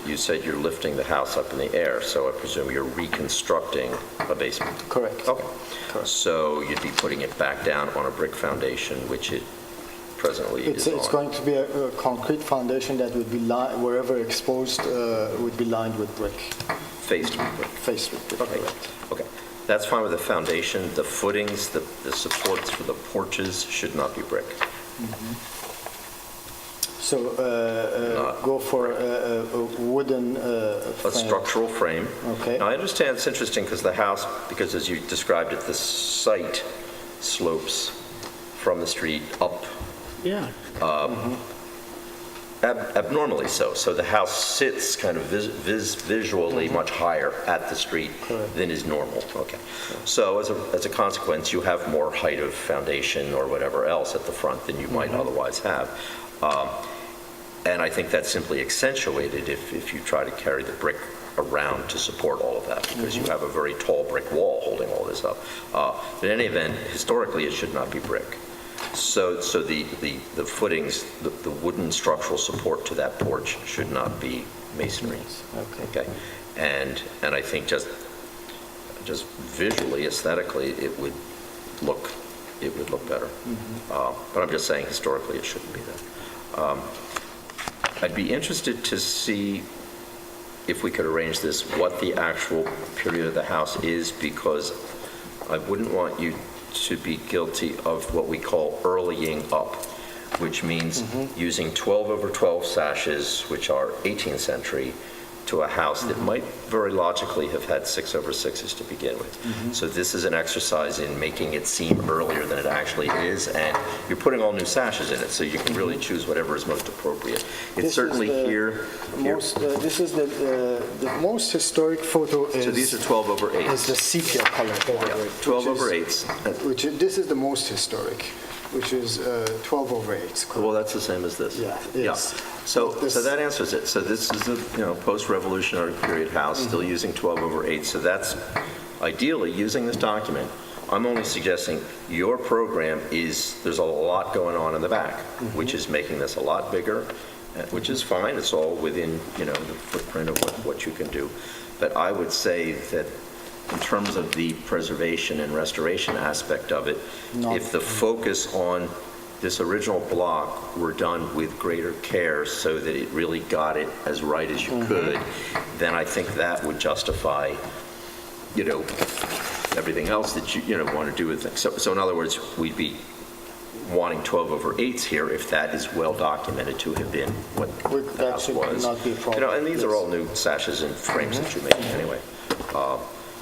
you said you're lifting the house up in the air, so I presume you're reconstructing a basement. Correct. Okay. Correct. So you'd be putting it back down on a brick foundation, which it presently is on. It's going to be a concrete foundation that would be wherever exposed would be lined with brick. Faced with brick. Faced with brick. Okay. Okay. That's fine with the foundation. The footings, the supports for the porches should not be brick. So go for a wooden frame. A structural frame. Okay. Now, I understand it's interesting because the house, because as you described it, the site slopes from the street up. Yeah. Abnormally so. So the house sits kind of visually much higher at the street than is normal. Okay. So as a consequence, you have more height of foundation or whatever else at the front than you might otherwise have. And I think that's simply accentuated if you try to carry the brick around to support all of that, because you have a very tall brick wall holding all this up. But in any event, historically, it should not be brick. So the footings, the wooden structural support to that porch should not be masonry. Okay. And I think just visually, aesthetically, it would look better. But I'm just saying historically it shouldn't be that. I'd be interested to see if we could arrange this, what the actual period of the house is, because I wouldn't want you to be guilty of what we call earlying up, which means using 12 over 12 sashes, which are 18th century, to a house that might very logically have had 6 over 6s to begin with. So this is an exercise in making it seem earlier than it actually is, and you're putting all new sashes in it, so you can really choose whatever is most appropriate. It's certainly here. This is the most historic photo. So these are 12 over 8s. Is the sepia color. 12 over 8s. This is the most historic, which is 12 over 8. Well, that's the same as this. Yeah. So that answers it. So this is the post-revolutionary period house, still using 12 over 8. So that's ideally using this document. I'm only suggesting your program there's a lot going on in the back, which is making this a lot bigger, which is fine. It's all within the footprint of what you can do. But I would say that in terms of the preservation and restoration aspect of it, if the focus on this original block were done with greater care so that it really got it as right as you could, then I think that would justify, everything else that you want to do with things. So in other words, we'd be wanting 12/8 here if that is well documented to have been what the house was. Not be a problem. And these are all new sashes and frames that you're making anyway.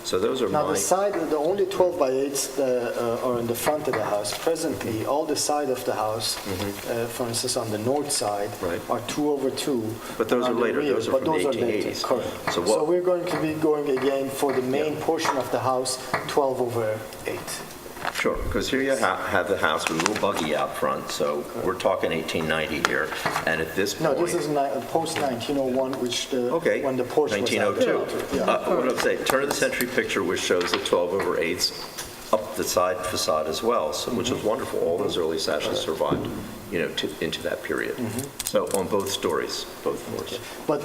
So those are Now, my... the only 12/8s are in the front of the house. Presently, all the side of the house, for instance, on the north side, are 2/2. But those are on the later. rear, Those are but from the those are later, 1880s. correct. So So we're going to be going again for the main portion of the house, 12/8. Sure, because here you have the house with a little buggy out front, so we're talking 1890 here, and at this point... No, this is post-1901, which when the Porsche was 1902. Yeah. What I'm saying, turn-of-the-century picture which shows the 12/8 up the side facade as well, so, which was wonderful. All those early sashes survived, into that period. So on both stories, both floors. But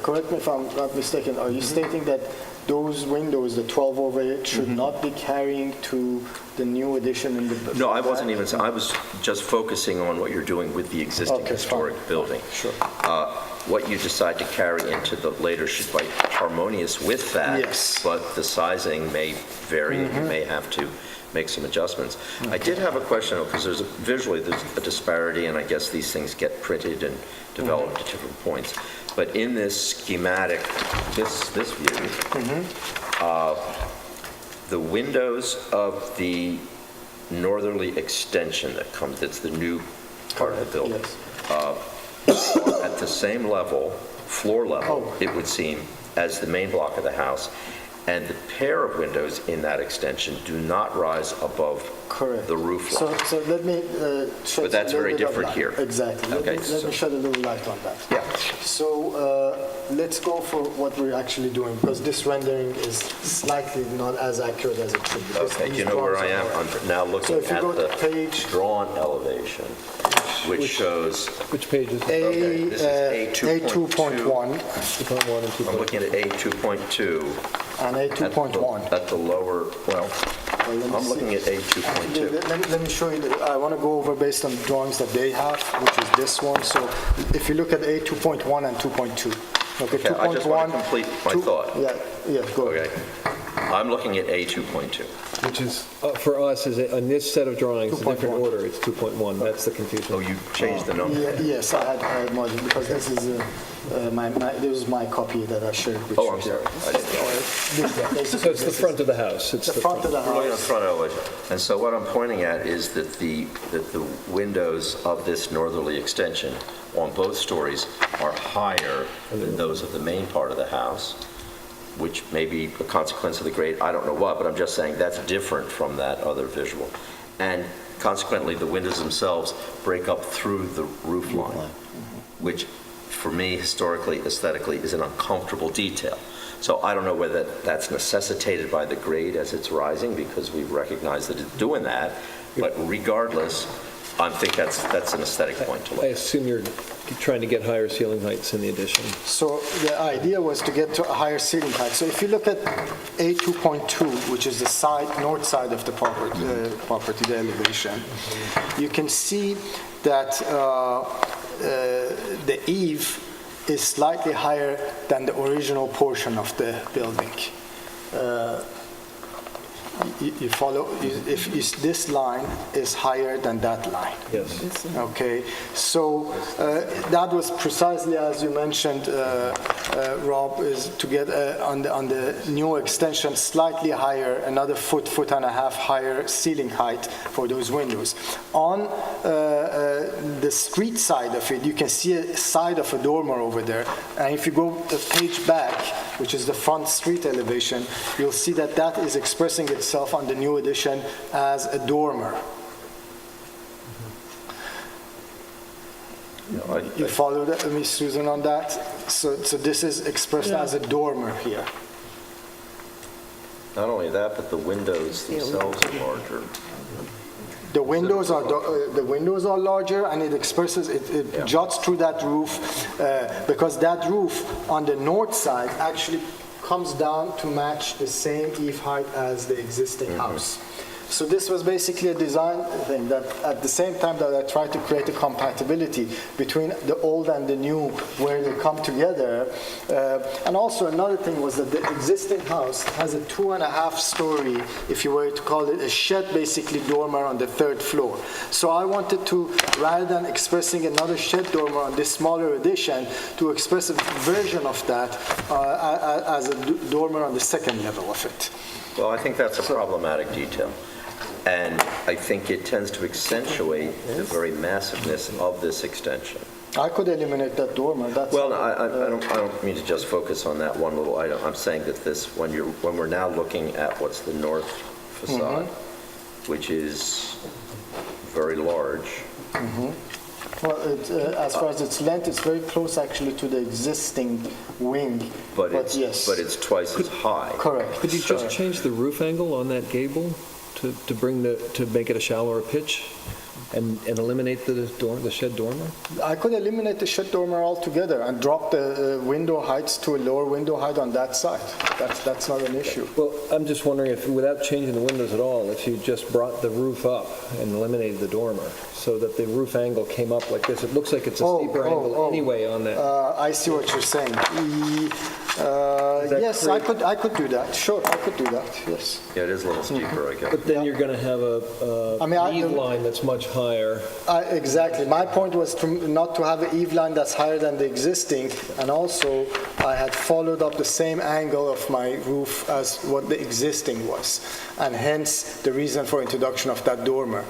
correct me if I'm not mistaken, are you stating that those windows, the 12/8, should not be carrying to the new addition in the... No, I wasn't even, I was just focusing on what you're doing with the existing historic building. Sure. What you decide to carry into the later should be harmonious with that. Yes. But the sizing may vary, and you may have to make some adjustments. I did have a question, because visually there's a disparity, and I guess these things get printed and developed at different points. But in this schematic, this view, the windows of the northerly extension that's the new part of the building, at the same level, floor level, it would seem, as the main block of the house. And the pair of windows in that extension do not rise above the roof line. So let me shed But that's a little very bit of different light. here. Exactly. Let me shed a little light on that. Yeah. So let's go for what we're actually doing, because this rendering is slightly not as accurate as it should be. Okay, you know where I am? I'm now looking So if you at go to the page... drawn elevation, which shows... Which page is it? Okay, this is A2.1. I'm looking at A2.2. And A2.1. At the lower, I'm looking at A2.2. Let me show you, I want to go over based on drawings that they have, which is this one. So if you look at A2.1 and 2.2. Okay, I just want to complete my thought. Yeah, go ahead. Okay. I'm looking at A2.2. Which is, for us, is on this set of drawings, a different order, it's 2.1, that's the confusion. Oh, you changed the number? Yes, I had more, because this is this is my copy that I shared with you. Oh, I'm sorry. So it's the front of the house. It's the front of the We're looking at house. front elevation. And so what I'm pointing at is that the windows of this northerly extension on both stories are higher than those of the main part of the house, which may be a consequence of the grade, I don't know what, but I'm just saying that's different from that other visual. And consequently, the windows themselves break up through the roof line, which for me, historically, aesthetically, is an uncomfortable detail. So I don't know whether that's necessitated by the grade as it's rising, because we recognize that it's doing that, but regardless, I think that's an aesthetic point to look I at. assume you're trying to get higher ceiling heights in the addition. So the idea was to get to a higher ceiling height. So if you look at A2.2, which is the north side of the property, the elevation, you can see that the eave is slightly higher than the original portion of the building. You follow? If this line is higher than that line. Yes. Okay. So that was precisely as you mentioned, Rob, is to get on the new extension slightly higher, another foot and a half higher ceiling height for those windows. On the street side of it, you can see a side of a dormer over there. And if you go a page back, which is the front street elevation, you'll see that that is expressing itself on the new addition as a dormer. You follow that, Ms. Susan, on that? So this is expressed as a dormer here. Not only that, but the windows themselves are larger. The windows are larger, and it expresses it juts through that roof because that roof on the north side actually comes down to match the same eave height as the existing house. So this was basically a design thing that at the same time that I tried to create a compatibility between the old and the new where they come together. And also another thing was that the existing house has a 2.5-story, if you were to call it a shed, basically dormer on the 3rd floor. So I wanted to, rather than expressing another shed dormer on this smaller addition, to express a version of that as a dormer on the 2nd level of it. Well, I think that's a problematic detail. And I think it tends to accentuate the very massiveness of this extension. I could eliminate that dormer. That's well, no, I don't mean to just focus on that one little item. I'm saying that this, when we're now looking at what's the north facade, which is very large. Well, as far as its length, it's very close actually to the existing wing. But yes. But it's twice as high. Correct. Could you just change the roof angle on that gable to make it a shallower pitch and eliminate the shed dormer? I could eliminate the shed dormer altogether and drop the window heights to a lower window height on that side. That's not an issue. Well, I'm just wondering if, without changing the windows at all, if you just brought the roof up and eliminated the dormer so that the roof angle came up like this. It looks like it's a steeper angle anyway on that. I see what you're saying. Yes, I could do that. Sure, I could do that. Yes. Yeah, it is a little steeper, I guess. But then you're going to have a eave line that's much higher. Exactly. My point was not to have an eave line that's higher than the existing, and also I had followed up the same angle of my roof as what the existing was, and hence the reason for introduction of that dormer.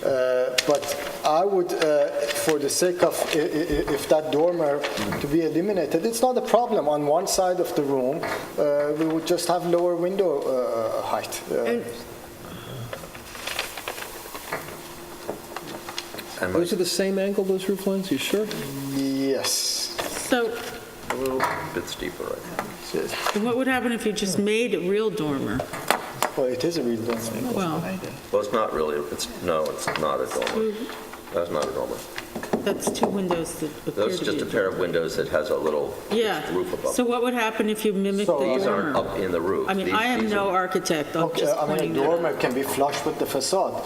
But I would, for the sake of if that dormer to be eliminated, it's not a problem. On one side of the room, we would just have lower window height. And those are the same angle, those roof lines? You sure? Yes. So a little bit steeper, I think. what would happen if you just made a real dormer? Well, it is a real dormer. Well, it's not really. It's not a dormer. That's not a dormer. That's two windows that appear That's to just be a pair of windows that has a little roof above. So what would happen if you mimic the dormer? These aren't up in the roof. I mean, I am no architect. I'm just pointing a that out. dormer can be flush with the facade.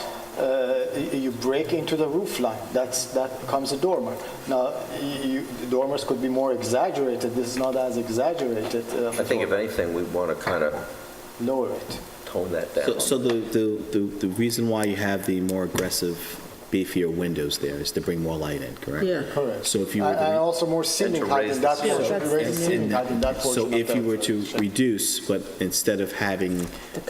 You break into the roof line. That becomes a dormer. Now, the dormers could be more exaggerated. This is not as exaggerated. I think, if anything, we want to kind of lower it, tone that down. So the reason why you have the more aggressive, beefier windows there is to bring more light in, correct? Yeah. Correct. So if you were and also more ceiling height in that portion. Raise the ceiling height in that portion. So if you were to reduce, but instead of having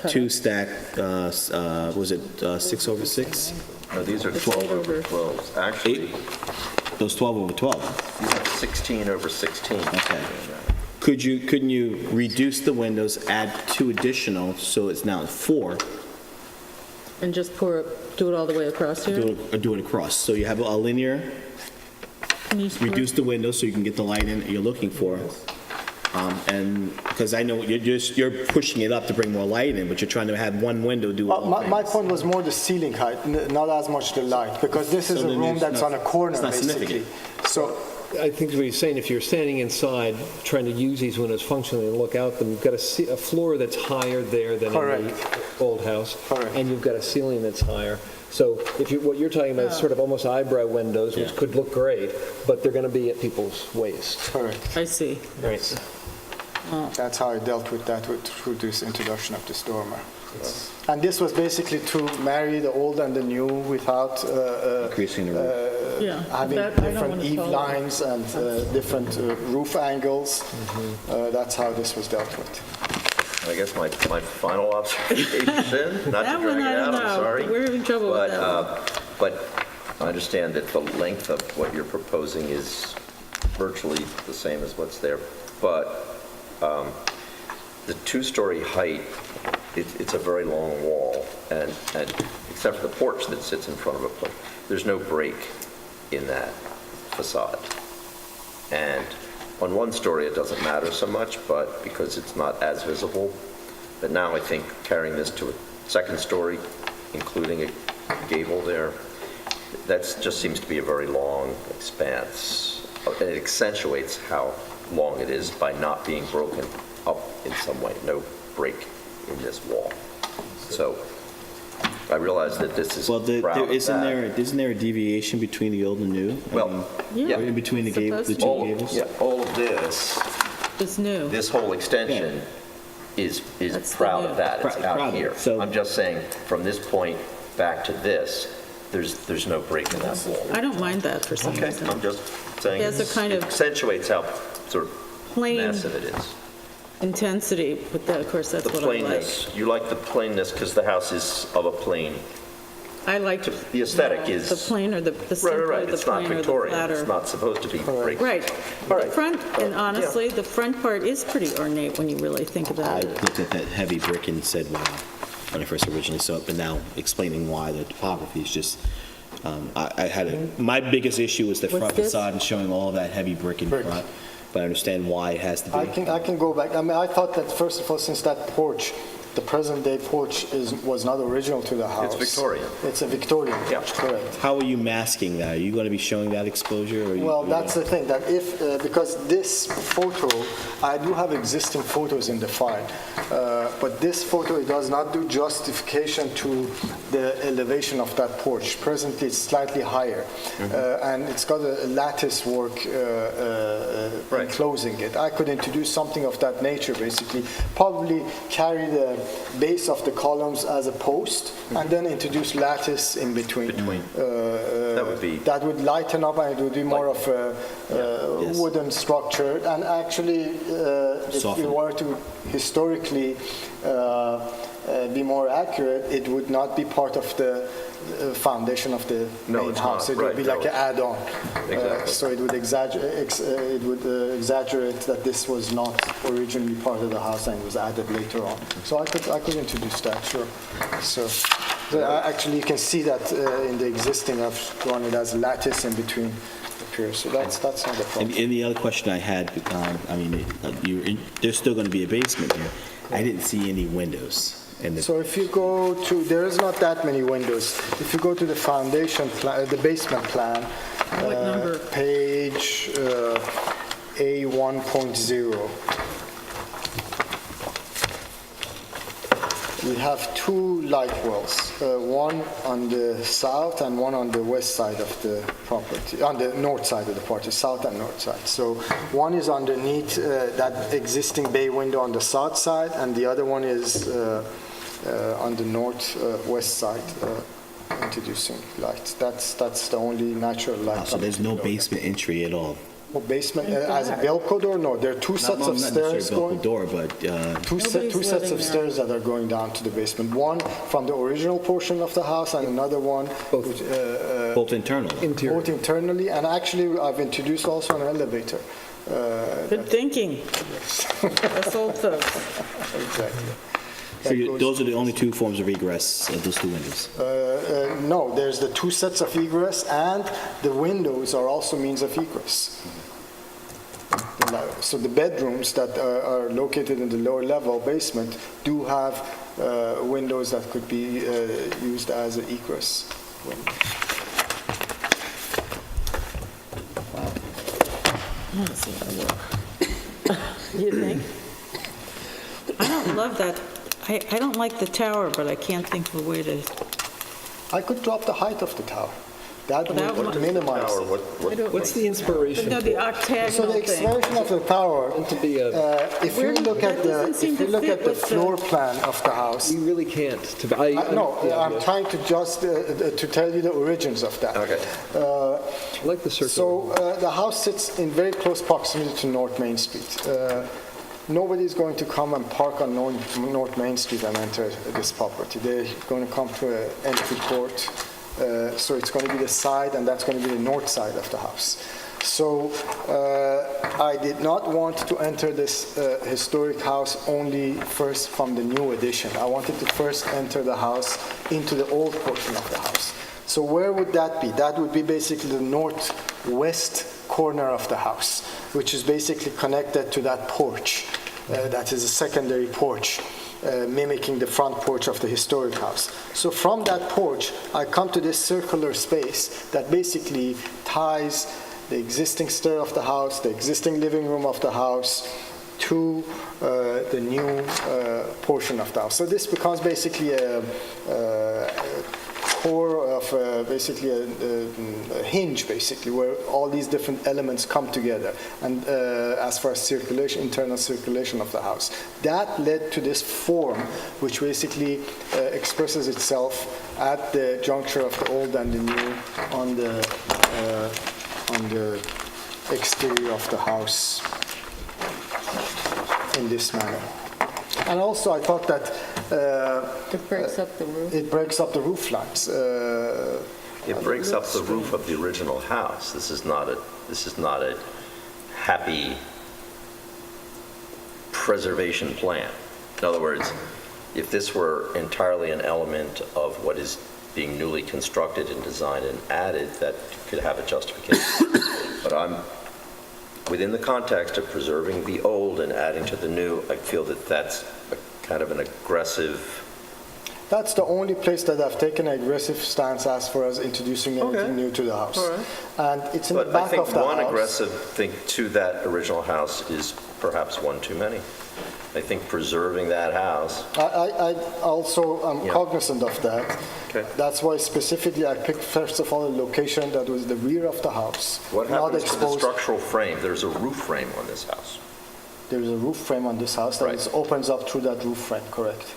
two stack, was it 6 over 6? No, these are 12 over 12s. Actually, those 12 over 12. These are 16 over 16. Okay. Couldn't you reduce the windows, add 2 additional, so it's now 4? And just do it all the way across here? Do it across. So you have a linear, reduce the windows so you can get the light in that you're looking for. And because I know you're pushing it up to bring more light in, but you're trying to have one window do all things. My point was more the ceiling height, not as much the light, because this is a room that's on a corner, it's not basically. significant. So I think what he's saying, if you're standing inside trying to use these windows functionally and look out them, you've got a floor that's higher there than in the old house, and you've got a ceiling that's higher. So what you're talking about is sort of almost eyebrow windows, which could look great, but they're going to be at people's waist. Correct. I see. Right. That's how I dealt with that through this introduction of this dormer. And this was basically to marry the old and the new without increasing the roof. Having different eave lines and different roof angles. That's how this was dealt with. I guess my final observation, not That to one, drag I it don't out, I'm know. sorry. We're in trouble with that one. But I understand that the length of what you're proposing is virtually the same as what's there. But the 2-story height, it's a very long wall, and except for the porch that sits in front of it, there's no break in that facade. And on 1 story, it doesn't matter so much, but because it's not as visible. But now I think carrying this to a 2nd story, including a gable there, that just seems to be a very long expanse. And it accentuates how long it is by not being broken up in some way, no break in this wall. So I realize that this is proud of that. Isn't there a deviation between the old and new? Well, yeah. In between the two gables? Yeah, all of this, It's new. this whole extension is That's proud the of that. It's Proud out of it. here. So- I'm just saying, from this point back to this, there's no break in that wall. I don't mind that for some Okay, reason. I'm just saying, It has a kind it of accentuates how sort of plain massive it is. intensity, but that, of course, that's The what I like. plainness, you like the plainness because the house is of a plane. I like The aesthetic is... the plainer, the simpler, Right, the it's not plainer, the Victorian, flatter. it's not supposed to be break. Right. All The right. front, and honestly, the front part is pretty ornate when you really think I about it. looked at that heavy brick and said, wow, when I first originally saw it, but now explaining why the topography is just, my biggest issue was the What's front this? facade and showing all of that heavy brick in front, but I understand why it has to be. I can go back. I mean, I thought that first of all, since that porch, the present-day porch was not original to the house. It's Victorian. It's a Victorian porch, correct. How are you masking that? Are you going to be showing that exposure? Or Well, that's the thing, that if, because this photo, I do have existing photos in the file, but this photo, it does not do justification to the elevation of that porch. Presently, it's slightly higher, and it's got a lattice work enclosing it. I could introduce something of that nature, basically, probably carry the base of the columns as a post, and then introduce lattice in between. That would lighten up, and it would be more of a wooden structure. And actually, if we were to historically be more accurate, it would not be part of the foundation of the main house. It would be like an add-on. So it would exaggerate that this was not originally part of the house and it was added later on. So I could introduce that, sure. So actually, you can see that in the existing, I've drawn it as lattice in between the piers. So that's not a problem. And the other question I had, there's still going to be a basement here. I didn't see any windows. So if you go to, there is not that many windows. If you go to the foundation plan, the basement plan, page A1.0, we have two light wells, one on the south and one on the west side of the property, on the north side of the property, south and north side. So one is underneath that existing bay window on the south side, and the other one is on the northwest side, introducing light. That's the only natural light. So there's no basement entry at all? Well, basement, as a Velcro door? No, there are two sets of stairs going. Door, but Two sets of stairs that are going down to the basement. One from the original portion of the house, and another one both internally. Both internally, and actually, I've introduced also an elevator. Good thinking. That's old folks. Exactly. So those are the only two forms of egress, those two windows? No, there's the two sets of egress, and the windows are also means of egress. So the bedrooms that are located in the lower level basement do have windows that could be used as an egress window. You think? I don't love that. I don't like the tower, but I can't think of a way to... I could drop the height of the tower. That would minimize it. What's the inspiration? No, the octagonal So the extension of the tower, if you look at the floor plan of the house... You really can't. I'm trying to just to tell you the origins of that. Okay. I like the circle. So the house sits in very close proximity to North Main Street. Nobody's going to come and park on North Main Street and enter this property. They're going to come to an entry court. So it's going to be the side, and that's going to be the north side of the house. So I did not want to enter this historic house only first from the new addition. I wanted to first enter the house into the old portion of the house. So where would that be? That would be basically the northwest corner of the house, which is basically connected to that porch. That is a secondary porch, mimicking the front porch of the historic house. So from that porch, I come to this circular space that basically ties the existing stair of the house, the existing living room of the house, to the new portion of the house. So this becomes basically a core of basically a hinge, basically, where all these different elements come together. And as far as circulation, internal circulation of the house, that led to this form, which basically expresses itself at the juncture of the old and the new on the exterior of the house in this manner. And also, I thought that it breaks up the roof. It breaks up the roof lines. It breaks up the roof of the original house. This is not a happy preservation plan. In other words, if this were entirely an element of what is being newly constructed and designed and added, that could have a justification. But I'm within the context of preserving the old and adding to the new. I feel that that's kind of an aggressive. That's the only place that I've taken an aggressive stance as far as introducing anything new to the house. All right. And it's in the back of the house. I think one aggressive thing to that original house is perhaps one too many. I think preserving that house. I also am cognizant of that. Okay. That's why specifically I picked, first of all, a location that was the rear of the house. What happens to the structural frame? There's a roof frame on this house. There's a roof frame on this house that opens up through that roof frame, correct.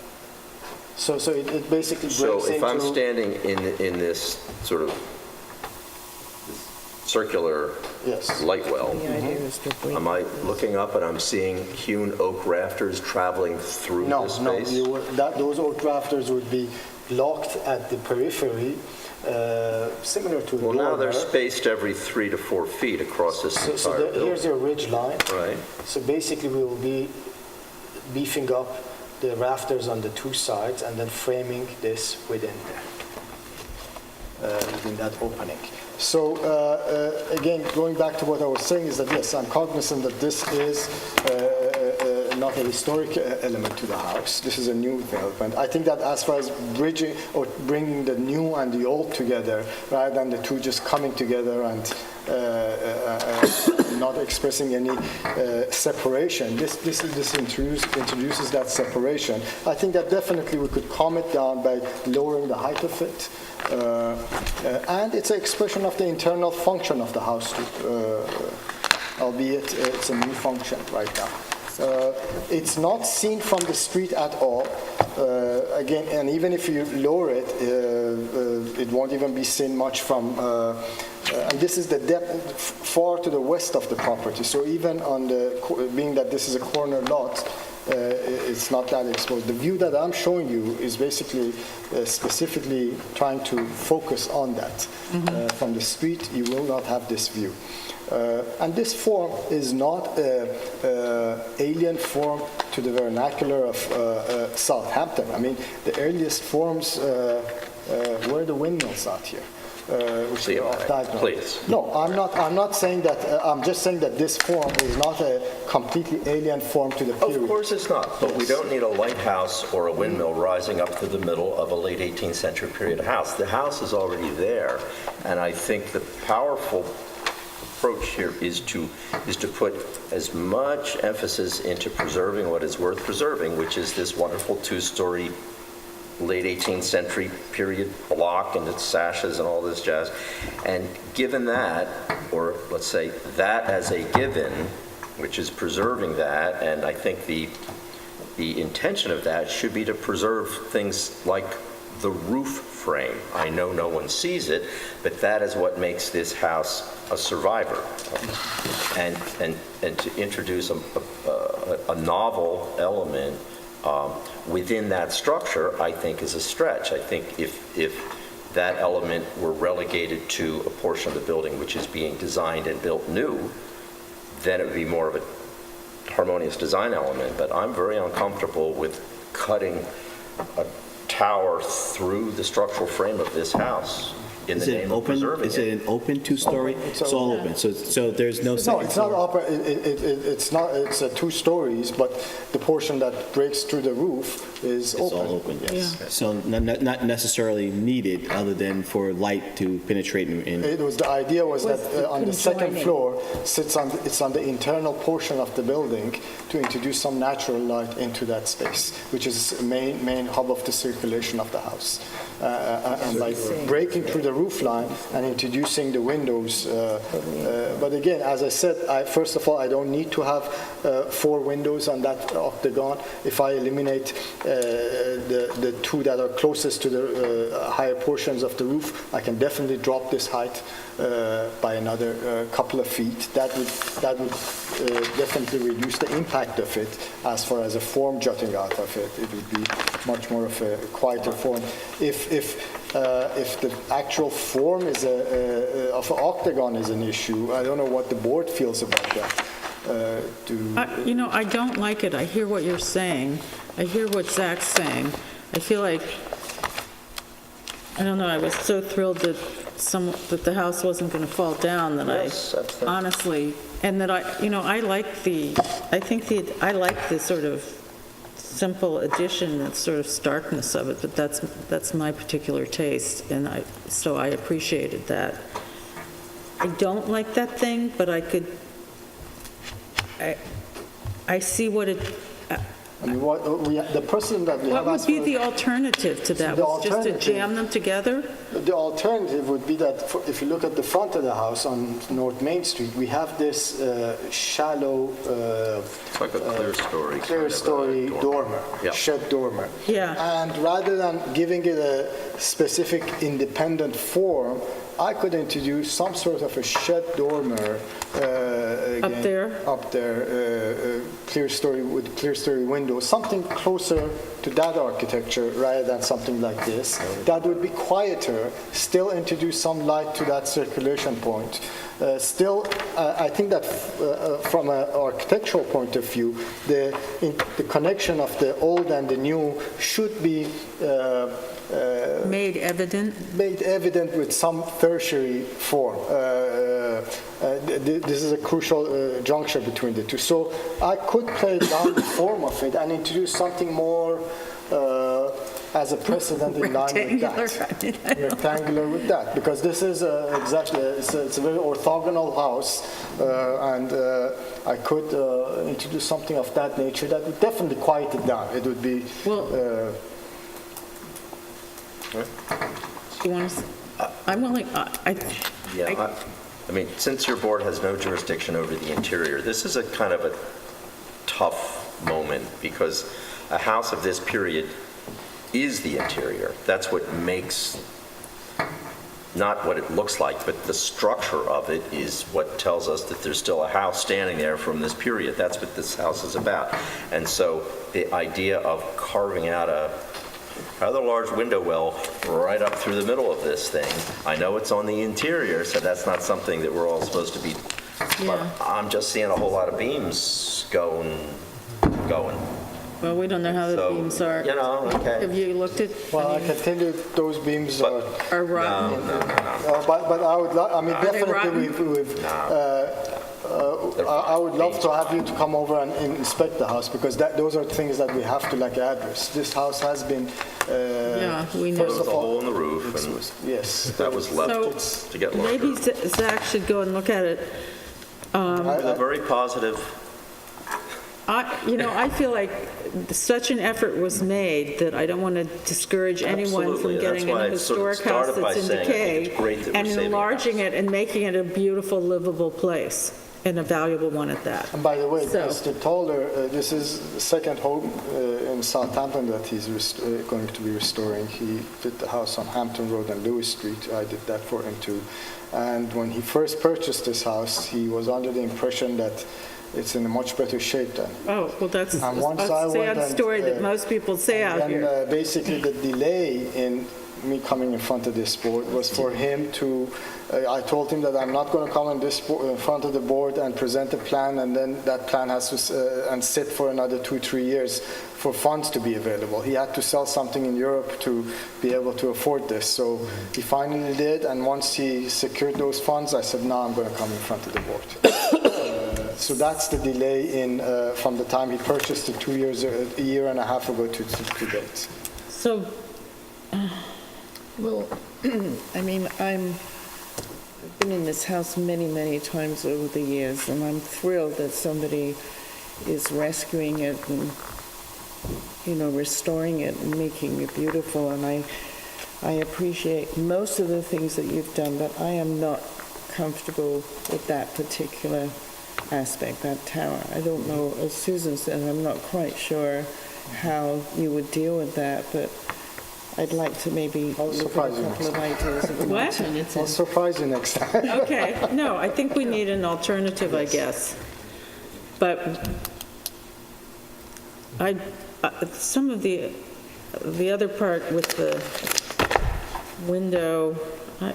So it basically breaks into... So if I'm standing in this sort of circular light well, am I looking up and I'm seeing hewn oak rafters traveling through this space? No, those oak rafters would be blocked at the periphery, similar to a Well, now they're dormer. spaced every 3 to 4 feet across this entire building. Here's your ridge line. Right. So basically we will be beefing up the rafters on the two sides and then framing this within there, within that opening. So again, going back to what I was saying is that yes, I'm cognizant that this is not a historic element to the house. This is a new development. I think that as far as bridging or bringing the new and the old together, rather than the two just coming together and not expressing any separation, this introduces that separation. I think that definitely we could calm it down by lowering the height of it. And it's an expression of the internal function of the house, albeit it's a new function right now. It's not seen from the street at all. Again, and even if you lower it, it won't even be seen much from, and this is the depth far to the west of the property. So even on the, being that this is a corner lot, it's not that exposed. The view that I'm showing you is basically specifically trying to focus on that. From the street, you will not have this view. And this form is not an alien form to the vernacular of Southampton. I mean, the earliest forms were the windmills out here. Which are off diagonal. Please. No, I'm not saying that. I'm just saying that this form is not a completely alien form to the period. Of course it's not, but we don't need a lighthouse or a windmill rising up to the middle of a late 18th century period house. The house is already there, and I think the powerful approach here is to put as much emphasis into preserving what is worth preserving, which is this wonderful two-story late 18th century period block and its sashes and all this jazz. And given that, or let's say that as a given, which is preserving that, and I think the intention of that should be to preserve things like the roof frame. I know no one sees it, but that is what makes this house a survivor. And to introduce a novel element within that structure, I think, is a stretch. I think if that element were relegated to a portion of the building which is being designed and built new, then it would be more of a harmonious design element. But I'm very uncomfortable with cutting a tower through the structural frame of this house. in the Is it name of open? preserving Is it an open two-story? It's all open, so there's no No, second it's not floor? upper, it's not, it's 2 stories, but the portion that breaks through the roof is It's all open. open, yes. So not necessarily needed, other than for light to penetrate in. The idea was that on the second conjoining. floor, it's on the internal portion of the building to introduce some natural light into that space, which is the main hub of the circulation of the house. And by breaking through the roof line and introducing the windows. But again, as I said, first of all, I don't need to have 4 windows on that octagon. If I eliminate the 2 that are closest to the higher portions of the roof, I can definitely drop this height by another couple of feet. That would definitely reduce the impact of it. As far as a form jutting out of it, it would be much more of a quieter form. If the actual form is of an octagon is an issue, I don't know what the board feels about that. I don't like it. I hear what you're saying. I hear what Zach's saying. I feel like, I don't know, I was so thrilled that the house wasn't going to fall down that honestly, and that I like the sort of simple addition, that sort of starkness of it, but that's my particular taste, and so I appreciated that. I don't like that thing, but I see what it. I mean, the precedent that we have. What would be the alternative to that? Was just to jam them together? The alternative would be that if you look at the front of the house on North Main Street, we have this shallow. It's like a clear story dormer, shed dormer. Yeah. And rather than giving it a specific independent form, I could introduce some sort of a shed dormer up there, clear story with clear story windows, something closer to that architecture rather than something like this. That would be quieter, still introduce some light to that circulation point. I think that from an architectural point of view, the connection of the old and the new should be made evident with some tertiary form. This is a crucial juncture between the two. So I could play down the form of it and introduce something more as a precedent in line with that. Rectangular with that, because this is exactly, it's a very orthogonal house, and I could introduce something of that nature that would definitely quiet it down. It would be... You want to? I'm willing. I mean, since your board has no jurisdiction over the interior, this is a kind of a tough moment because a house of this period is the interior. That's what makes, not what it looks like, but the structure of it is what tells us that there's still a house standing there from this period. That's what this house is about. And so the idea of carving out a rather large window well right up through the middle of this thing. I know it's on the interior, so that's not something that we're all supposed to be, but I'm just seeing a whole lot of beams going. Well, we don't know how the beams are. Okay. Have you looked at? Well, I can tell you those beams are rotten. No. But I would, definitely I would love to have you to come over and inspect the house, because those are things that we have to address. This house has been. We know. There was a hole in the roof, and yes, that was left to get larger. Maybe Zach should go and look at it. With a very positive. I feel like such an effort was made that I don't want to discourage anyone from getting in a historic house that's in decay and enlarging it and making it a beautiful, livable place, and a valuable one at that. And by the way, Mr. Toller, this is the second home in Southampton that he's going to be restoring. He did the house on Hampton Road and Lewis Street. I did that for him too. And when he first purchased this house, he was under the impression that it's in a much better shape than. Oh, well, that's a sad story that most people say out here. And basically the delay in me coming in front of this board was for him to, I told him that I'm not going to come in front of the board and present a plan, and then that plan has to and sit for another 2-3 years for funds to be available. He had to sell something in Europe to be able to afford this. So he finally did, and once he secured those funds, I said, no, I'm going to come in front of the board. So that's the delay in from the time he purchased it 2 years, a year and a half ago to date. So, Well, I mean, I've been in this house many, many times over the years, and I'm thrilled that somebody is rescuing it and, restoring it and making it beautiful. And I appreciate most of the things that you've done, but I am not comfortable with that particular aspect, that tower. I don't know, as Susan said, I'm not quite sure how you would deal with that, but I'd like to maybe look at a couple of ideas of an What? alternative. I'll surprise you next time. okay, no, I think we need an alternative, I guess. But some of the other part with the window,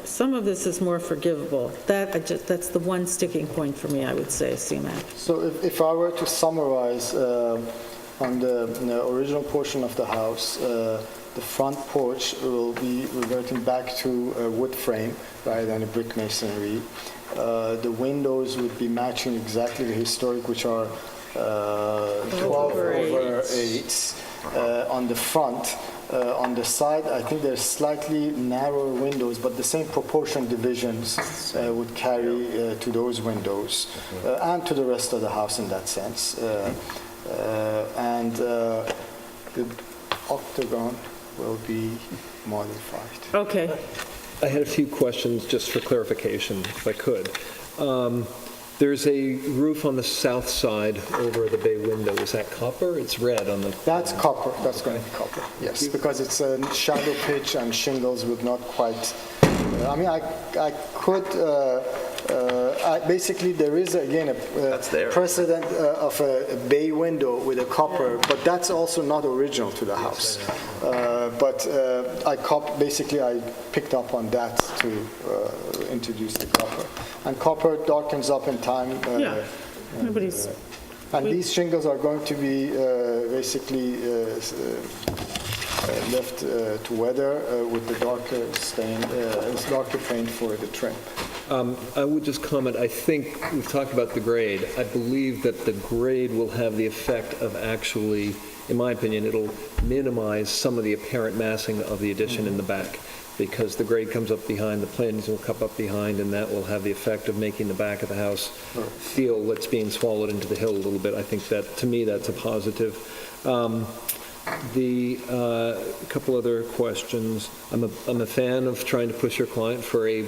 some of this is more forgivable. That's the one sticking point for me, I would say, CMAC. So if I were to summarize on the original portion of the house, the front porch will be reverting back to a wood frame rather than a brick masonry. The windows would be matching exactly the historic, which are 12/8 on the front. On the side, I think there's slightly narrower windows, but the same proportion divisions would carry to those windows and to the rest of the house in that sense. And the octagon will be modified. Okay. I had a few questions just for clarification, if I could. There's a roof on the south side over the bay window. Is that copper? It's red on the... That's copper. That's going to be copper, yes, because it's a shadow pitch and shingles would not quite... I mean, I could... basically, there is, again, a precedent of a bay window with a copper, but that's also not original to the house. But I picked up on that to introduce the copper. And copper darkens up in time. Yeah, nobody's... And these shingles are going to be basically left to weather with the darker stain, darker paint for the trim. I would just comment, I think we've talked about the grade. I believe that the grade will have the effect of actually, in my opinion, it'll minimize some of the apparent massing of the addition in the back, because the grade comes up behind, the plantings will come up behind, and that will have the effect of making the back of the house feel what's being swallowed into the hill a little bit. I think that, to me, that's a positive. Couple other questions. I'm a fan of trying to push your client for a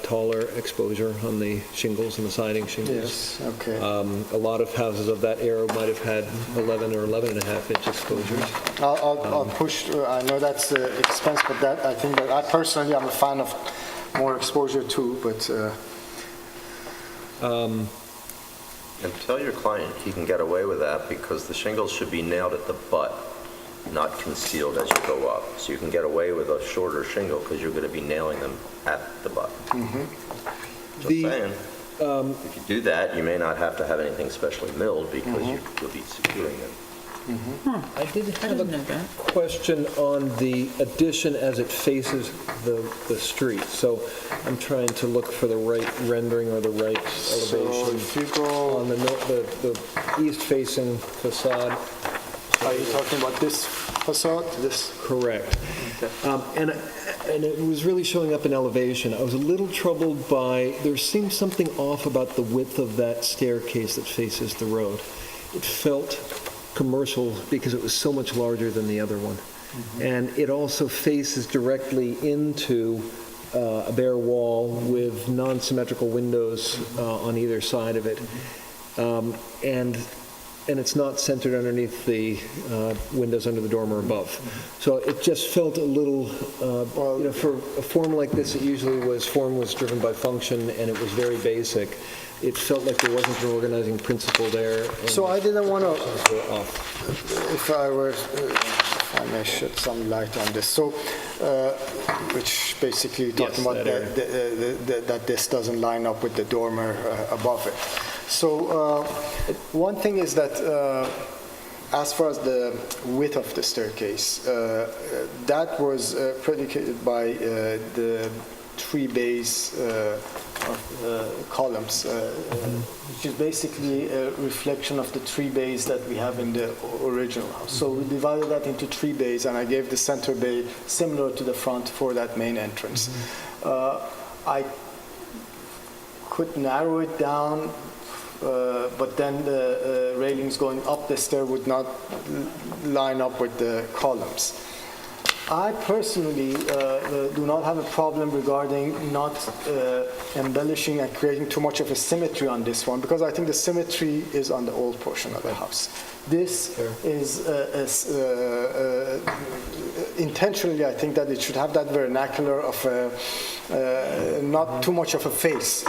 taller exposure on the shingles and the siding shingles. Yes, okay. A lot of houses of that era might have had 11 or 11.5-inch exposures. I'll push. I know that's the expense, but that I think that I personally I'm a fan of more exposure too. But and tell your client he can get away with that because the shingles should be nailed at the butt, not concealed as you go up. So you can get away with a shorter shingle because you're going to be nailing them at the butt. Just saying. If you do that, you may not have to have anything specially milled because you'll be securing them. I did have a question on the addition as it faces the street. So I'm trying to look for the right rendering or the right elevation. So if you go on the east-facing facade. Are you talking about this facade? This? Correct. And it was really showing up in elevation. I was a little troubled by, there seemed something off about the width of that staircase that faces the road. It felt commercial because it was so much larger than the other one. And it also faces directly into a bare wall with non-symmetrical windows on either side of it. And it's not centered underneath the windows under the dormer above. So it just felt a little, for a form like this, form was driven by function, and it was very basic. It felt like there wasn't an organizing principle there. So I didn't want to, if if I may shed some light on this. So, which basically talking about that this doesn't line up with the dormer above it. So, one thing is that as far as the width of the staircase, that was predicated by the 3 bays of columns, which is basically a reflection of the 3 bays that we have in the original house. So we divided that into 3 bays, and I gave the center bay similar to the front for that main entrance. I could narrow it down, but then the railings going up the stair would not line up with the columns. I personally do not have a problem regarding not embellishing and creating too much of a symmetry on this one, because I think the symmetry is on the old portion of the house. This is intentionally, I think that it should have that vernacular of not too much of a face,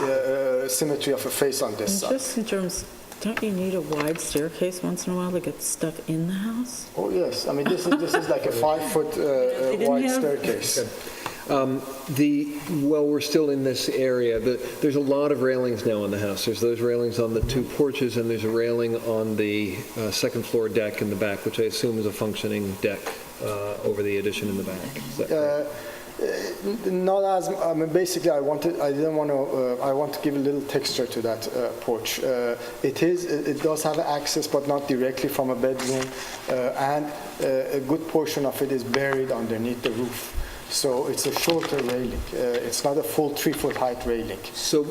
symmetry of a face on this side. Just in terms, don't you need a wide staircase once in a while to get stuff in the house? Oh, yes. I mean, this is like a 5-foot wide staircase. Well, we're still in this area. There's a lot of railings now on the house. There's those railings on the 2 porches, and there's a railing on the second floor deck in the back, which I assume is a functioning deck over the addition in the back. Is that correct? Not as, I mean, basically I want to give a little texture to that porch. It does have access, but not directly from a bedroom, and a good portion of it is buried underneath the roof. So it's a shorter railing. It's not a full 3-foot height railing. So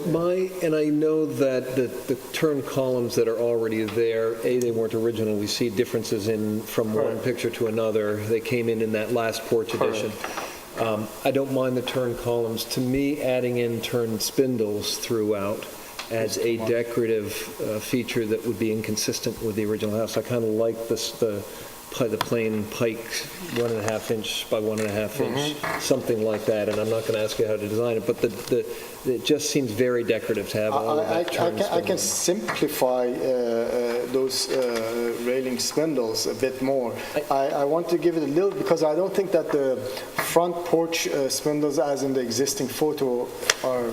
and I know that the turn columns that are already there, they weren't original. We see differences from one picture to another. They came in that last porch edition. I don't mind the turn columns. To me, adding in turn spindles throughout adds a decorative feature that would be inconsistent with the original house. I kind of like the plain pike 1.5 inch by 1.5 inch, something like that. And I'm not going to ask you how to design it, but it just seems very decorative to have all of that turn spindle. I can simplify those railing spindles a bit more. I want to give it a little, because I don't think that the front porch spindles, as in the existing photo, are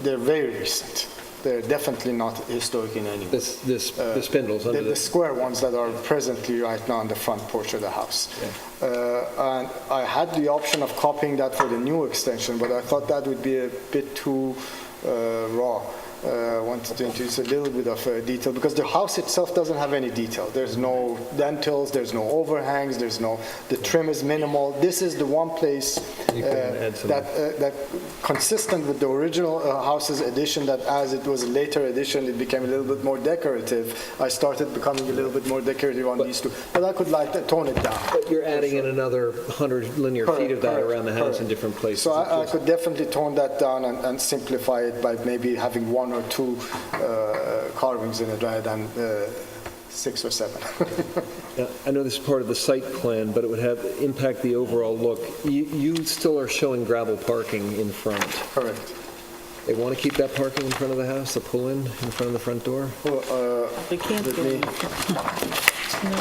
they're very recent. They're definitely not historic in any way. The spindles? The square ones that are presently right now on the front porch of the house. Yeah. And I had the option of copying that for the new extension, but I thought that would be a bit too raw. I wanted to introduce a little bit of detail, because the house itself doesn't have any detail. There's no dentils, there's no overhangs, the trim is minimal. This is the one place that consistent with the original house's addition, that as it was a later addition, it became a little bit more decorative. I started becoming a little bit more decorative on these two, but I could tone it down. But you're adding in another 100 linear feet of that around the house in different places. So I could definitely tone that down and simplify it by maybe having 1 or 2 carvings in it rather than 6 or 7. Now, I know this is part of the site plan, but it would impact the overall look. You still are showing gravel parking in front. Correct. They want to keep that parking in front of the house, the pull-in in front of the front door? They can't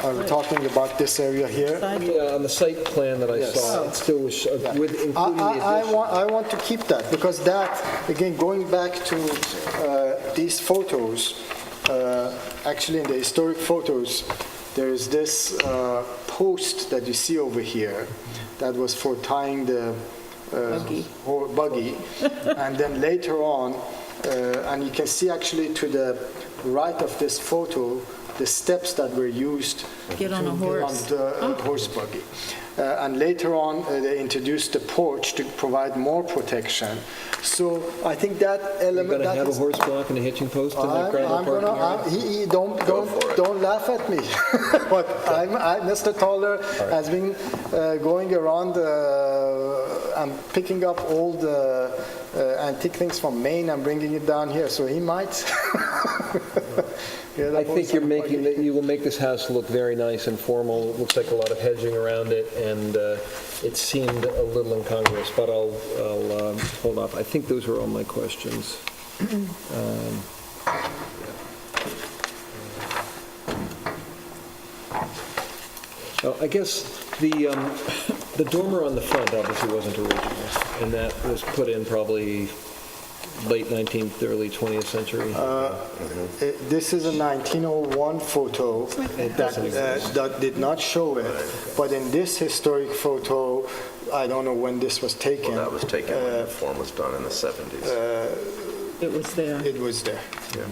Are we talking about this area here? Yeah, on the site plan that I saw, it still was with including the addition. I want to keep that, because that, again, going back to these photos, actually in the historic photos, there is this post that you see over here that was for tying the buggy. And then later on, and you can see actually to the right of this photo, the steps that were used get on a horse. Get on the horse buggy. And later on, they introduced the porch to provide more protection. So I think that element... You're going to have a horse block and a hitching post in that gravel parking area? Don't laugh at me. But Mr. Toller has been going around and picking up all the antique things from Maine and bringing it down here. So he might... I think you will make this house look very nice and formal. It looks like a lot of hedging around it, and it seemed a little incongruous, but I'll hold off. I think those are all my questions. I guess the dormer on the front obviously wasn't original, and that was put in probably late 19th, early 20th century. This is a 1901 photo that did not show it, but in this historic photo, I don't know when this was taken. Well, that was taken when the form was done in the 70s. It was there. It was there. Yeah.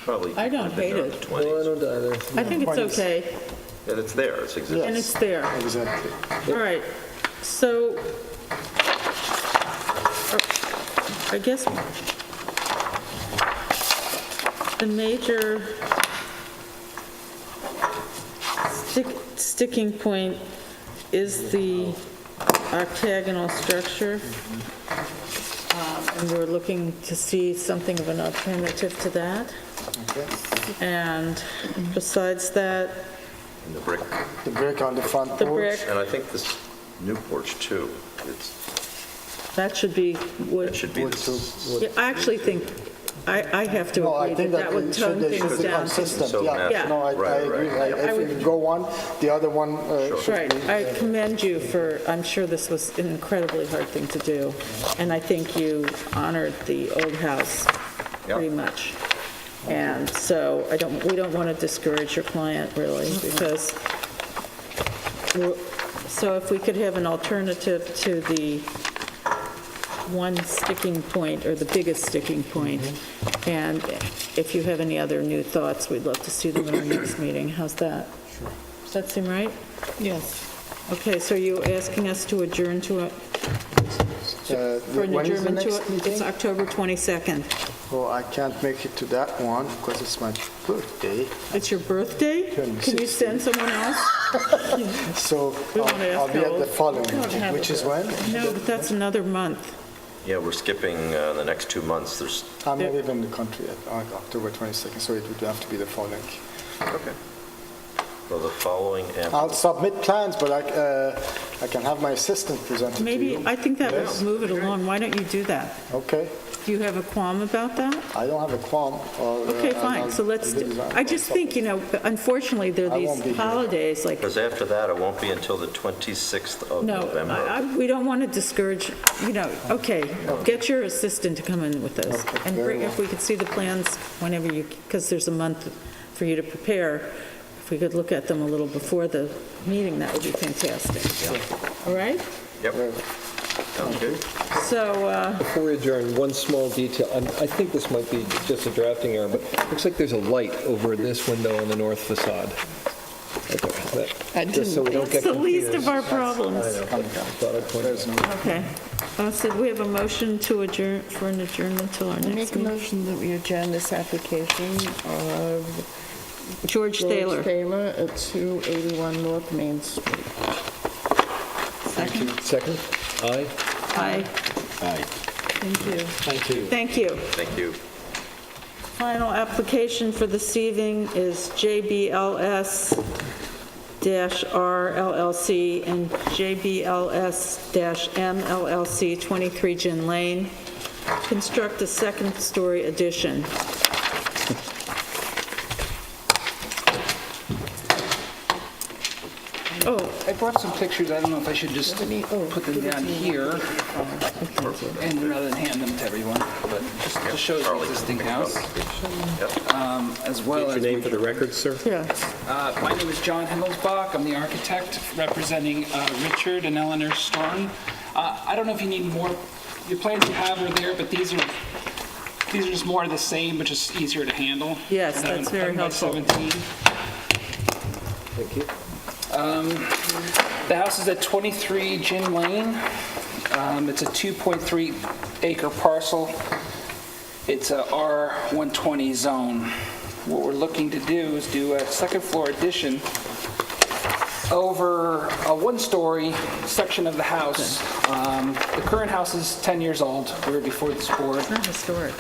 Probably. I don't hate it. No, I don't either. I think it's okay, And it's there, it's existing. and it's there. Exactly. All right, so, I guess the major sticking point is the octagonal structure. And we're looking to see something of an alternative to that. Okay. And besides that, And the brick. The brick on the front The porch. brick. And I think this new porch too, that should be wood. it should be this. Yeah, I actually think, I have to No, I agree think that that would it tone should things be down. consistent, So yeah. natural. No, I Right, agree. right. If would- you go one, the other one should Right, be. I commend you for, I'm sure this was an incredibly hard thing to do, and I think you honored the old house pretty much. And so we don't want to discourage your client, really, because, so if we could have an alternative to the one sticking point, or the biggest sticking point, and if you have any other new thoughts, we'd love to see them in our next meeting. How's that? Does that seem right? Yes. Okay, so are you asking us to adjourn to it? For an When is the adjournment to next it? meeting? It's October 22nd. Well, I can't make it to that one because it's my birthday. It's your birthday? Can you send someone else? So We won't ask I'll be how at the old. following We don't meeting, have which it. is when? No, but that's another month. Yeah, we're skipping the next 2 months. There's, I'm not even in the country yet, on October 22nd, so it would have to be the following. okay. So the following after. I'll submit plans, but I can have my assistant present it to Maybe, you. I think that Yes. would move it along. Why don't you do that? Okay, Do you have a qualm about that? I don't have a qualm. Okay, fine, so let's, I just think, unfortunately, there are I these won't be here. holidays, like, Because after that, it won't be until the 26th of no, November. we don't want to discourage, okay, get your assistant to come in with us. Okay, And very bring, if we could see the plans whenever you, because there's a month for you to prepare, if we could look at them a little before the meeting, that would be fantastic. All right? Yep. Sounds good. So, Before we adjourn, one small detail, and I think this might be just a drafting error, but it looks like there's a light over this window on the north facade. Okay, just so we don't get That's the least confused. of our problems. I know, but I thought I'd point it out. Okay. So we have a motion to adjourn, for an adjournment till our I next make a meeting. motion that we adjourn this application of George Thaler. Taylor at 281 North Main Street. Second? Aye? Aye. Aye. Thank you. Thank you. Thank you. Thank you. Final application for this evening is JBLS-R LLC and JBLS-M LLC, 23 Gin Lane. Construct a second-story addition. Oh, I brought some pictures, I don't know if I should just put them down here, and rather than hand them to everyone, but just to show the existing house, as well State as... your name for the record, sir. yeah. My name is John Himmelsbach, I'm the architect representing Richard and Eleanor Storm. I don't know if you need more, the plans you have are there, but these are just more of the same, but just easier to handle. Yes, that's very 11 by helpful. 17. Thank you. The house is at 23 Gin Lane. It's a 2.3 acre parcel. It's a R120 zone. What we're looking to do is do a second floor addition over a one-story section of the house. The current house is 10 years old. We were before this board. Not historic.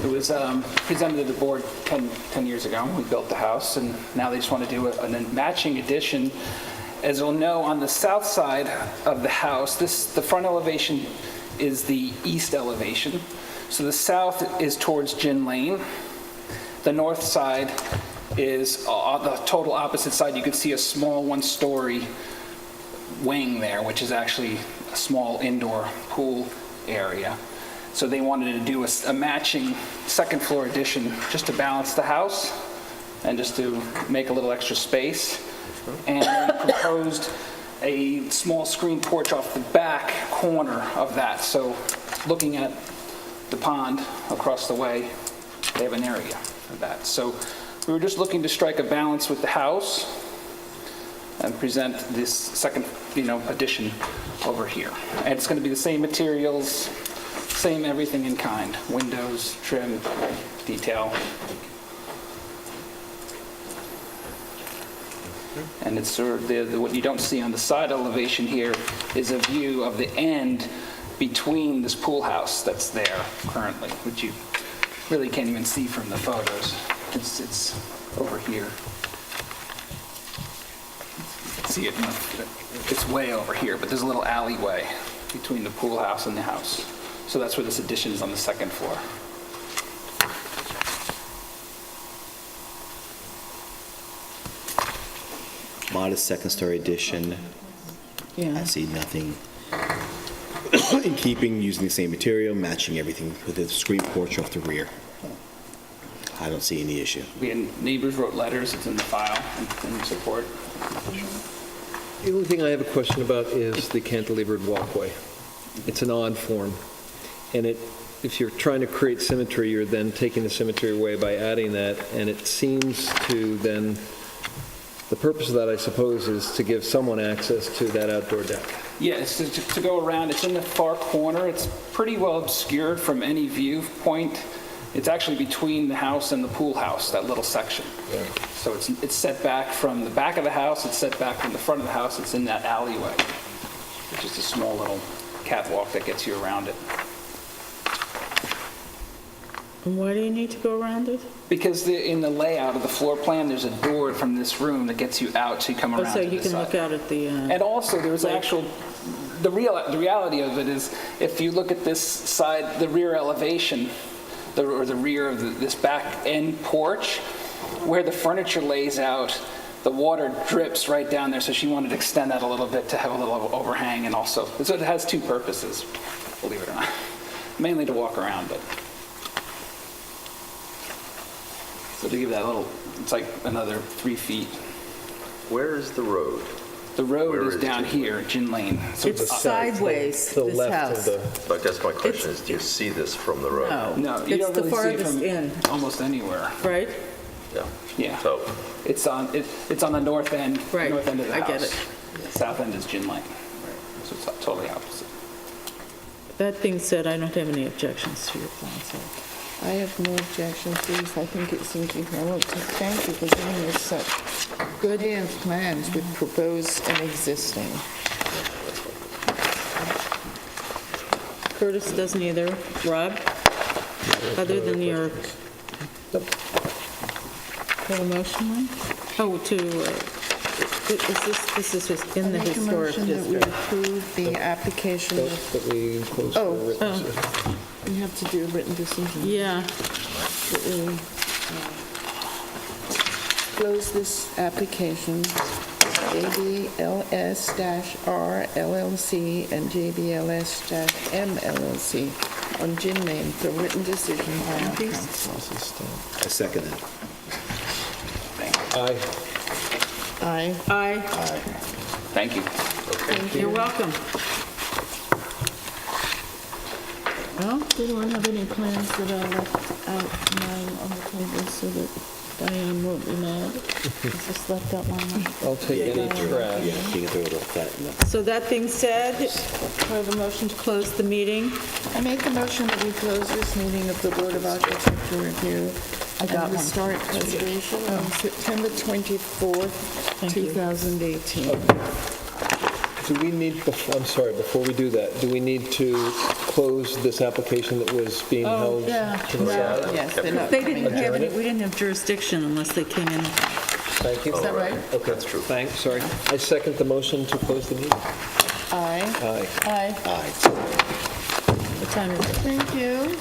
It was presented to the board 10 years ago. We built the house, and now they just want to do a matching addition. As you'll know, on the south side of the house, the front elevation is the east elevation. So the south is towards Gin Lane. The north side is on the total opposite side. You can see a small one-story wing there, which is actually a small indoor pool area. So they wanted to do a matching second floor addition just to balance the house and just to make a little extra space. And we proposed a small screen porch off the back corner of that. So looking at the pond across the way, they have an area for that. So we were just looking to strike a balance with the house and present this second, addition over here. And it's going to be the same materials, same everything in kind, windows, trim, detail. And it's sort of what you don't see on the side elevation here is a view of the end between this pool house that's there currently, which you really can't even see from the photos. It's over here. You can see it, it's way over here, but there's a little alleyway between the pool house and the house. So that's where this addition is on the second floor. Modest second-story addition. Yeah. I see nothing in keeping, using the same material, matching everything with the screen porch off the rear. I don't see any issue. We had neighbors wrote letters, it's in the file, in support. The only thing I have a question about is the cantilevered walkway. It's an odd form, and if you're trying to create symmetry, you're then taking the symmetry away by adding that, and it seems to then, the purpose of that, I suppose, is to give someone access to that outdoor deck. Yeah, it's to go around. It's in the far corner. It's pretty well obscured from any viewpoint. It's actually between the house and the pool house, that little section. Yeah. So it's set back from the back of the house. It's set back from the front of the house. It's in that alleyway. It's just a small little catwalk that gets you around it. And why do you need to go around it? Because in the layout of the floor plan, there's a door from this room that gets you out, so you come around so to you the can side. look out at the... And also, there's actual... The reality of it is, if you look at this side, the rear elevation, or the rear of this back end porch, where the furniture lays out, the water drips right down there, so she wanted to extend that a little bit to have a little overhang, and also, so it has two purposes, believe it or not. Mainly to walk around, but... So to give that little, it's like another 3 feet. Where is the road? The road Where is down here, Gin Lane. So It's sideways, the this left house. of I guess my question is, do you see this from the road? No, you it's don't the really see it farthest from in, almost anywhere. right? Yeah. Yeah. So, It's on the north end, Right, north end of the I house. get it. South end is Gin Lane. So it's totally opposite. That being said, I don't have any objections to your plan, so... I have no objection, please. I think it seems I want to thank you for giving us such good plans with proposed and existing. Curtis doesn't either. Rob? Other than your... Have a motion, one? Oh, this is just in the historic I make a motion that we district. approve the application. That we close for written decision. We have to do a written decision. Yeah. That we close this application, JBLS-R LLC and JBLS-M LLC on Gin Lane for written decision by our council. I second that. Aye. Aye. Aye. Thank you. Thank you. You're welcome. Well, did anyone have any plans that are left out now on the table so that Diane won't be mad? Just left that one. I'll take any trash. Yeah, you can throw it off that. So that being said, I have a motion to close the meeting. I make a motion that we close this meeting of the Board of Architecture Review and Historic Preservation on September 24th, 2018. Do we need, I'm sorry, before we do that, do we need to close this application that was being held? yeah. to the side? Yes, they're not They didn't coming. have any, we didn't have jurisdiction unless they came in. Thank you. Is that right? Okay, that's true. Thanks, sorry. I second the motion to close the meeting. Aye. Aye. Aye. Aye. What time is it? Thank you.